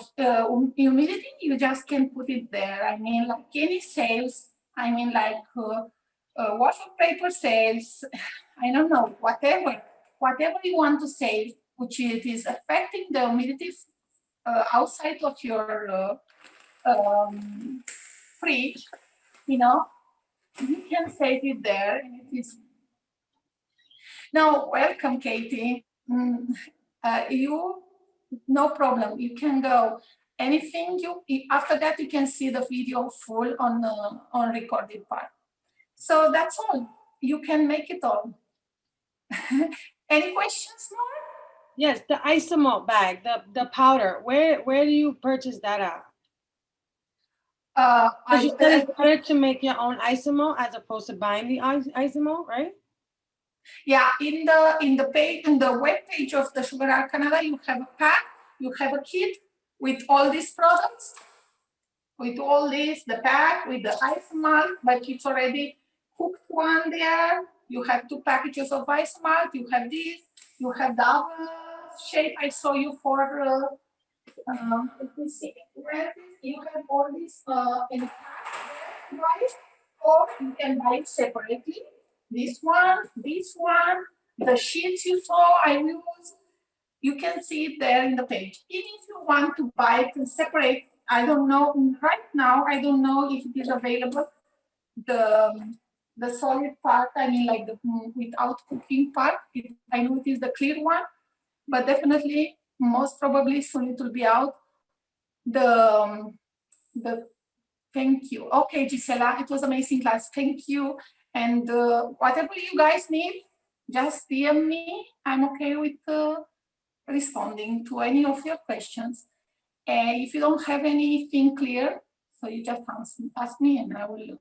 humidity, you just can put it there. I mean, like any sales, I mean, like water paper sales, I don't know, whatever you want to save, which it is affecting the humidity outside of your fridge, you know, you can save it there. And it is. Now, welcome, Katie. You, no problem. You can go. Anything after that, you can see the video full on recorded part. So that's all. You can make it all. Any questions more? Yes, the Isomalt bag, the powder. Where do you purchase that at? You said it's better to make your own Isomalt as opposed to buying the Isomalt, right? Yeah, in the page, in the web page of the Sugar Art Canada, you have a pack, you have a kit with all these products, with all this, the pack with the Isomalt, but it's already cooked one there. You have 2 packages of Isomalt. You have this. You have the other shape I saw you for. Let me see. Where you have all this in a pack, right? Or you can buy it separately. This one, the sheets you saw I used, you can see it there in the page. Even if you want to buy it and separate, I don't know, right now, I don't know if it is available, the solid part, I mean like the without cooking part, I know it is the clear one, but definitely, most probably soon it will be out. The thank you. Okay, Gisela, it was amazing class. Thank you. And whatever you guys need, just DM me. I'm okay with responding to any of your questions. If you don't have anything clear, so you just ask me and I will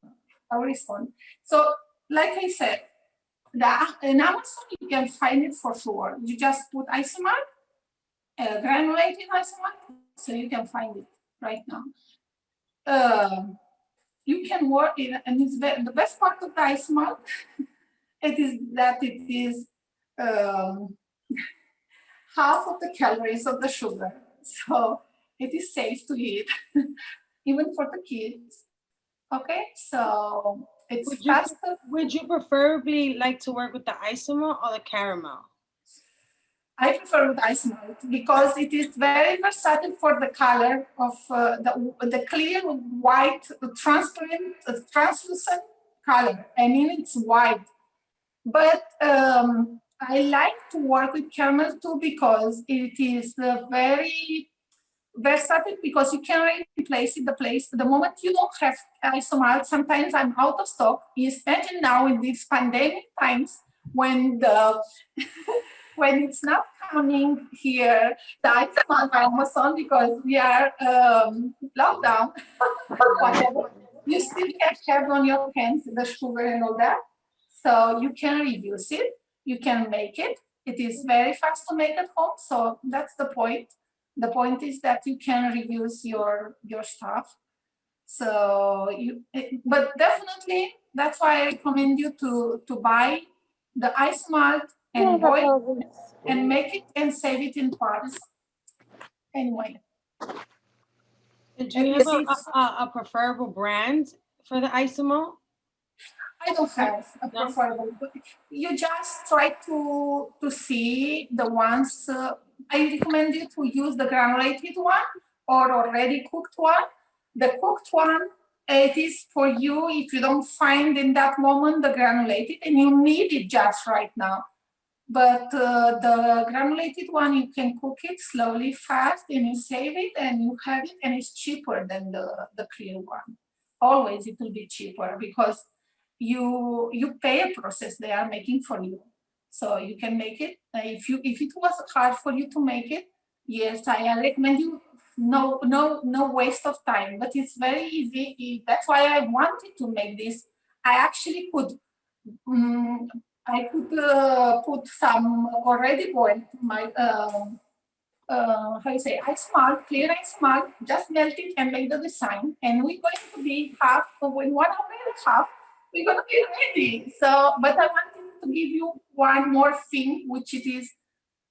respond. So, like I said, in Amazon you can find it for sure. You just put Isomalt, granulated Isomalt, so you can find it right now. You can work in, and it's the best part of the Isomalt, it is that it is half of the calories of the sugar. So it is safe to eat, even for the kids. Okay, so it's faster. Would you preferably like to work with the Isomalt or the caramel? I prefer with Isomalt because it is very versatile for the color of the clear white, transparent, translucent color. I mean, it's white. But I like to work with caramel too because it is very versatile because you can replace it the moment you don't have Isomalt. Sometimes I'm out of stock. Especially now in these pandemic times when when it's not coming here, the Isomalt by Amazon because we are locked down. Whatever, you still can have on your hands the sugar and all that. So you can reduce it, you can make it. It is very fast to make at home, so that's the point. The point is that you can reduce your stuff. So but definitely that's why I recommend you to buy the Isomalt and boil it and make it and save it in parts. Anyway. Do you have a preferable brand for the Isomalt? I don't have a preferable. You just try to see the ones. I recommend you to use the granulated one or already cooked one. The cooked one, it is for you if you don't find in that moment the granulated and you need it just right now. But the granulated one, you can cook it slowly, fast, and you save it and you have it, and it's cheaper than the clear one. Always it will be cheaper because you pay a process they are making for you, so you can make it. If it was hard for you to make it, yes, I recommend you. No waste of time, but it's very easy. That's why I wanted to make this. I actually could. I could put some already boiled how you say, isomalt, clear isomalt, just melt it and make the design. And we're going to be half, in 1 hour and a half, we're going to be ready. So, but I wanted to give you one more thing, which it is,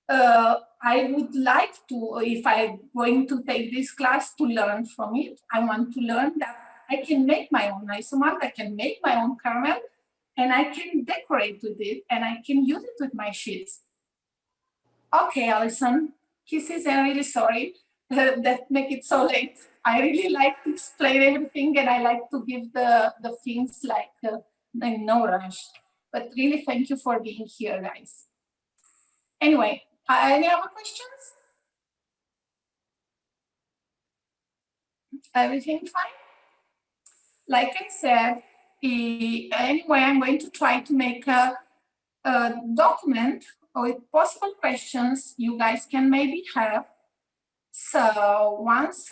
I would like to, if I'm going to take this class, to learn from it. I want to learn that I can make my own isomalt, I can make my own caramel, and I can decorate with it, and I can use it with my sheets. Okay, Alison, kisses, I'm really sorry that make it so late. I really like to explain everything, and I like to give the things like no rush. But really, thank you for being here, guys. Anyway, any other questions? Everything fine? Like I said, anyway, I'm going to try to make a document with possible questions you guys can maybe have. So once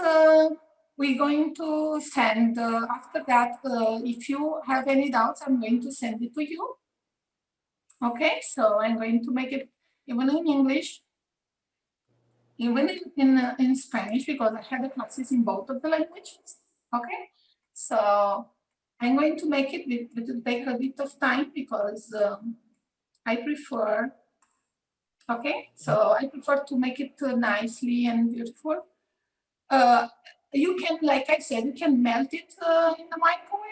we're going to send, after that, if you have any doubts, I'm going to send it to you. Okay, so I'm going to make it even in English, even in Spanish, because I had the classes in both of the languages. Okay, so I'm going to make it, it will take a bit of time because I prefer, okay, so I prefer to make it nicely and beautiful. You can, like I said, you can melt it in the microwaves.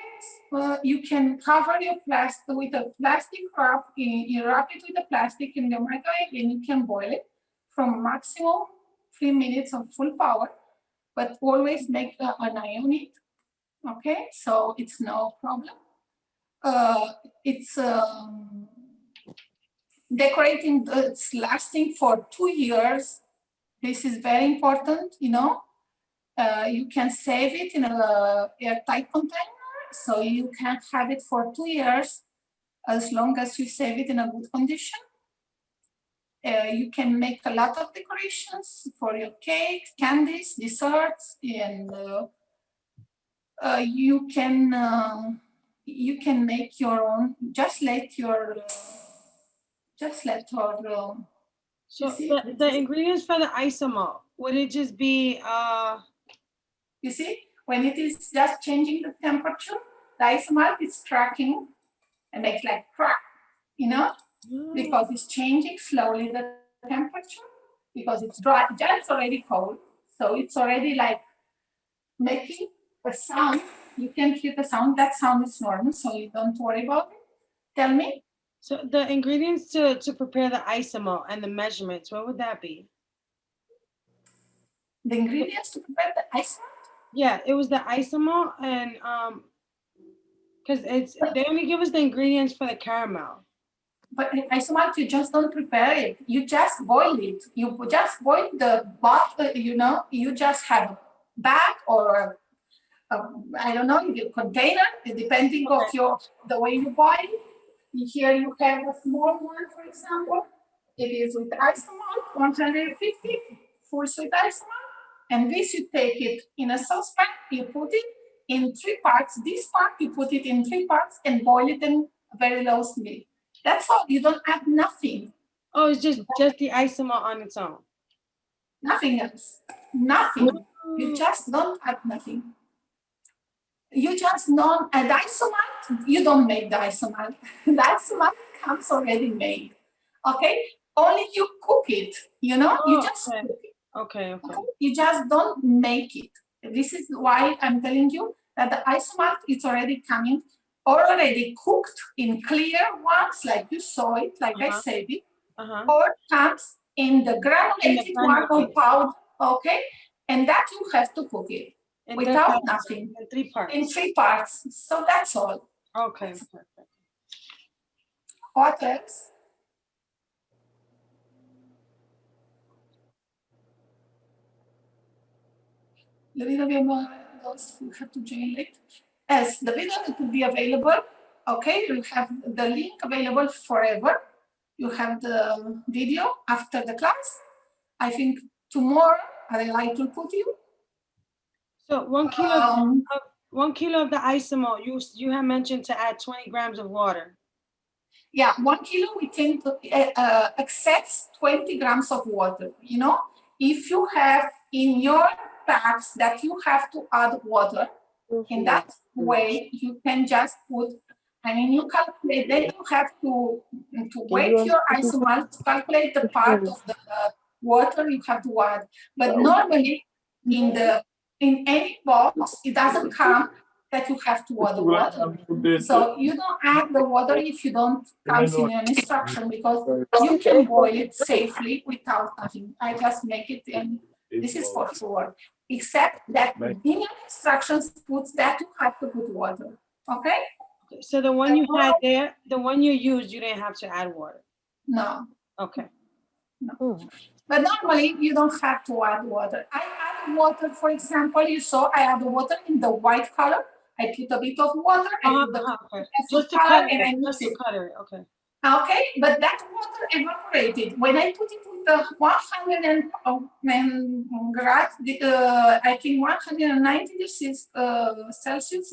You can cover your plastic with a plastic wrap, you wrap it with the plastic in the microwave, and you can boil it from maximum 3 minutes of full power, but always make an eye on it. Okay, so it's no problem. It's decorating, it's lasting for 2 years. This is very important, you know. You can save it in a airtight container, so you can have it for 2 years as long as you save it in a good condition. You can make a lot of decorations for your cakes, candies, desserts, and you can make your own. Just let your So the ingredients for the isomalt, would it just be you see, when it is just changing the temperature, the isomalt is cracking and makes like crack, you know, because it's changing slowly the temperature, because it's dry, it's already cold, so it's already like making a sound. You can hear the sound. That sound is normal, so you don't worry about it. Tell me. So the ingredients to prepare the isomalt and the measurements, what would that be? The ingredients to prepare the isomalt? Yeah, it was the isomalt, and because they only give us the ingredients for the caramel. But isomalt, you just don't prepare it. You just boil it. You just boil the bottle, you know, you just have a bag or I don't know, your container, depending of the way you boil it. Here you have a small one, for example. It is with isomalt, 150, full sweet isomalt. And this, you take it in a saucepan, you put it in 3 parts. This part, you put it in 3 parts and boil it in very low speed. That's all. You don't add nothing. Oh, it's just the isomalt on its own. Nothing else. Nothing. You just don't add nothing. You just don't add isomalt. You don't make the isomalt. The isomalt comes already made. Okay? Only you cook it. You know? You just cook it. Okay. You just don't make it. This is why I'm telling you that the isomalt is already coming, already cooked in clear ones, like you saw it, like I said it, or comes in the granulated one or powder, okay? And that you have to cook it without nothing. In 3 parts. In 3 parts. So that's all. Okay, perfect. What else? The video, those who have to join late. As the video will be available, okay, you have the link available forever. You have the video after the class. I think tomorrow I will put you. So 1 kilo, 1 kilo of the isomalt, you have mentioned to add 20 grams of water. Yeah, 1 kilo we tend to accepts 20 grams of water, you know. if you have in your packs that you have to add water, in that way you can just put, I mean, you calculate, then you have to weight your isomalt to calculate the part of the water you have to add. But normally in any box, it doesn't come that you have to add the water. So you don't add the water if you don't comes in an instruction, because you can boil it safely without nothing. I just make it, and this is for sure. Except that in your instructions puts that you have to put water. Okay? So the one you had there, the one you used, you didn't have to add water. No. Okay. No. But normally you don't have to add water. I add water, for example, you saw I add water in the white color. I put a bit of water, I put the Okay. just color, and I just mix to it. color it. Okay. Okay, but that water evaporated. When I put it with the 100 grad, I think 190 degrees Celsius,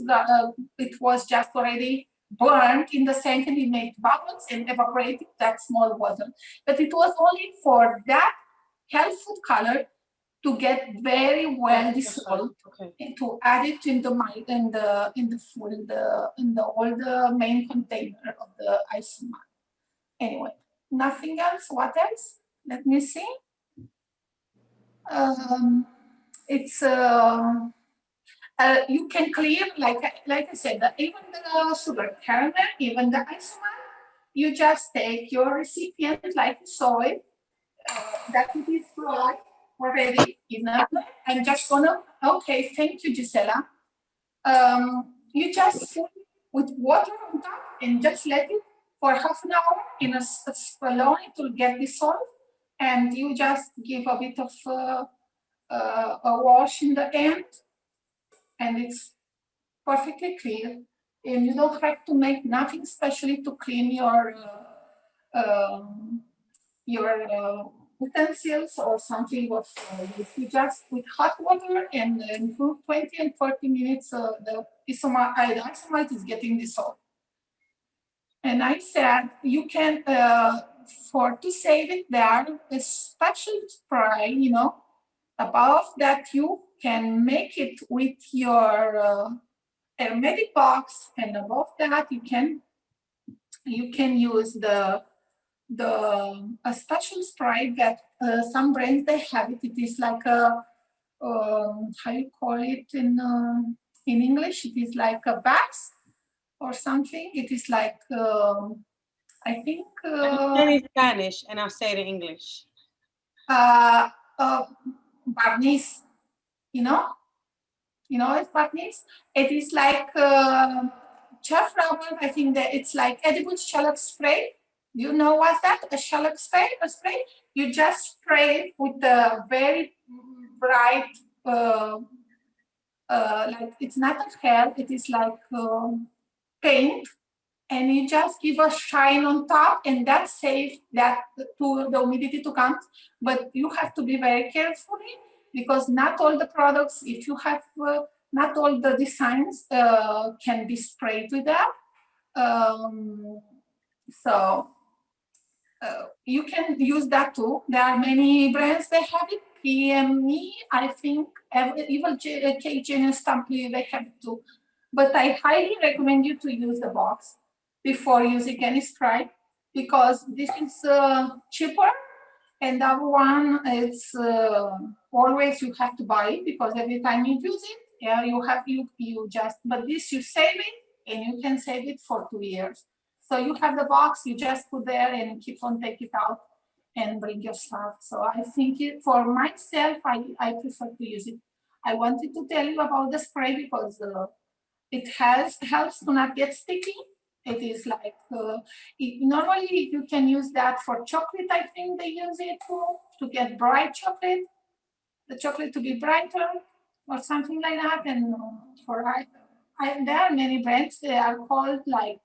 it was just already burned in the sink, and it made bubbles and evaporated that small water. But it was only for that health food color to get very well dissolved, Okay. and to add it in the all the main container of the isomalt. Anyway, nothing else. What else? Let me see. It's you can clear, like I said, even the sugar caramel, even the isomalt. You just take your recipient like you saw it, that it is dry already enough. I'm just gonna. Okay, thank you, Gisela. You just fill it with water on top and just let it for half an hour in a spalone. It will get dissolved, and you just give a bit of a wash in the end, and it's perfectly clear. And you don't have to make nothing especially to clean your utensils or something of this. You just with hot water and for 20 and 30 minutes, the isomalt is getting dissolved. And I said you can, to save it there, a special spray, above that you can make it with your hermetic box, and above that you can use a special spray that some brands they have it. It is like a how you call it in English? It is like a bath or something. It is like I think. In Spanish, and I'll say it in English. Barniz, it's barniz. It is like chef rubber. I think that it's like edible shallot spray. You know what's that? A shallot spray? A spray? You just spray it with a very bright, like it's not a hair, it is like paint, and you just give a shine on top, and that saves that to the humidity to come. But you have to be very careful because not all the products, if you have, not all the designs can be sprayed with that. So you can use that too. There are many brands that have it. PME, I think, even K Genius Stamply, they have it too. But I highly recommend you to use the box before using any spray, because this is cheaper, and that one it's always you have to buy it, because every time you use it, yeah, you just, but this you save it, and you can save it for 2 years. So you have the box, you just put there and keep on take it out and bring your stuff. So I think for myself, I prefer to use it. I wanted to tell you about the spray because it helps to not get sticky. It is like, normally you can use that for chocolate. I think they use it to get bright chocolate, the chocolate to be brighter or something like that. And there are many brands. They are called like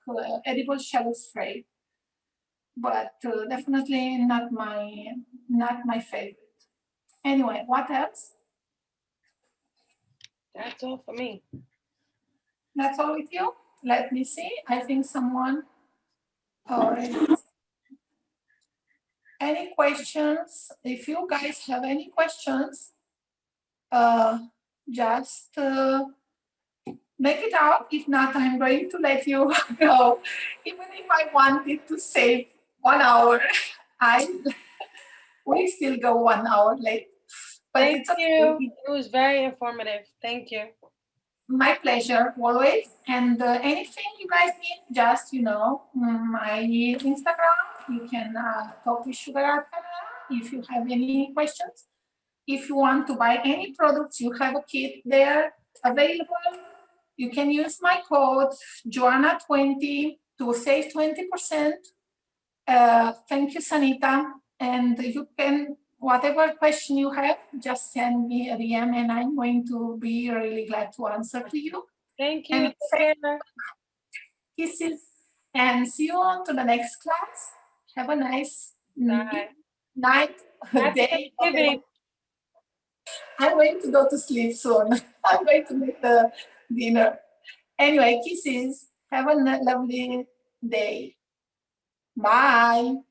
edible shell spray, but definitely not my favorite. Anyway, what else? That's all for me. That's all with you? Let me see. I think someone already. any questions, if you guys have any questions, just make it out. If not, I'm going to let you go. Even if I wanted to save 1 hour, we still go 1 hour late. But Thank it's okay. you. It was very informative. Thank you. My pleasure, always. And anything you guys need, just, my Instagram, you can talk with Sugar Art Canada if you have any questions. If you want to buy any products, you have a kit there available. You can use my code, Joana20, to save 20%. Thank you, Sanita. And you can, whatever question you have, just send me a DM and I'm going to be really glad to answer to you. Thank you. And Take care. kisses. And see you on to the next class. Have a nice Bye. night, Happy day. Thanksgiving. I'm going to go to sleep soon. I'm going to make the dinner. Anyway, kisses. Have a lovely day. Bye.